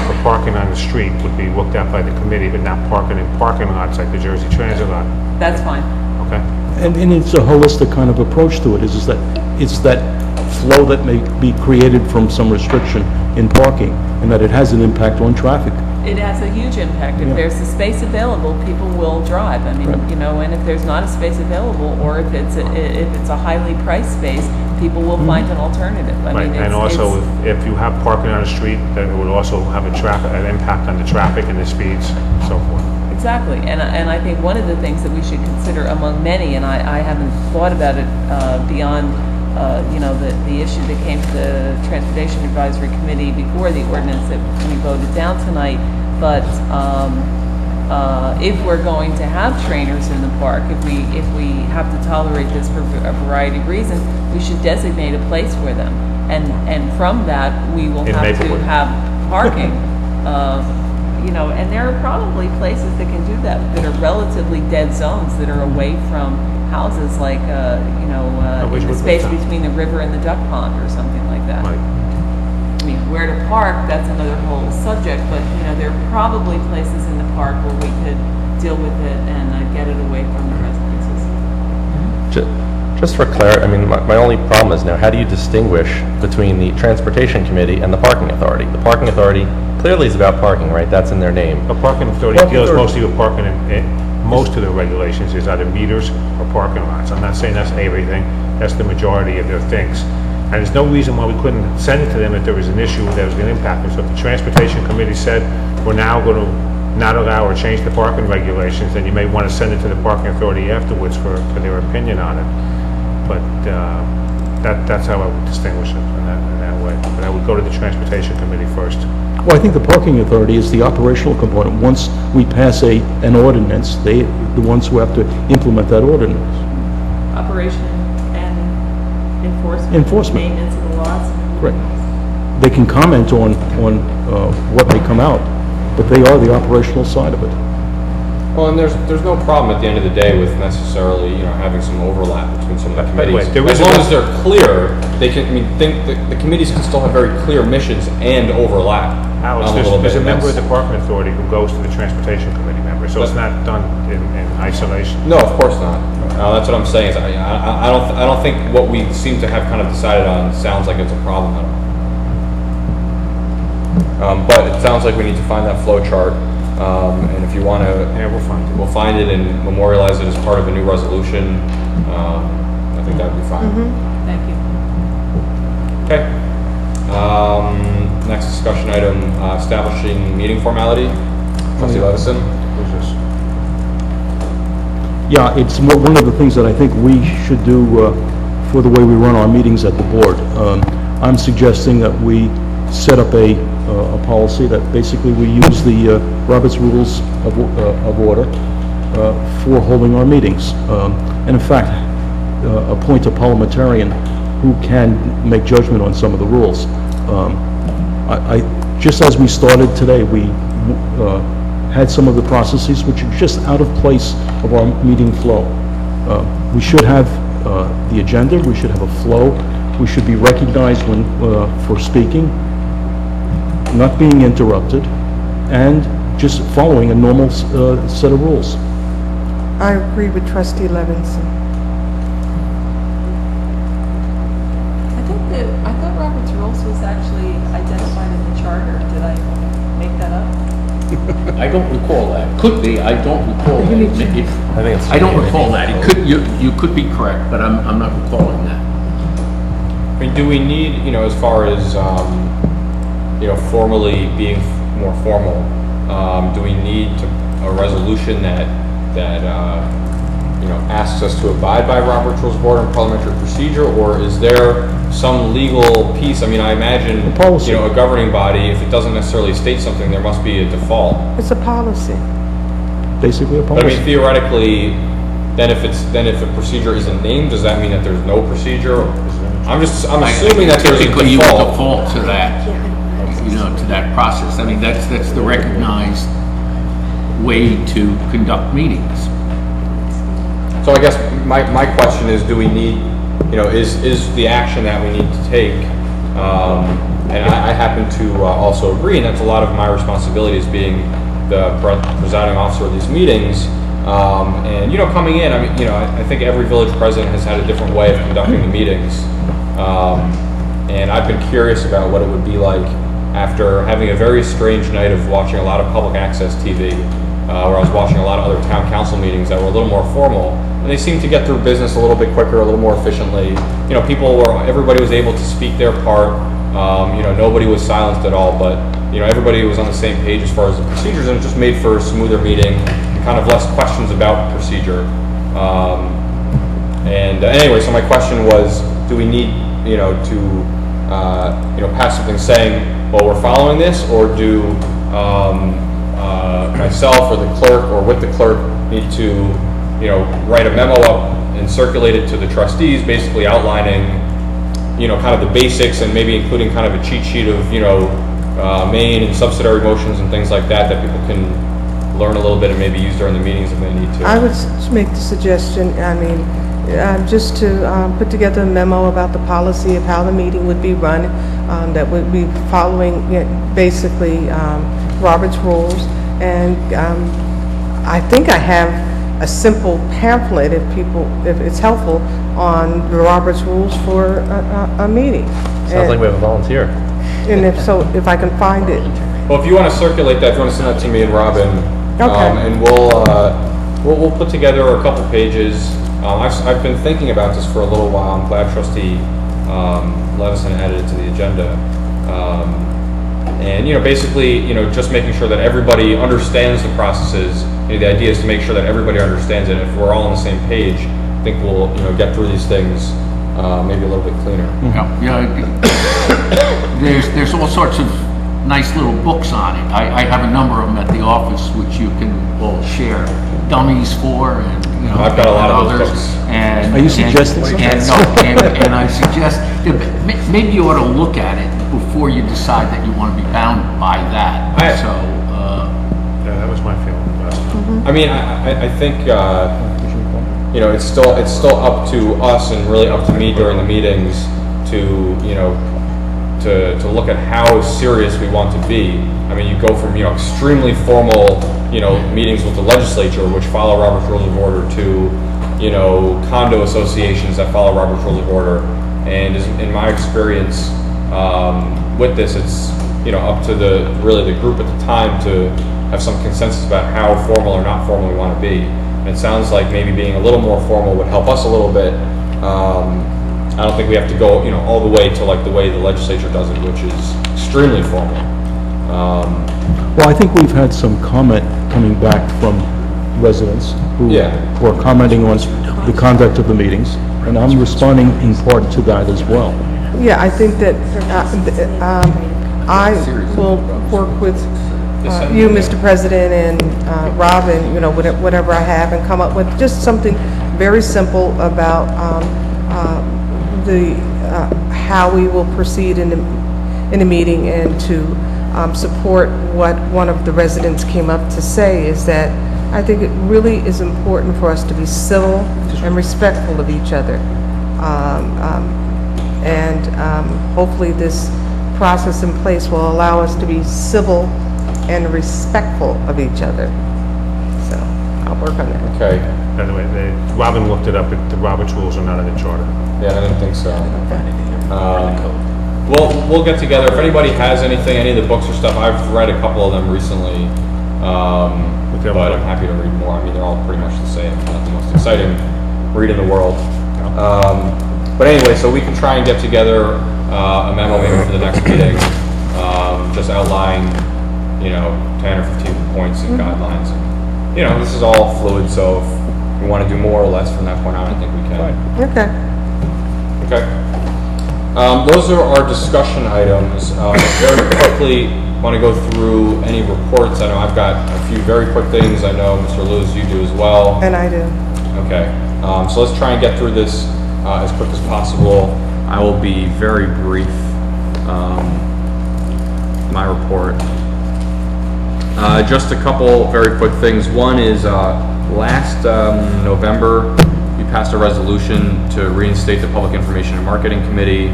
for parking on the street would be looked at by the committee, but not parking in parking lots like the Jersey Transit lot. That's fine. Okay. And it's a holistic kind of approach to it. It's that flow that may be created from some restriction in parking, and that it has an impact on traffic. It has a huge impact. If there's a space available, people will drive. I mean, and if there's not a space available, or if it's a highly priced space, people will find an alternative. I mean, and also, if you have parking on the street, then it would also have an impact on the traffic and the speeds, and so forth. Exactly, and I think one of the things that we should consider among many, and I haven't thought about it beyond, the issue that came to the Transportation Advisory Committee before the ordinance that we voted down tonight, but if we're going to have trainers in the park, if we have to tolerate this for a variety of reasons, we should designate a place for them, and from that we will have to have parking. And there are probably places that can do that are relatively dead zones that are away from houses, like in the space between the river and the duck pond or something like that. Right. I mean, where to park, that's another whole subject, but there are probably places in the park where we could deal with it and get it away from the residences. Just for clarity, I mean, my only problem is now, how do you distinguish between the Transportation Committee and the Parking Authority? The Parking Authority clearly is about parking, right? That's in their name. The Parking Authority deals mostly with parking, and most of the regulations is either meters or parking lots. I'm not saying that's everything, that's the majority of their things. And there's no reason why we couldn't send it to them if there was an issue that was going to impact them. So if the Transportation Committee said, we're now going to not allow or change the parking regulations, then you may want to send it to the Parking Authority afterwards for their opinion on it. But that's how I would distinguish it in that way. But I would go to the Transportation Committee first. Well, I think the Parking Authority is the operational component. Once we pass an ordinance, they're the ones who have to implement that ordinance. Operation and enforcement. Maintenance of the laws. Correct. They can comment on what may come out, but they are the operational side of it. Well, and there's no problem at the end of the day with necessarily having some overlap between some of the committees. As long as they're clear, they can. I mean, the committees can still have very clear missions and overlap. Alice, there's a member of the Parking Authority who goes to the Transportation Committee member, so it's not done in isolation. No, of course not. That's what I'm saying. Is I don't think what we seem to have kind of decided on sounds like it's a problem at all. But it sounds like we need to find that flow chart. And if you want to, we'll find it and memorialize it as part of a new resolution. I think that would be fine. Thank you. Okay. Next discussion item, establishing meeting formality. Trustee Levison. Who's this? Yeah, it's one of the things that I think we should do for the way we run our meetings at the board. I'm suggesting that we set up a policy that basically we use the Robert's Rules of Order for holding our meetings. And in fact, appoint a parliamentarian who can make judgment on some of the rules. Just as we started today, we had some of the processes which are just out of place of our meeting flow. We should have the agenda, we should have a flow, we should be recognized when for speaking, not being interrupted, and just following a normal set of rules. I agree with Trustee Levinson. I thought Robert's Rules was actually identified in the charter. Did I make that up? I don't recall that. Could be, I don't recall that. I think it's. I don't recall that. It could, you could be correct, but I'm not recalling that. I mean, do we need, as far as, formally being more formal, do we need a resolution that asks us to abide by Robert's Rules of Order and parliamentary procedure, or is there some legal piece? I mean, I imagine, a governing body, if it doesn't necessarily state something, there must be a default. It's a policy. Basically a policy. But I mean, theoretically, then if a procedure isn't named, does that mean that there's no procedure? I'm assuming that there's a default. Typically, you would default to that, to that process. I mean, that's the recognized way to conduct meetings. So I guess my question is, do we need, is the action that we need to take, and I happen to also agree, and that's a lot of my responsibility as being the presiding officer of these meetings, and, coming in, I mean, I think every village president has had a different way of conducting the meetings, and I've been curious about what it would be like after having a very strange night of watching a lot of public access TV, where I was watching a lot of other town council meetings that were a little more formal, and they seemed to get through business a little bit quicker, a little more efficiently. Everybody was able to speak their part. Nobody was silenced at all, but everybody was on the same page as far as the procedures, and it just made for a smoother meeting and kind of less questions about procedure. Anyway, so my question was, do we need to pass something saying, well, we're following this, or do myself or the clerk or with the clerk need to write a memo up and circulate it to the trustees, basically outlining kind of the basics and maybe including kind of a cheat sheet of main and subsidiary motions and things like that people can learn a little bit and maybe use during the meetings if they need to. I would make the suggestion, just to put together a memo about the policy of how the meeting would be run, that would be following basically Robert's Rules, and I think I have a simple pamphlet if it's helpful, on the Robert's Rules for a meeting. Sounds like we have a volunteer. And if I can find it. Well, if you want to circulate that, if you want to send that to me and Robin, and we'll put together a couple pages. I've been thinking about this for a little while. I'm glad Trustee Levison added it to the agenda. And basically, just making sure that everybody understands the processes. The idea is to make sure that everybody understands it. If we're all on the same page, I think we'll get through these things maybe a little bit cleaner. There's all sorts of nice little books on it. I have a number of them at the office which you can all share. Dummies for, and I've got a lot of others. those books. And, Are you suggesting something? And I suggest maybe you ought to look at it before you decide that you want to be bound by that. Yeah, that was my feeling last time. I mean, I think it's still up to us and really up to me during the meetings to to look at how serious we want to be. I mean, you go from extremely formal meetings with the legislature, which follow Robert's Rules of Order, to condo associations that follow Robert's Rules of Order. And in my experience with this, it's up to the group at the time to have some consensus about how formal or not formal we want to be. And it sounds like maybe being a little more formal would help us a little bit. I don't think we have to go, all the way to like the way the legislature does it, which is extremely formal. Well, I think we've had some comment coming back from residents who are commenting on the conduct of the meetings, and I'm responding in part to that as well. Yeah, I think that I will work with you, Mr. President, and Rob, and whatever I have, and come up with just something very simple about how we will proceed in the meeting, and to support what one of the residents came up to say, is that I think it really is important for us to be civil and respectful of each other. Hopefully this process in place will allow us to be civil and respectful of each other. So I'll work on that. Okay. By the way, Robin looked it up, the Robert's rules are not in the charter. Yeah, I didn't think so. We'll get together. If anybody has anything, any of the books or stuff, I've read a couple of them recently, but I'm happy to read more. I mean, they're all pretty much the same. Not the most exciting read in the world. But anyway, so we can try and get together a memo maybe for the next meeting, just outlining, 10 or 15 points and guidelines. And, this is all fluid, so if we want to do more or less from that point on, I think we can. Okay. Okay. Those are our discussion items. Very quickly, want to go through any reports. I know I've got a few very quick things. I know, Mr. Lewis, you do as well. And I do. Okay. So let's try and get through this as quick as possible. I will be very brief. My report. Just a couple very quick things. One is last November, we passed a resolution to reinstate the Public Information and Marketing Committee.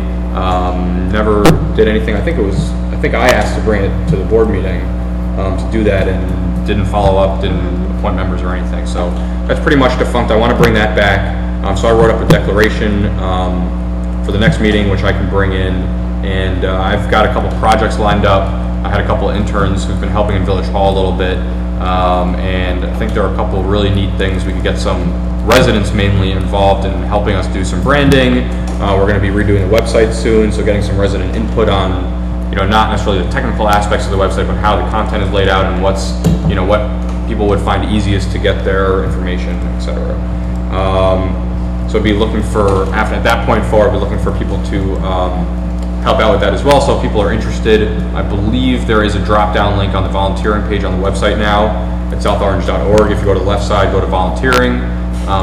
Never did anything. I think I asked to bring it to the board meeting to do that, and didn't follow up, didn't appoint members or anything. So that's pretty much defunct. I want to bring that back. So I wrote up a declaration for the next meeting, which I can bring in, and I've got a couple projects lined up. I had a couple of interns who've been helping in Village Hall a little bit, and I think there are a couple of really neat things. We could get some residents mainly involved in helping us do some branding. We're going to be redoing the website soon, so getting some resident input on, not necessarily the technical aspects of the website, but how the content is laid out and what's, what people would find easiest to get their information, etc. So be looking for, at that point forward, be looking for people to help out with that as well. So if people are interested, I believe there is a drop-down link on the volunteering page on the website now at southorange.org. If you go to the left side, go to volunteering,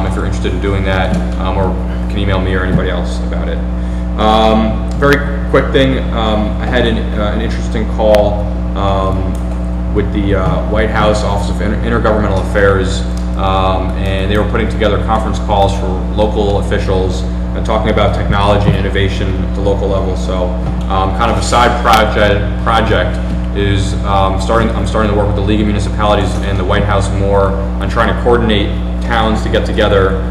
if you're interested in doing that, or you can email me or anybody else about it. Very quick thing, I had an interesting call with the White House Office of Intergovernmental Affairs, and they were putting together conference calls for local officials and talking about technology and innovation at the local level. So kind of a side project is I'm starting to work with the League of Municipalities and the White House more on trying to coordinate towns to get together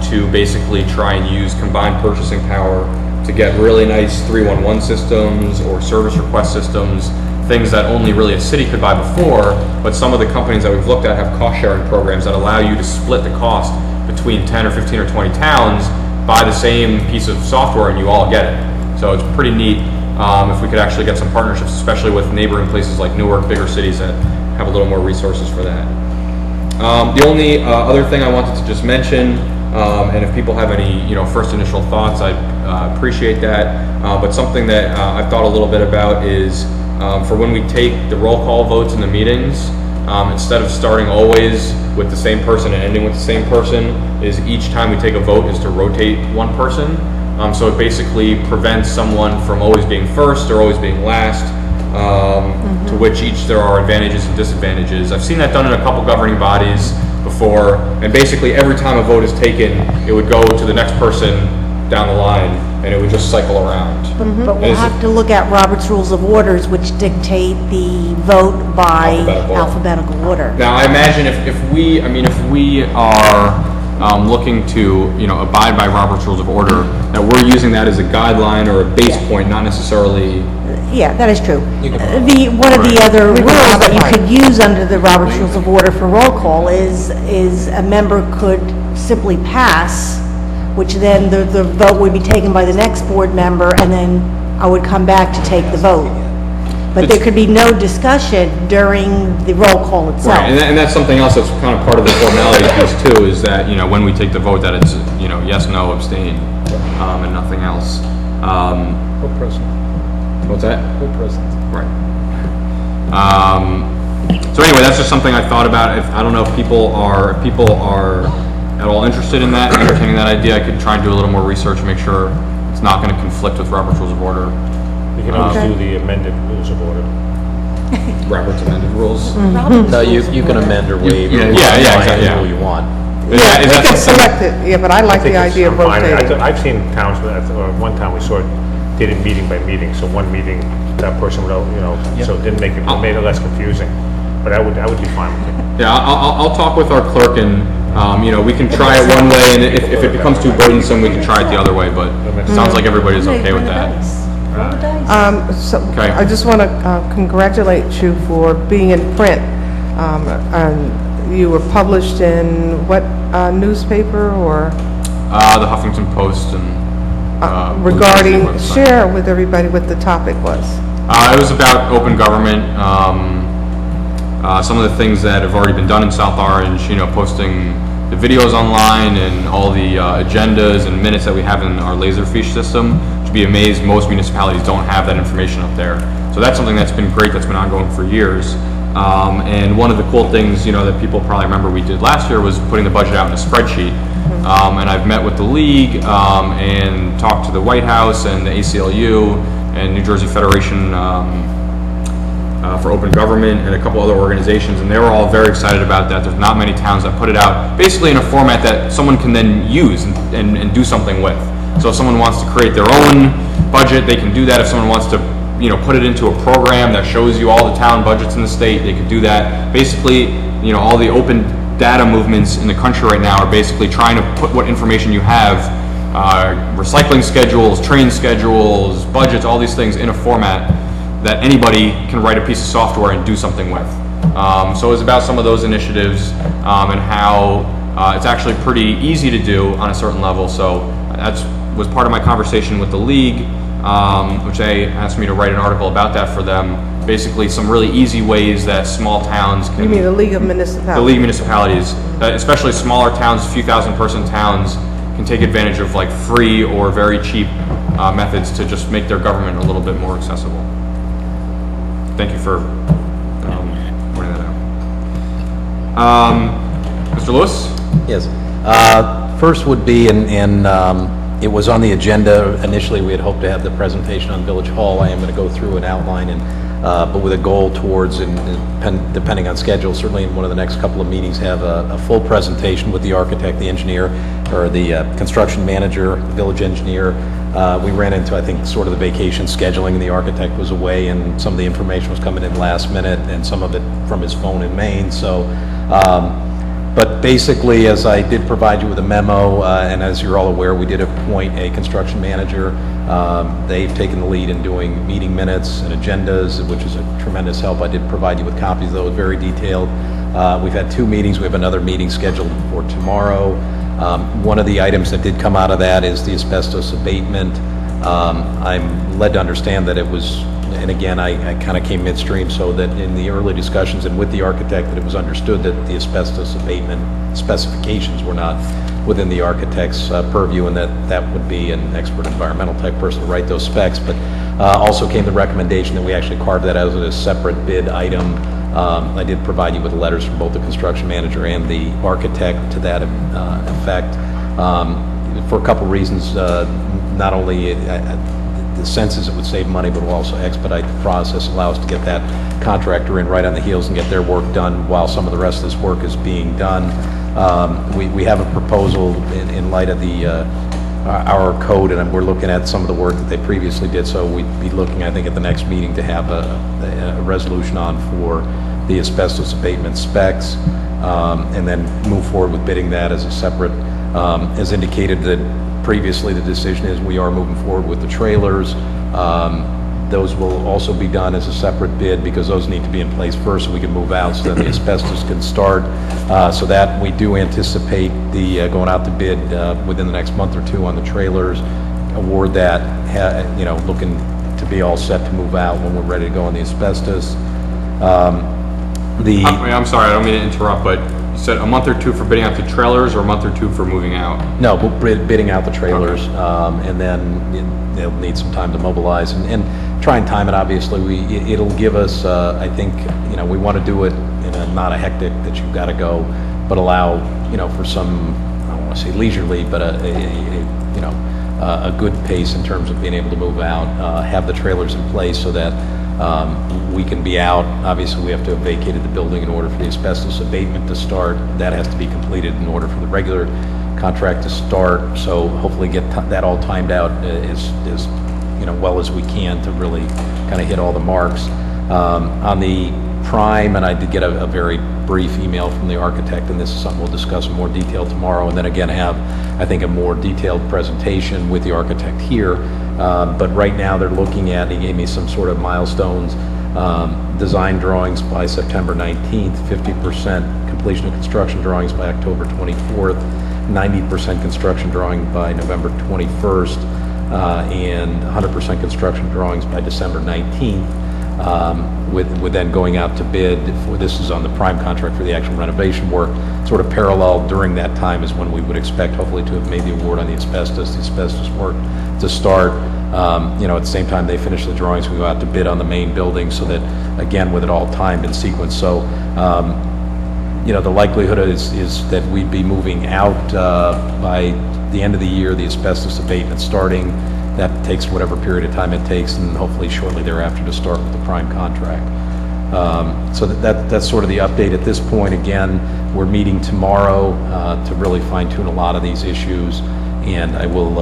to basically try and use combined purchasing power to get really nice 311 systems or service request systems, things that only really a city could buy before, but some of the companies that we've looked at have cost-sharing programs that allow you to split the cost between 10 or 15 or 20 towns, buy the same piece of software, and you all get it. So it's pretty neat if we could actually get some partnerships, especially with neighboring places like Newark, bigger cities that have a little more resources for that. The only other thing I wanted to just mention, and if people have any first initial thoughts, I'd appreciate that, but something that I've thought a little bit about is for when we take the roll call votes in the meetings, instead of starting always with the same person and ending with the same person, is each time we take a vote is to rotate one person. So it basically prevents someone from always being first or always being last, to which each there are advantages and disadvantages. I've seen that done in a couple governing bodies before, and basically every time a vote is taken, it would go to the next person down the line, and it would just cycle around. But we'll have to look at Robert's Rules of Orders, which dictate the vote by alphabetical order. Now, I imagine if we are looking to abide by Robert's Rules of Order, that we're using that as a guideline or a base point, not necessarily. Yeah, that is true. One of the other rules that you could use under the Robert's Rules of Order for roll call is a member could simply pass which then the vote would be taken by the next board member, and then I would come back to take the vote. But there could be no discussion during the roll call itself. Right, and that's something else that's kind of part of the formality piece too, is that, you know, when we take the vote, that it's, you know, yes, no, abstain, and nothing else. Who present? What's that? Who present? Right. So anyway, that's just something I thought about. I don't know if people are at all interested in that, entertaining that idea. I could try and do a little more research, make sure it's not going to conflict with Robert's Rules of Order. You can always do the amended rules of order. Robert's amended rules? No, you can amend or waive. Yeah, exactly, Any rule you want. Yeah, we can select it, yeah, but I like the idea of rotating. I've seen towns, one time we saw it, did it meeting by meeting, so one meeting, that person would, you know, so it didn't make it, made it less confusing. But I would be fine with it. Yeah, I'll talk with our clerk and, you know, we can try it one way, and if it becomes too burdensome, we can try it the other way, but it sounds like everybody's okay with that. So Okay. I just want to congratulate you for being in print. And you were published in what newspaper or? The Huffington Post and, regarding, Blue Jersey website. share with everybody what the topic was. It was about open government, some of the things that have already been done in South Orange, you know, posting the videos online and all the agendas and minutes that we have in our Laserfish system. To be amazed, most municipalities don't have that information up there. So that's something that's been great, that's been ongoing for years. And one of the cool things, you know, that people probably remember we did last year was putting the budget out in a spreadsheet. And I've met with the league and talked to the White House and the ACLU and New Jersey Federation for Open Government and a couple other organizations, and they were all very excited about that. There's not many towns that put it out basically in a format that someone can then use and do something with. So if someone wants to create their own budget, they can do that. If someone wants to, you know, put it into a program that shows you all the town budgets in the state, they could do that. Basically, you know, all the open data movements in the country right now are basically trying to put what information you have, recycling schedules, train schedules, budgets, all these things in a format that anybody can write a piece of software and do something with. So it was about some of those initiatives and how it's actually pretty easy to do on a certain level. So that was part of my conversation with the league, which they asked me to write an article about that for them. Basically, some really easy ways that small towns can... You mean the League of Municipalities? The League of Municipalities, especially smaller towns, a few thousand person towns, can take advantage of like free or very cheap methods to just make their government a little bit more accessible. Thank you for pointing that out. Mr. Lewis? Yes. First would be, it was on the agenda. Initially, we had hoped to have the presentation on Village Hall. I am going to go through an outline, but with a goal towards, depending on schedule, certainly in one of the next couple of meetings, have a full presentation with the architect, the engineer, or the construction manager, the village engineer. We ran into, I think, sort of the vacation scheduling, and the architect was away, and some of the information was coming in last minute, and some of it from his phone in Maine. So, but basically, as I did provide you with a memo, and as you're all aware, we did appoint a construction manager. They've taken the lead in doing meeting minutes and agendas, which is a tremendous help. I did provide you with copies of those, very detailed. We've had 2 meetings. We have another meeting scheduled for tomorrow. One of the items that did come out of that is the asbestos abatement. I'm led to understand that it was, and again, I kind of came midstream, so that in the early discussions and with the architect, that it was understood that the asbestos abatement specifications were not within the architect's purview, and that would be an expert environmental type person to write those specs. But also came the recommendation that we actually carve that out as a separate bid item. I did provide you with letters from both the construction manager and the architect to that effect, for a couple reasons. Not only the sense is it would save money, but will also expedite the process, allow us to get that contractor in right on the heels and get their work done while some of the rest of this work is being done. We have a proposal in light of our code, and we're looking at some of the work that they previously did, so we'd be looking, I think, at the next meeting to have a resolution on for the asbestos abatement specs, and then move forward with bidding that as a separate, as indicated that previously the decision is we are moving forward with the trailers. Those will also be done as a separate bid because those need to be in place first so we can move out so that the asbestos can start. So that we do anticipate the going out to bid within the next month or two on the trailers. Award that, looking to be all set to move out when we're ready to go on the asbestos. I'm sorry, I don't mean to interrupt, but you said a month or two for bidding out the trailers or a month or two for moving out? No, bidding out the trailers, and then they'll need some time to mobilize and try and time it. Obviously, it'll give us. I think we want to do it in not a hectic that you've got to go, but allow for some, I don't want to say leisurely, but a good pace in terms of being able to move out, have the trailers in place so that we can be out. Obviously, we have to have vacated the building in order for the asbestos abatement to start. That has to be completed in order for the regular contract to start. So hopefully get that all timed out as well as we can to really kind of hit all the marks. On the prime, and I did get a very brief email from the architect, and this is something we'll discuss in more detail tomorrow, and then again have, I think, a more detailed presentation with the architect here. But right now they're looking at, he gave me some sort of milestones, design drawings by September 19th, 50% completion of construction drawings by October 24th, 90% construction drawing by November 21st, and 100% construction drawings by December 19th. With then going out to bid for, this is on the prime contract for the actual renovation work, sort of parallel during that time is when we would expect hopefully to have made the award on the asbestos work to start. At the same time they finish the drawings, we go out to bid on the main building so that, again, with it all timed in sequence. So, the likelihood is that we'd be moving out by the end of the year, the asbestos abatement starting. That takes whatever period of time it takes, and hopefully shortly thereafter to start with the prime contract. So that's sort of the update at this point. Again, we're meeting tomorrow to really fine-tune a lot of these issues, and I will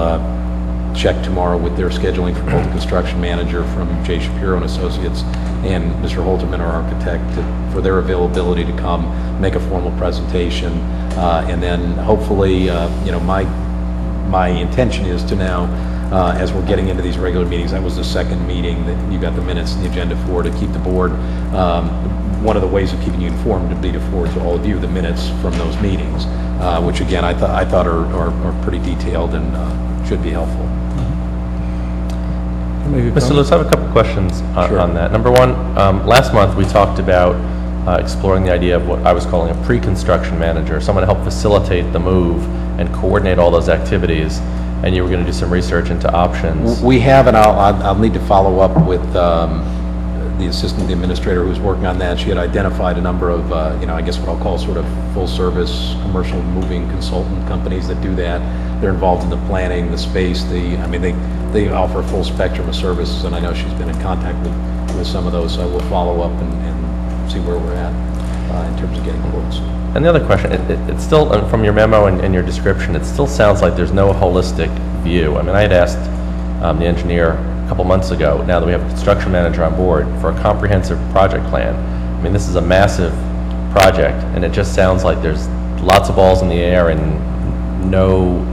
check tomorrow with their scheduling for both the construction manager from J. Shapiro and Associates and Mr. Holterman, our architect, for their availability to come make a formal presentation, and then hopefully, my intention is to now, as we're getting into these regular meetings, that was the second meeting that you got the minutes and the agenda for, to keep the board. One of the ways of keeping you informed would be to forward to all of you the minutes from those meetings, which again I thought are pretty detailed and should be helpful. Mr. Lewis, I have a couple questions on that. Number one, last month we talked about exploring the idea of what I was calling a pre-construction manager, someone to help facilitate the move and coordinate all those activities. And you were going to do some research into options. We have, and I'll need to follow up with the assistant administrator who was working on that. She had identified a number of, I guess what I'll call sort of full-service commercial moving consultant companies that do that. They're involved in the planning, the space, they offer a full spectrum of services, and I know she's been in contact with some of those, so we'll follow up and see where we're at in terms of getting quotes. And the other question, it's still, from your memo and your description, it still sounds like there's no holistic view. I mean, I had asked the engineer a couple months ago, now that we have a construction manager on board, for a comprehensive project plan. I mean, this is a massive project, and it just sounds like there's lots of balls in the air and no,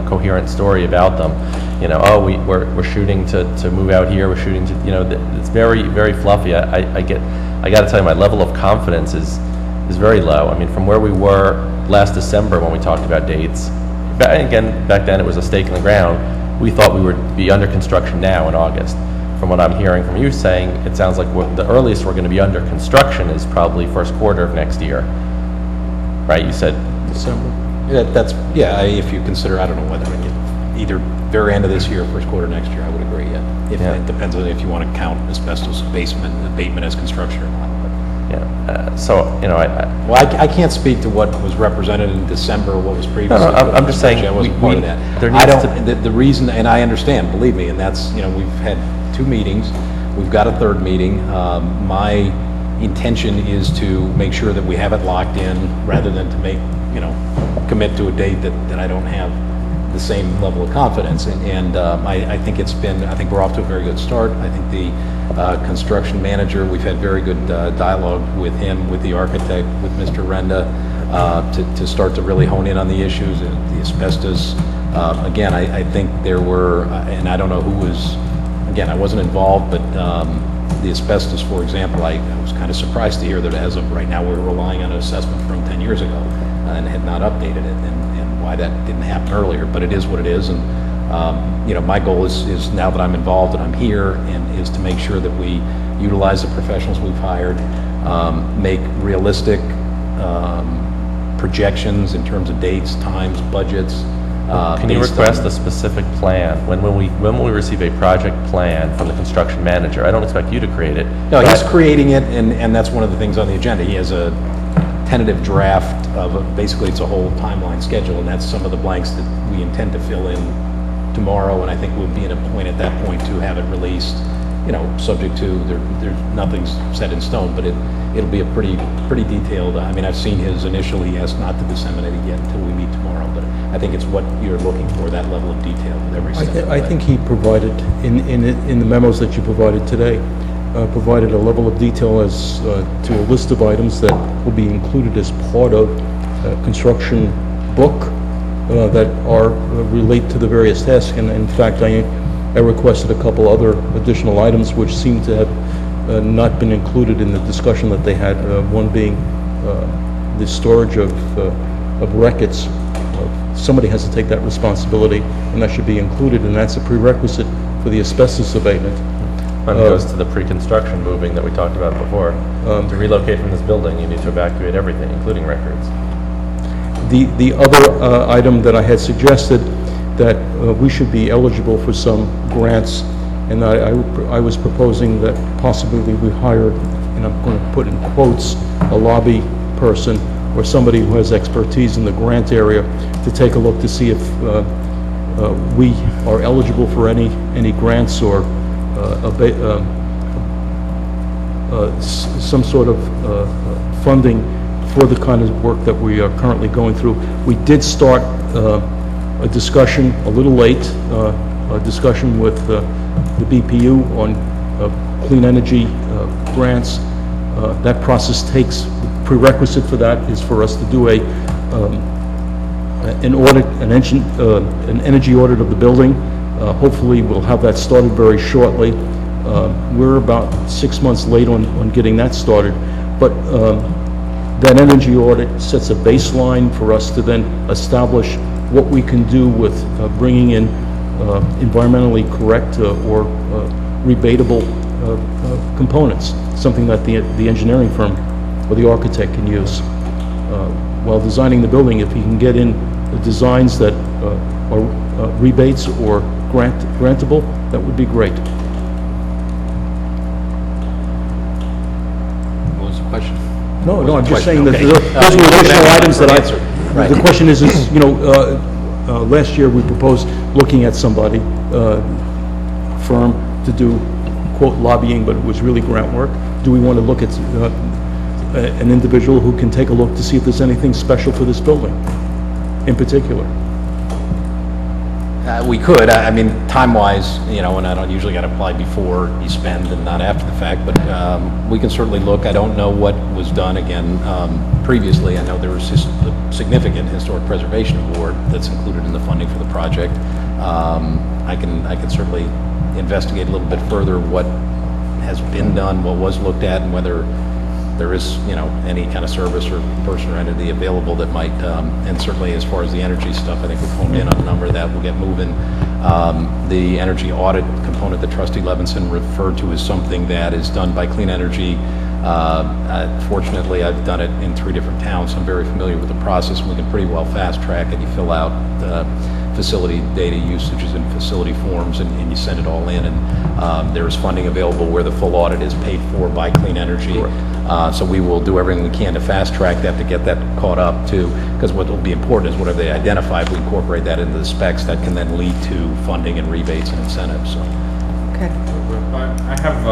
coherent story about them. We're shooting to move out here, we're shooting to, it's very, very fluffy. I got to tell you, my level of confidence is very low. I mean, from where we were last December when we talked about dates, back then it was a stake in the ground. We thought we would be under construction now in August. From what I'm hearing from you saying, it sounds like the earliest we're going to be under construction is probably first quarter of next year. Right? You said December. Yeah, if you consider, I don't know whether either very end of this year or first quarter next year, I would agree. Yeah. It depends on if you want to count asbestos abatement as construction or not. I can't speak to what was represented in December, what was previously. No, I'm just saying I wasn't part of that. The reason, and I understand, believe me, and that's, we've had 2 meetings, we've got a third meeting. My intention is to make sure that we have it locked in rather than to make, commit to a date that I don't have the same level of confidence. And I think I think we're off to a very good start. I think the construction manager, we've had very good dialogue with him, with the architect, with Mr. Renda, to start to really hone in on the issues, the asbestos. Again, I think there were, and I don't know who was again, I wasn't involved, but the asbestos, for example, I was kind of surprised to hear that as of right now, we're relying on an assessment from 10 years ago and had not updated it, and why that didn't happen earlier, but it is what it is. And my goal is now that I'm involved and I'm here, and is to make sure that we utilize the professionals we've hired, make realistic projections in terms of dates, times, budgets. Can you request a specific plan? When will we receive a project plan from the construction manager? I don't expect you to create it. No, he's creating it, and that's one of the things on the agenda. He has a tentative draft of, basically it's a whole timeline schedule, and that's some of the blanks that we intend to fill in tomorrow, and I think we'll be in a point at that point to have it released, subject to, there's nothing's set in stone, but it'll be a pretty detailed, I've seen his initial, he asked not to disseminate it yet until we meet tomorrow, but I think it's what you're looking for, that level of detail with every step of the way. I think he provided, in the memos that you provided today, provided a level of detail as to a list of items that will be included as part of a construction book that are relate to the various tasks. And in fact, I requested a couple other additional items which seem to have not been included in the discussion that they had, one being the storage of records. Somebody has to take that responsibility, and that should be included, and that's a prerequisite for the asbestos abatement. And it goes to the pre-construction moving that we talked about before. To relocate from this building, you need to evacuate everything, including records. The other item that I had suggested, that we should be eligible for some grants, and I was proposing that possibly we hire, and I'm going to put in quotes, a lobby person or somebody who has expertise in the grant area to take a look to see if we are eligible for any grants or some sort of funding for the kind of work that we are currently going through. We did start a discussion a little late, a discussion with the BPU on clean energy grants. That process takes, the prerequisite for that is for us to do an audit, an energy audit of the building. Hopefully we'll have that started very shortly. We're about 6 months late on getting that started, but that energy audit sets a baseline for us to then establish what we can do with bringing in environmentally correct or rebatable components, something that the engineering firm or the architect can use while designing the building. If he can get in the designs that are rebates or grantable, that would be great. What was the question? No, I'm just saying that Okay. those are additional items that Right. the question is, last year we proposed looking at somebody, firm, to do, quote, lobbying, but it was really grant work. Do we want to look at an individual who can take a look to see if there's anything special for this building in particular? We could, time-wise, and I don't usually got to apply before you spend and not after the fact, but we can certainly look. I don't know what was done again previously. I know there was just a significant historic preservation award that's included in the funding for the project. I can certainly investigate a little bit further what has been done, what was looked at, and whether there is, any kind of service or person or entity available that might, and certainly as far as the energy stuff, I think we've honed in on a number of that. We'll get moving. The energy audit component that Trustee Levinson referred to is something that is done by Clean Energy. Fortunately, I've done it in 3 different towns, so I'm very familiar with the process, and we can pretty well fast track it. You fill out the facility data usages and facility forms, and you send it all in, and there is funding available where the full audit is paid for by Clean Energy. So we will do everything we can to fast track that, to get that caught up too, because what will be important is whatever they identify, if we incorporate that into the specs, that can then lead to funding and rebates and incentives. So. Okay. I have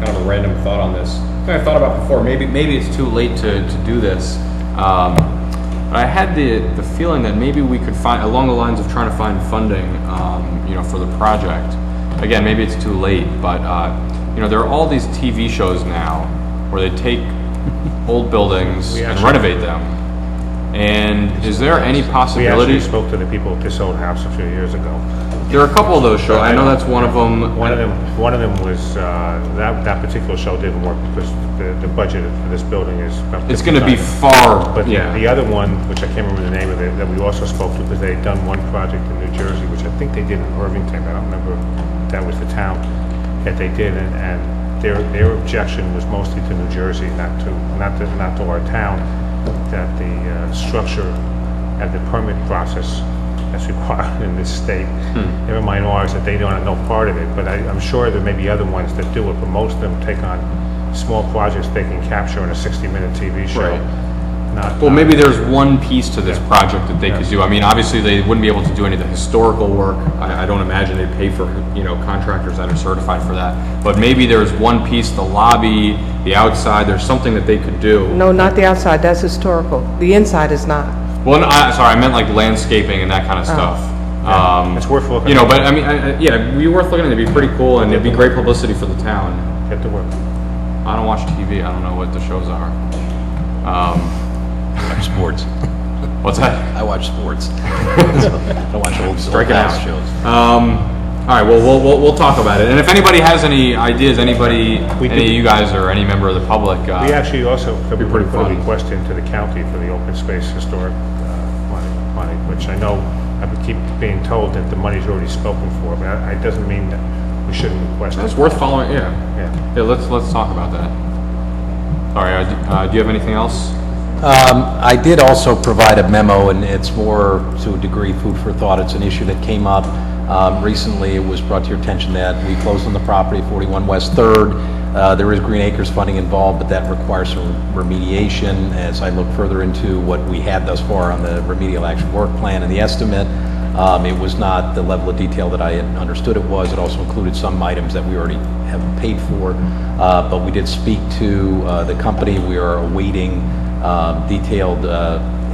kind of a random thought on this. I thought about before, maybe it's too late to do this. But I had the feeling that maybe we could find, along the lines of trying to find funding, for the project. Again, maybe it's too late, but there are all these TV shows now where they take old buildings and renovate them. And is there any possibility? We actually spoke to the people at this old house a few years ago. There are a couple of those shows. I know that's one of them. One of them was, that particular show didn't work because the budget for this building is about It's going to be $50,000. far, But yeah. the other one, which I can't remember the name of it, that we also spoke to, because they had done one project in New Jersey, which I think they did in Irvington, I don't remember if that was the town that they did, and their objection was mostly to New Jersey, not to our town, that the structure and the permit process that's required in this state, never mind ours, that they don't have no part of it, but I'm sure there may be other ones that do it, but most of them take on small projects they can capture in a 60-minute TV show. Right. Well, maybe there's one piece to this project that they could do. I mean, obviously, they wouldn't be able to do any of the historical work. I don't imagine they'd pay for, contractors that are certified for that. But maybe there's one piece, the lobby, the outside, there's something that they could do. No, not the outside, that's historical. The inside is not. Well, sorry, I meant like landscaping and that kind of stuff. It's worth looking but I mean, it'd be worth looking at. It'd be pretty cool, and it'd be great publicity for the town. Get to work. I don't watch TV. I don't know what the shows are. I watch sports. What's that? I watch sports. I watch old Striking house out. shows. All right. Well, we'll talk about it. And if anybody has any ideas, any of you guys or any member of the public, We actually also be pretty put a fun. request into the county for the open space historic money, which I know I would keep being told that the money's already spoken for, but it doesn't mean that we shouldn't request it. it's worth following. Yeah. Let's talk about that. Sorry. Do you have anything else? I did also provide a memo, and it's more to a degree food for thought. It's an issue that came up recently. It was brought to your attention that we closed on the property, 41 West 3rd. There is Green Acres funding involved, but that requires some remediation. As I look further into what we had thus far on the remedial action work plan and the estimate, it was not the level of detail that I had understood it was. It also included some items that we already have paid for, but we did speak to the company. We are awaiting detailed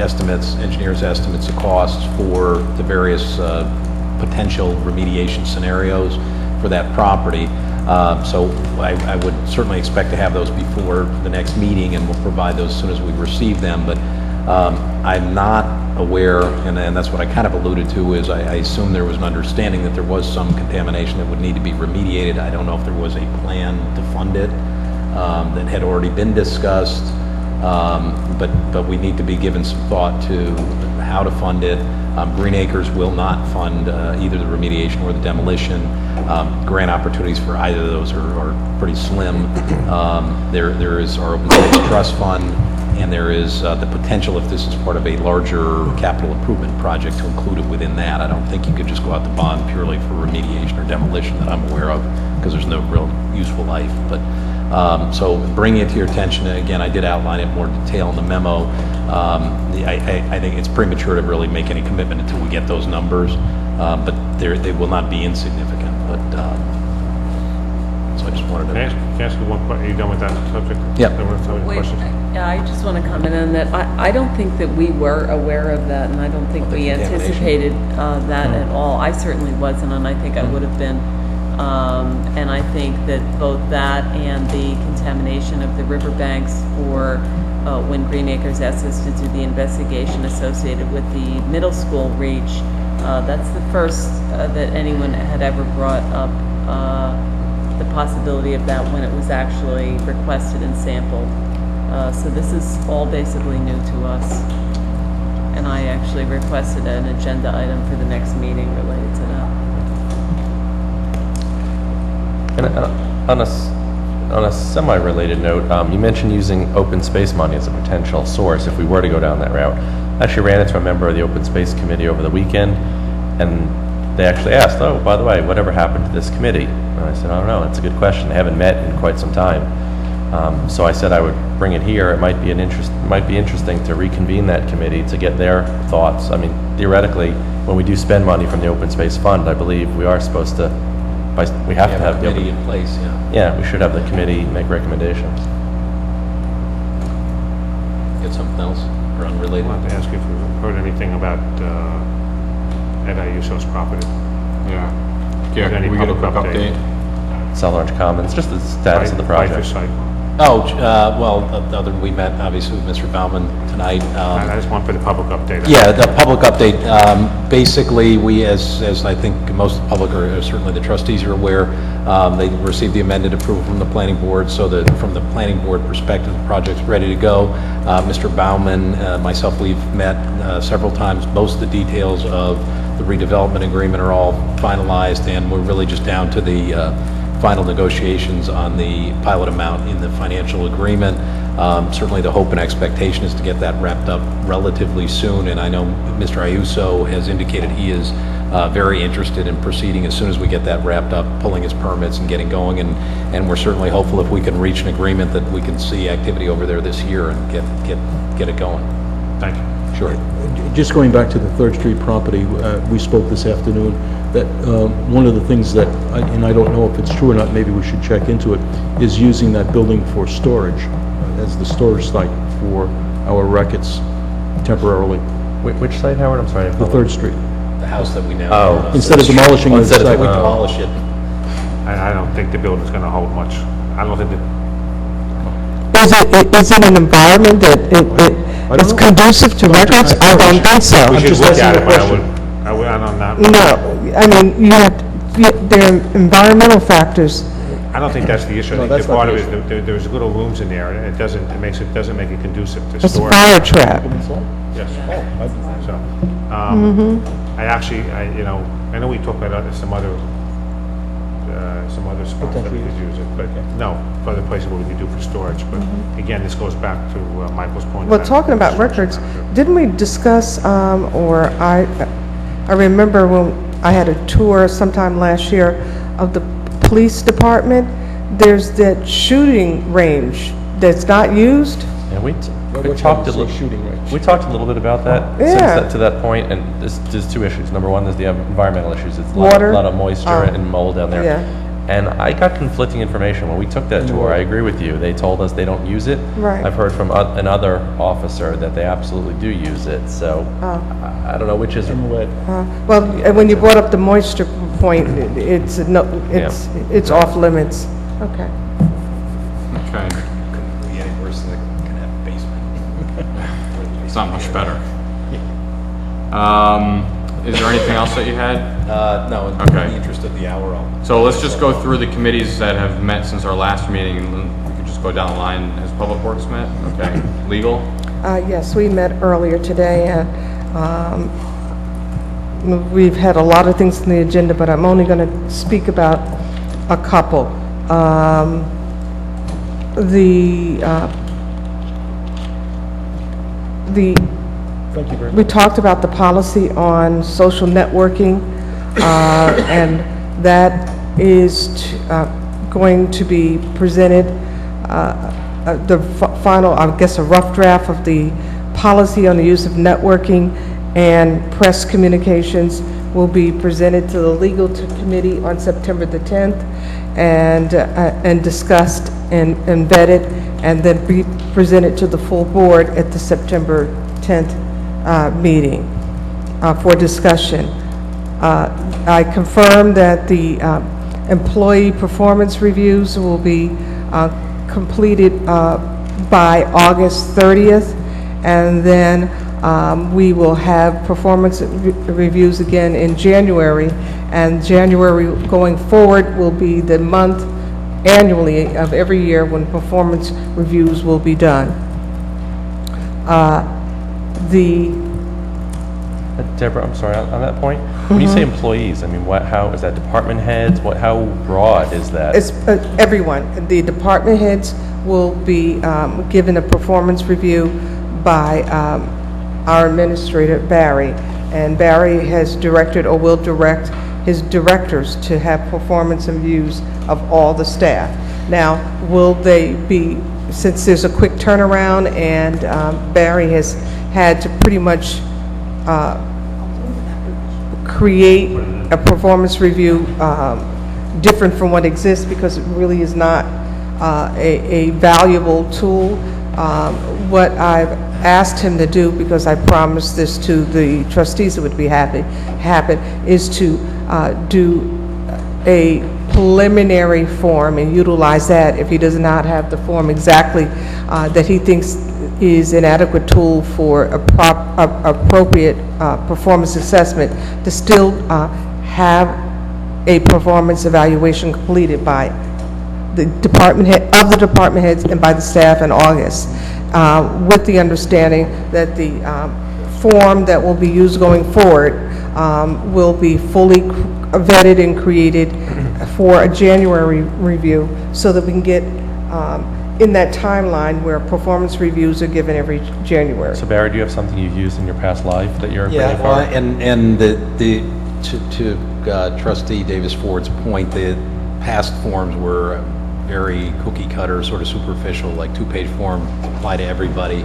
estimates, engineers' estimates of costs for the various potential remediation scenarios for that property. So I would certainly expect to have those before the next meeting, and we'll provide those as soon as we receive them. But I'm not aware, and that's what I kind of alluded to, is I assume there was an understanding that there was some contamination that would need to be remediated. I don't know if there was a plan to fund it that had already been discussed. But we need to be given some thought to how to fund it. Green Acres will not fund either the remediation or the demolition. Grant opportunities for either of those are pretty slim. There is our Open Space Trust Fund, and there is the potential, if this is part of a larger capital improvement project, to include it within that. I don't think you could just go out to bond purely for remediation or demolition that I'm aware of, because there's no real useful life. But so bringing it to your attention, and again, I did outline it in more detail in the memo. I think it's premature to really make any commitment until we get those numbers, but they will not be insignificant. But so I just wanted to. Can I ask you one question? Are you done with that subject? Yep. I just want to comment on that. I don't think that we were aware of that, and I don't think we anticipated that at all. I certainly wasn't, and I think I would have been. And I think that both that and the contamination of the riverbanks for when Green Acres asked us to do the investigation associated with the middle school reach, that's the first that anyone had ever brought up the possibility of that when it was actually requested and sampled. So this is all basically new to us. And I actually requested an agenda item for the next meeting related to that. And on a semi-related note, you mentioned using open space money as a potential source if we were to go down that route. I actually ran into a member of the Open Space Committee over the weekend, and they actually asked, "Oh, by the way, whatever happened to this committee?" And I said, "I don't know. That's a good question. They haven't met in quite some time." So I said I would bring it here. It might be interesting to reconvene that committee to get their thoughts. I mean, theoretically, when we do spend money from the Open Space Fund, I believe we are supposed to. We have to have a committee in place, yeah. Yeah, we should have the committee make recommendations. Get something else or unrelated? I wanted to ask you if you've heard anything about Ed Ayuso's property. Yeah. Is there any Can we get a public quick update? South Orange Commons, just the status of the project. Site. Other than we met, obviously, with Mr. Baumann tonight. I just want for the public update. Yeah, the public update. Basically, we, as I think most of the public, or certainly the trustees are aware, they received the amended approval from the planning board, so that from the planning board perspective, the project's ready to go. Mr. Baumann, myself, we've met several times. Most of the details of the redevelopment agreement are all finalized, and we're really just down to the final negotiations on the pilot amount in the financial agreement. Certainly the hope and expectation is to get that wrapped up relatively soon, and I know Mr. Ayuso has indicated he is very interested in proceeding as soon as we get that wrapped up, pulling his permits and getting going, and we're certainly hopeful if we can reach an agreement that we can see activity over there this year and get it going. Thank you. Sure. Just going back to the 3rd Street property, we spoke this afternoon that one of the things that, and I don't know if it's true or not, maybe we should check into it, is using that building for storage, as the storage site for our records temporarily. Which site, Howard? I'm sorry. The 3rd Street. The house that we now... Oh. Instead of demolishing the Instead site. of we demolish it. I don't think the building's going to hold much. I don't think that... Is it an environment that it's conducive to records? I don't think so. We should look at it, but I don't know. No, I mean, there are environmental factors. I don't think that's the issue. I think the part of it, there's little rooms in there, and it doesn't make it conducive to It's a storage. fire trap. Yes. So, I actually, I know we talked about some other spots that we could use it, but no, for other places where we could do for storage. But again, this goes back to Michael's point. Well, talking about records, didn't we discuss, or I remember when I had a tour sometime last year of the police department, there's that shooting range that's not used. Yeah, we talked a little. We talked a little bit about that. Yeah. To that point, and there's two issues. Number one, there's the environmental issues. It's a Water. lot of moisture and mold down there. Yeah. And I got conflicting information when we took that tour. I agree with you. They told us they don't use it. Right. I've heard from another officer that they absolutely do use it. So I don't know which is what. Well, when you brought up the moisture point, it's off limits. Okay. Okay. Couldn't be any worse than a basement. It's not much better. Is there anything else that you had? No, in Okay. the interest of the hour, So let's just go through the committees that have met since our last meeting, and we could just go down the line. Has Public Works met? Okay. Legal? Yes, we met earlier today, and we've had a lot of things on the agenda, but I'm only going to speak about a couple. We talked about the policy on social networking, and that is going to be presented, the final, I guess, a rough draft of the policy on the use of networking and press communications will be presented to the legal committee on September the 10th and discussed and vetted, and then be presented to the full board at the September 10th meeting for discussion. I confirm that the employee performance reviews will be completed by August 30th, and then we will have performance reviews again in January, and January going forward will be the month annually of every year when performance reviews will be done. Deborah, I'm sorry, on that point, when you say employees, I mean, how, is that department heads? How broad is that? It's everyone. The department heads will be given a performance review by our administrator, Barry, and Barry has directed or will direct his directors to have performance reviews of all the staff. Now, will they be, since there's a quick turnaround and Barry has had to pretty much create a performance review different from what exists, because it really is not a valuable tool. What I've asked him to do, because I promised this to the trustees, it would be happen, is to do a preliminary form and utilize that if he does not have the form exactly that he thinks is an adequate tool for appropriate performance assessment, to still have a performance evaluation completed by the department heads and by the staff in August, with the understanding that the form that will be used going forward will be fully vetted and created for a January review, so that we can get in that timeline where performance reviews are given every January. So Barry, do you have something you've used in your past life that you're Yeah, grateful well, for? and to Trustee Davis Ford's point, the past forms were very cookie cutter, sort of superficial, like two-page form, apply to everybody.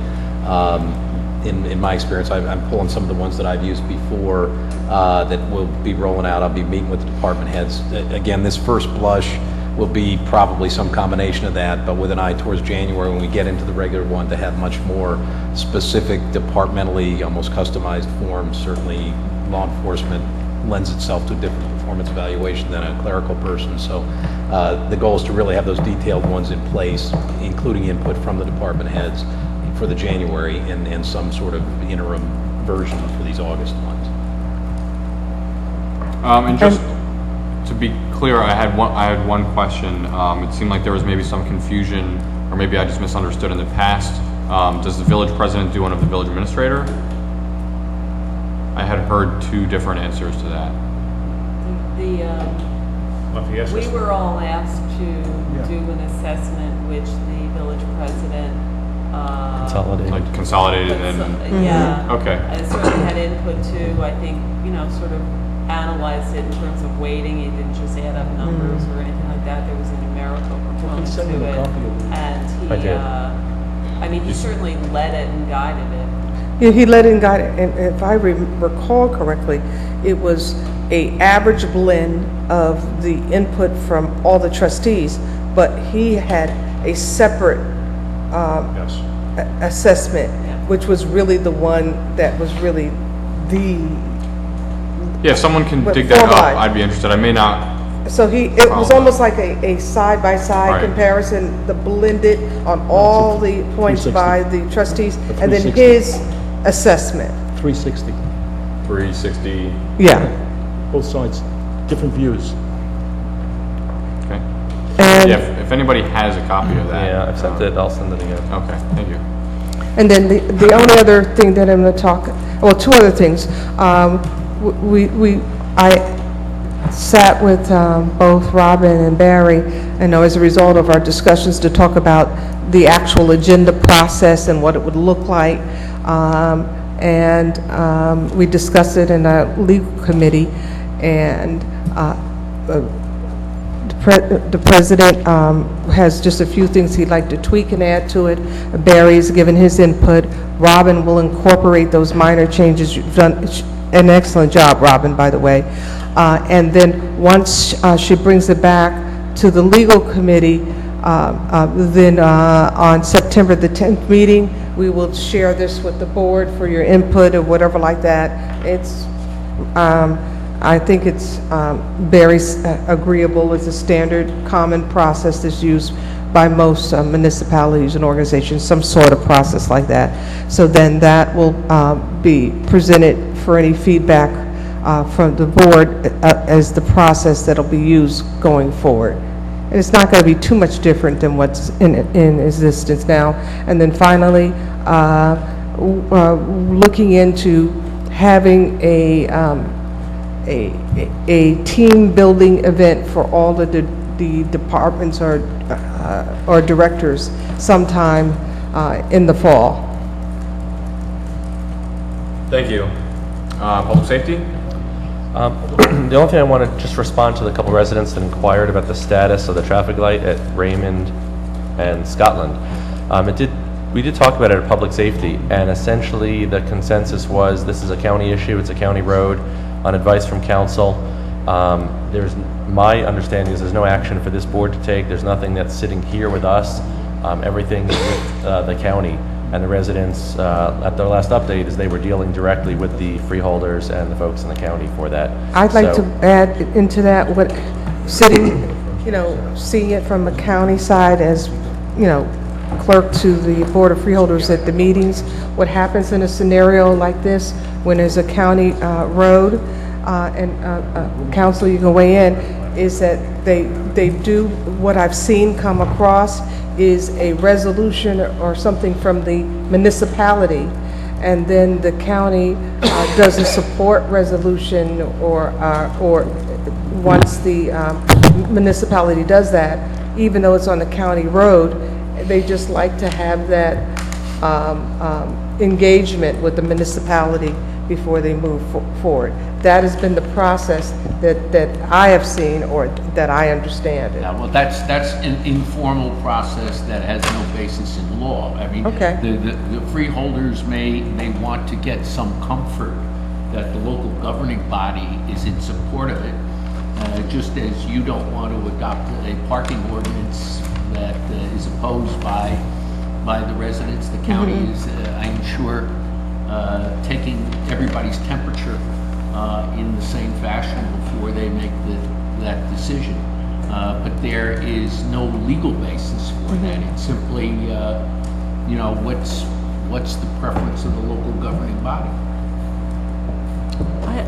In my experience, I'm pulling some of the ones that I've used before that will be rolling out. I'll be meeting with the department heads. Again, this first blush will be probably some combination of that, but with an eye towards January when we get into the regular one, to have much more specific, departmentally, almost customized forms. Certainly law enforcement lends itself to a different performance evaluation than a clerical person. So the goal is to really have those detailed ones in place, including input from the department heads for the January, and some sort of interim version for these August ones. And just to be clear, I had one question. It seemed like there was maybe some confusion, or maybe I just misunderstood in the past. Does the village president do one of the village administrator? I had heard two different answers to that. We were all asked to do an assessment, which the village president Consolidated and... Yeah. Okay. I certainly had input to, I think, sort of analyzed it in terms of weighting. He didn't just add up numbers or anything like that. There was a numerical component to it. And he certainly led it and guided it. Yeah, he led and guided, and if I recall correctly, it was an average blend of the input from all the trustees, but he had a separate assessment, which was really the one that was really the... Yeah, if someone can dig that up, I'd be interested. I may not... So it was almost like a side-by-side comparison, the blended on all the points by the trustees, and then his assessment. 360. 360. Yeah. Both sides, different views. Okay. And if anybody has a copy of that. Yeah, I've sent it. I'll send it again. Okay, thank you. And then the only other thing that I'm going to talk, well, two other things. I sat with both Robin and Barry, as a result of our discussions, to talk about the actual agenda process and what it would look like. We discussed it in a legal committee, and the president has just a few things he'd like to tweak and add to it. Barry's given his input. Robin will incorporate those minor changes. You've done an excellent job, Robin, by the way. And then once she brings it back to the legal committee, then on September the 10th meeting, we will share this with the board for your input or whatever like that. It's, I think it's very agreeable. It's a standard common process that's used by most municipalities and organizations, some sort of process like that. So then that will be presented for any feedback from the board as the process that'll be used going forward. And it's not going to be too much different than what's in existence now. And then finally, looking into having a team building event for all of the departments or directors sometime in the fall. Thank you. Public safety? The only thing I want to just respond to the couple residents that inquired about the status of the traffic light at Raymond and Scotland. We did talk about it at public safety, and essentially the consensus was this is a county issue, it's a county road. On advice from council, my understanding is there's no action for this board to take. There's nothing that's sitting here with us. Everything is with the county. And the residents, at their last update, is they were dealing directly with the freeholders and the folks in the county for that. I'd like to add into that, what sitting seeing it from the county side as, clerk to the Board of Freeholders at the meetings, what happens in a scenario like this when there's a county road, and council, you can weigh in, is that they do, what I've seen come across is a resolution or something from the municipality, and then the county does a support resolution, or once the municipality does that, even though it's on the county road, they just like to have that engagement with the municipality before they move forward. That has been the process that I have seen, or that I understand it. Yeah, well, that's an informal process that has no basis in law. I mean, Okay. the freeholders may want to get some comfort that the local governing body is in support of it, just as you don't want to adopt a parking ordinance that is opposed by the residents. The county is, I'm sure, taking everybody's temperature in the same fashion before they make that decision. But there is no legal basis for that. It's simply, what's the preference of the local governing body?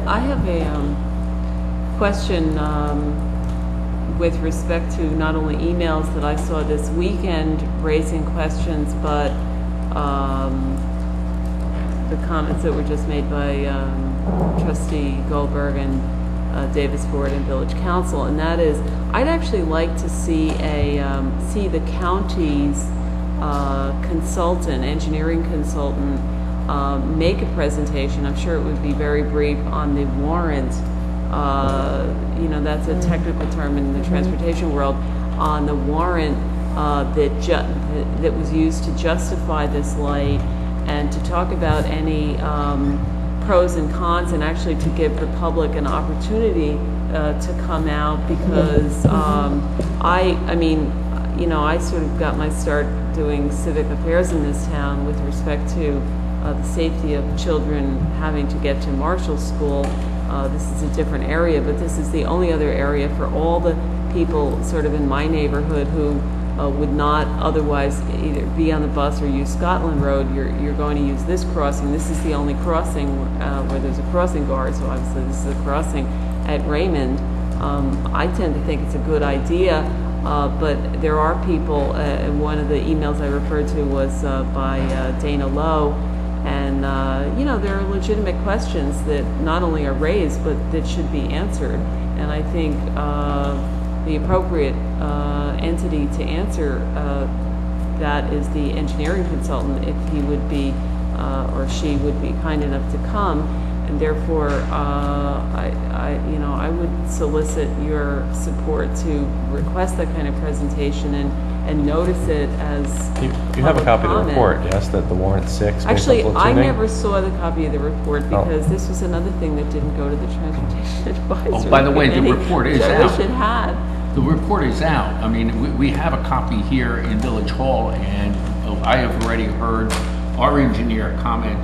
I have a question with respect to not only emails that I saw this weekend raising questions, but the comments that were just made by Trustee Goldberg and Davis Ford and Village Council, and that is, I'd actually like to see the county's engineering consultant, make a presentation. I'm sure it would be very brief on the warrant. That's a technical term in the transportation world, on the warrant that was used to justify this light, and to talk about any pros and cons, and actually to give the public an opportunity to come out, because I sort of got my start doing civic affairs in this town with respect to the safety of children having to get to Marshall School. This is a different area, but this is the only other area for all the people sort of in my neighborhood who would not otherwise either be on the bus or use Scotland Road. You're going to use this crossing. This is the only crossing where there's a crossing guard, so obviously this is a crossing at Raymond. I tend to think it's a good idea, but there are people, and one of the emails I referred to was by Dana Lowe, and there are legitimate questions that not only are raised, but that should be answered. And I think the appropriate entity to answer that is the engineering consultant, if he would be or she would be kind enough to come. And therefore, I would solicit your support to request that kind of presentation and notice it as You have a copy of the comment. report, yes, that the warrant's 6 based on Actually, I platooning? never saw the copy of the report, because this was another thing that didn't go to the Transportation Advisory Oh, by the way, the Committee report is that I out. wish it had. The report is out. I mean, we have a copy here in Village Hall, and I have already heard our engineer comment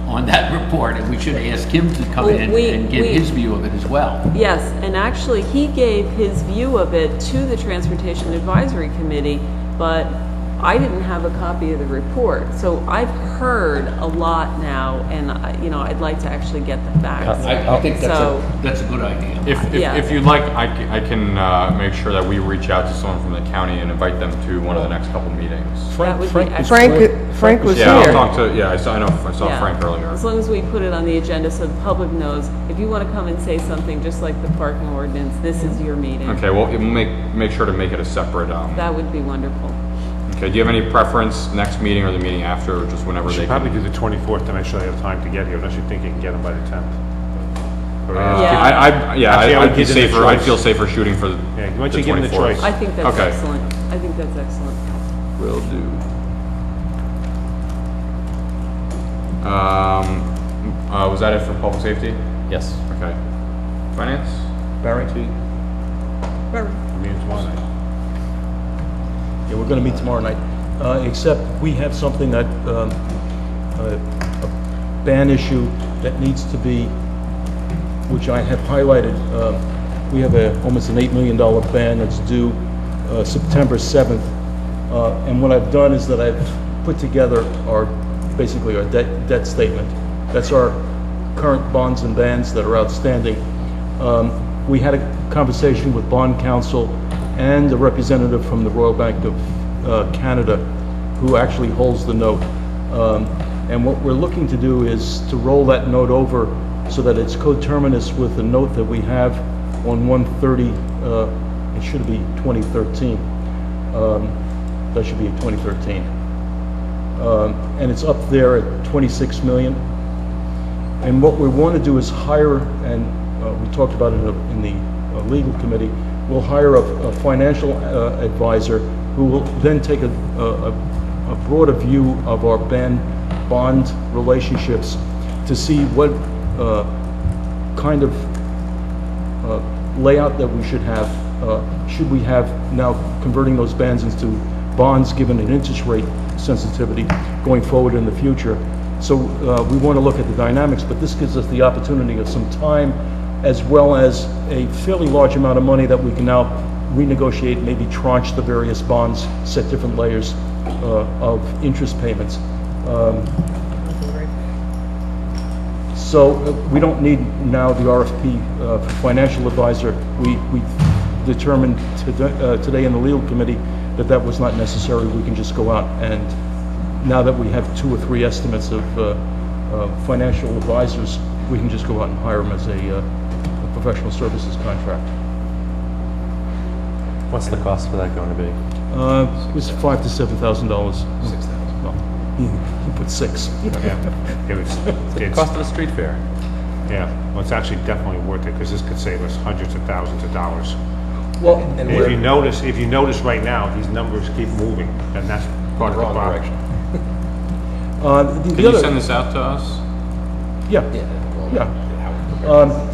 on that report, and we should ask him to come in and give his view of it as well. Yes, and actually, he gave his view of it to the Transportation Advisory Committee, but I didn't have a copy of the report. So I've heard a lot now, and I'd like to actually get the facts. I think that's a good idea. If you'd like, I can make sure that we reach out to someone from the county and invite them to one of the next couple meetings. That would be Frank was Yeah, here. I'll talk to, I saw Yeah. Frank earlier. As long as we put it on the agenda so the public knows, if you want to come and say something just like the parking ordinance, this is your meeting. Okay, well, we'll make sure to make it a separate, That would be wonderful. okay, do you have any preference, next meeting or the meeting after, or just whenever We they should can? probably do the 24th to make sure they have time to get here, unless you think you can get them by the 10th. Or I'd be safer, I'd feel safer shooting for the Yeah, why don't you the give them the 24th. choice? I think that's Okay. excellent. I think that's excellent. Will do. Was that it for public safety? Yes. Okay. Finance? Barry? Barry. Meeting tomorrow night. Yeah, we're going to meet tomorrow night, except we have something that, a ban issue that needs to be, which I have highlighted, we have almost an $8 million ban that's due September 7th. And what I've done is that I've put together basically our debt statement. That's our current bonds and bans that are outstanding. We had a conversation with bond counsel and a representative from the Royal Bank of Canada, who actually holds the note. And what we're looking to do is to roll that note over so that it's coterminous with the note that we have on 1/30, it should be 2013. That should be 2013. And it's up there at 26 million. And what we want to do is hire, and we talked about it in the legal committee, we'll hire a financial advisor who will then take a broader view of our bond relationships to see what kind of layout that we should have. Should we have now converting those bands into bonds given an interest rate sensitivity going forward in the future? So we want to look at the dynamics, but this gives us the opportunity of some time, as well as a fairly large amount of money that we can now renegotiate, maybe tranche the various bonds, set different layers of interest payments. So we don't need now the RFP for financial advisor. We determined today in the legal committee that that was not necessary. We can just go out, and now that we have 2 or 3 estimates of financial advisors, we can just go out and hire them as a professional services contract. What's the cost for that going to be? It was $5,000 to $7,000. $6,000. Well, he put 6. Yeah, It's the cost of a street fair. yeah, well, it's actually definitely worth it, because this could save us hundreds of thousands of dollars. Well, And if you notice right now, these numbers keep moving, and that's part of the Wrong problem. direction. Can you send this out to us? Yeah.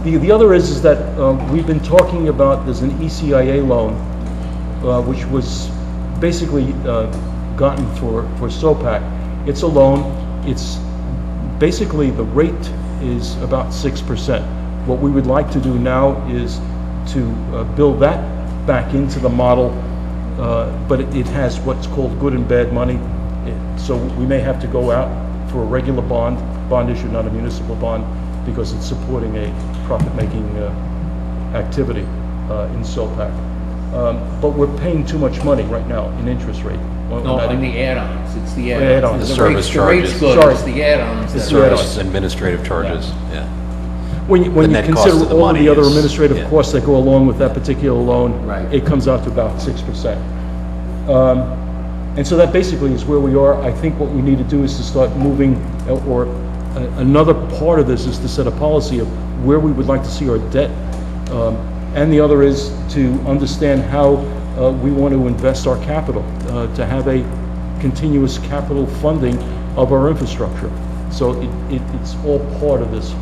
The other is that we've been talking about, there's an ECIA loan, which was basically gotten for SOPAC. It's a loan. It's basically, the rate is about 6%. What we would like to do now is to build that back into the model, but it has what's called good and bad money. So we may have to go out for a regular bond issue, not a municipal bond, because it's supporting a profit-making activity in SOPAC. But we're paying too much money right now in interest rate. No, on the add-ons, it's the add-ons. add-ons. The service charges. The rate's good, Sorry. it's the add-ons. The that- Service administrative charges, yeah. When you net cost consider of the all of money the other is- administrative yeah. costs that go along with that particular loan, Right. it comes out to about 6%. And so that basically is where we are. I think what we need to do is to start moving, or another part of this is to set a policy of where we would like to see our debt. And the other is to understand how we want to invest our capital, to have a continuous capital funding of our infrastructure. So it's all part of this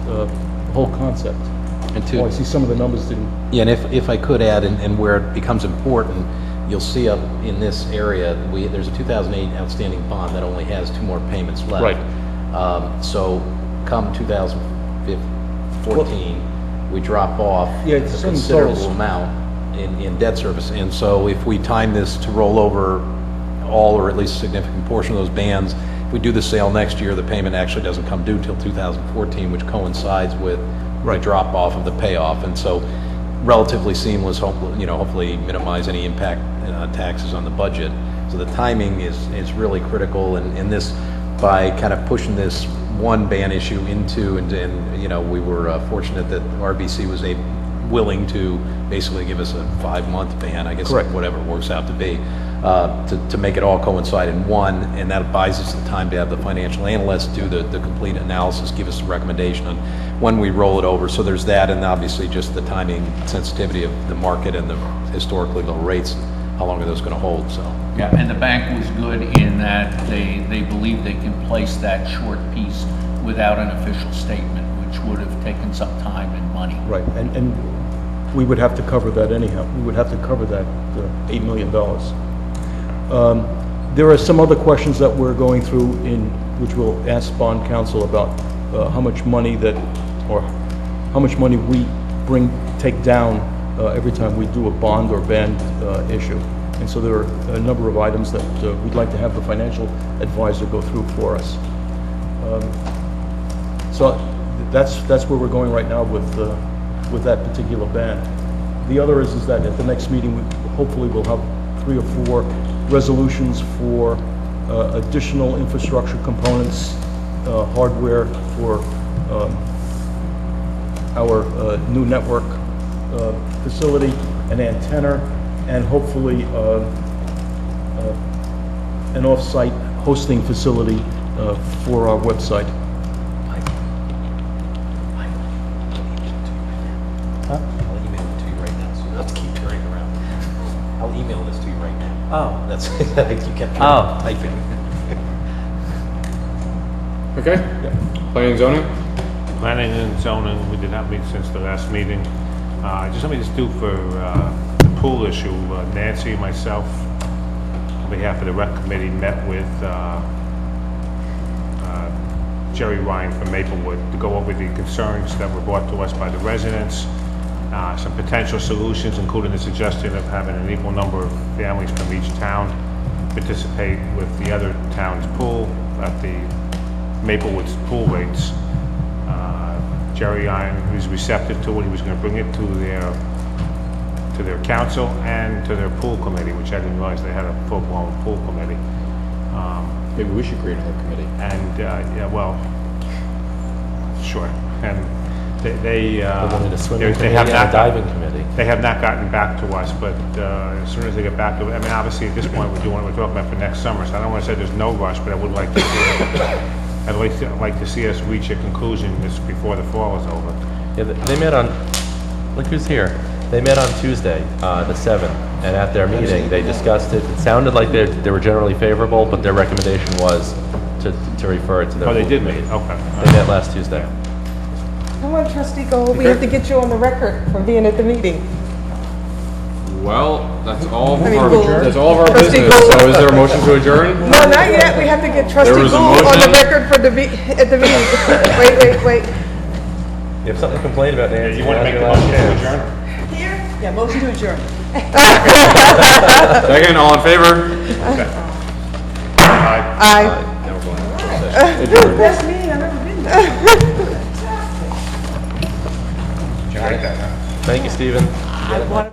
whole concept. And to- Oh, I see some of the numbers didn't. Yeah, and if I could add, and where it becomes important, you'll see up in this area, there's a 2008 outstanding bond that only has 2 more payments left. Right. So come 2014, we drop off Yeah, a it's some considerable totals. amount in debt service. And so if we time this to roll over all, or at least a significant portion of those bands, if we do the sale next year, the payment actually doesn't come due till 2014, which coincides with the drop off of the payoff. And so relatively seamless, hopefully minimize any impact taxes on the budget. So the timing is really critical, and this, by kind of pushing this one ban issue into, and we were fortunate that RBC was willing to basically give us a 5-month ban, I guess, Correct. whatever it works out to be, to make it all coincide in one, and that buys us the time to have the financial analysts do the complete analysis, give us a recommendation on when we roll it over. So there's that, and obviously just the timing sensitivity of the market and the historically low rates, how long are those going to hold, so. Yeah, and the bank was good in that they believe they can place that short piece without an official statement, which would have taken some time and money. Right, and we would have to cover that anyhow. We would have to cover that $8 million. There are some other questions that we're going through which we'll ask bond counsel about how much money we take down every time we do a bond or band issue. And so there are a number of items that we'd like to have the financial advisor go through for us. So that's where we're going right now with that particular band. The other is that at the next meeting, hopefully we'll have 3 or 4 resolutions for additional infrastructure components, hardware for our new network facility, an antenna, and hopefully an off-site hosting facility for our website. I'll email it to you right now, so you don't have to keep turning around. I'll email this to you right now. Oh. That's, you kept typing. Okay? Planning and zoning? Planning and zoning, we did not meet since the last meeting. Just let me just do for the pool issue, Nancy and myself, on behalf of the rec committee, met with Jerry Ryan from Maplewood to go over the concerns that were brought to us by the residents, some potential solutions, including the suggestion of having an equal number of families from each town participate with the other town's pool at the Maplewood's pool rates. Jerry Ryan was receptive to it. He was going to bring it to their council and to their pool committee, which I didn't realize they had a full-blown pool committee. Maybe we should create a whole committee. And, yeah, well, sure. And they a swimming they committee have and not a diving committee. They have not gotten back to us, but as soon as they get back to it, I mean, obviously at this point we're talking about for next summer, so I don't want to say there's no rush, but I would like to see I'd like to see us reach a conclusion just before the fall is over. Yeah, they met on, look who's here. They met on Tuesday, the 7th, and at their meeting, they discussed it. It sounded like they were generally favorable, but their recommendation was to refer it to their Oh, they pool did committee. meet, okay. They met last Tuesday. Come on, trustee Gold, we have to get you on the record for being at the meeting. Well, that's all of I mean, our, Gould. that's all of our Trustee business, Gould. so is there a motion to adjourn? No, not yet, we have to get trustee There was Gould a on the motion. record for at the meeting. Wait. You have something to complain about, Nancy? You want to make the motion to adjourn? Here? Yeah, motion to adjourn. Second, all in favor? Aye. Now we're going into session. Adjourned. That's me, I've never been there. Did you like that, huh? Thank you, Stephen. I want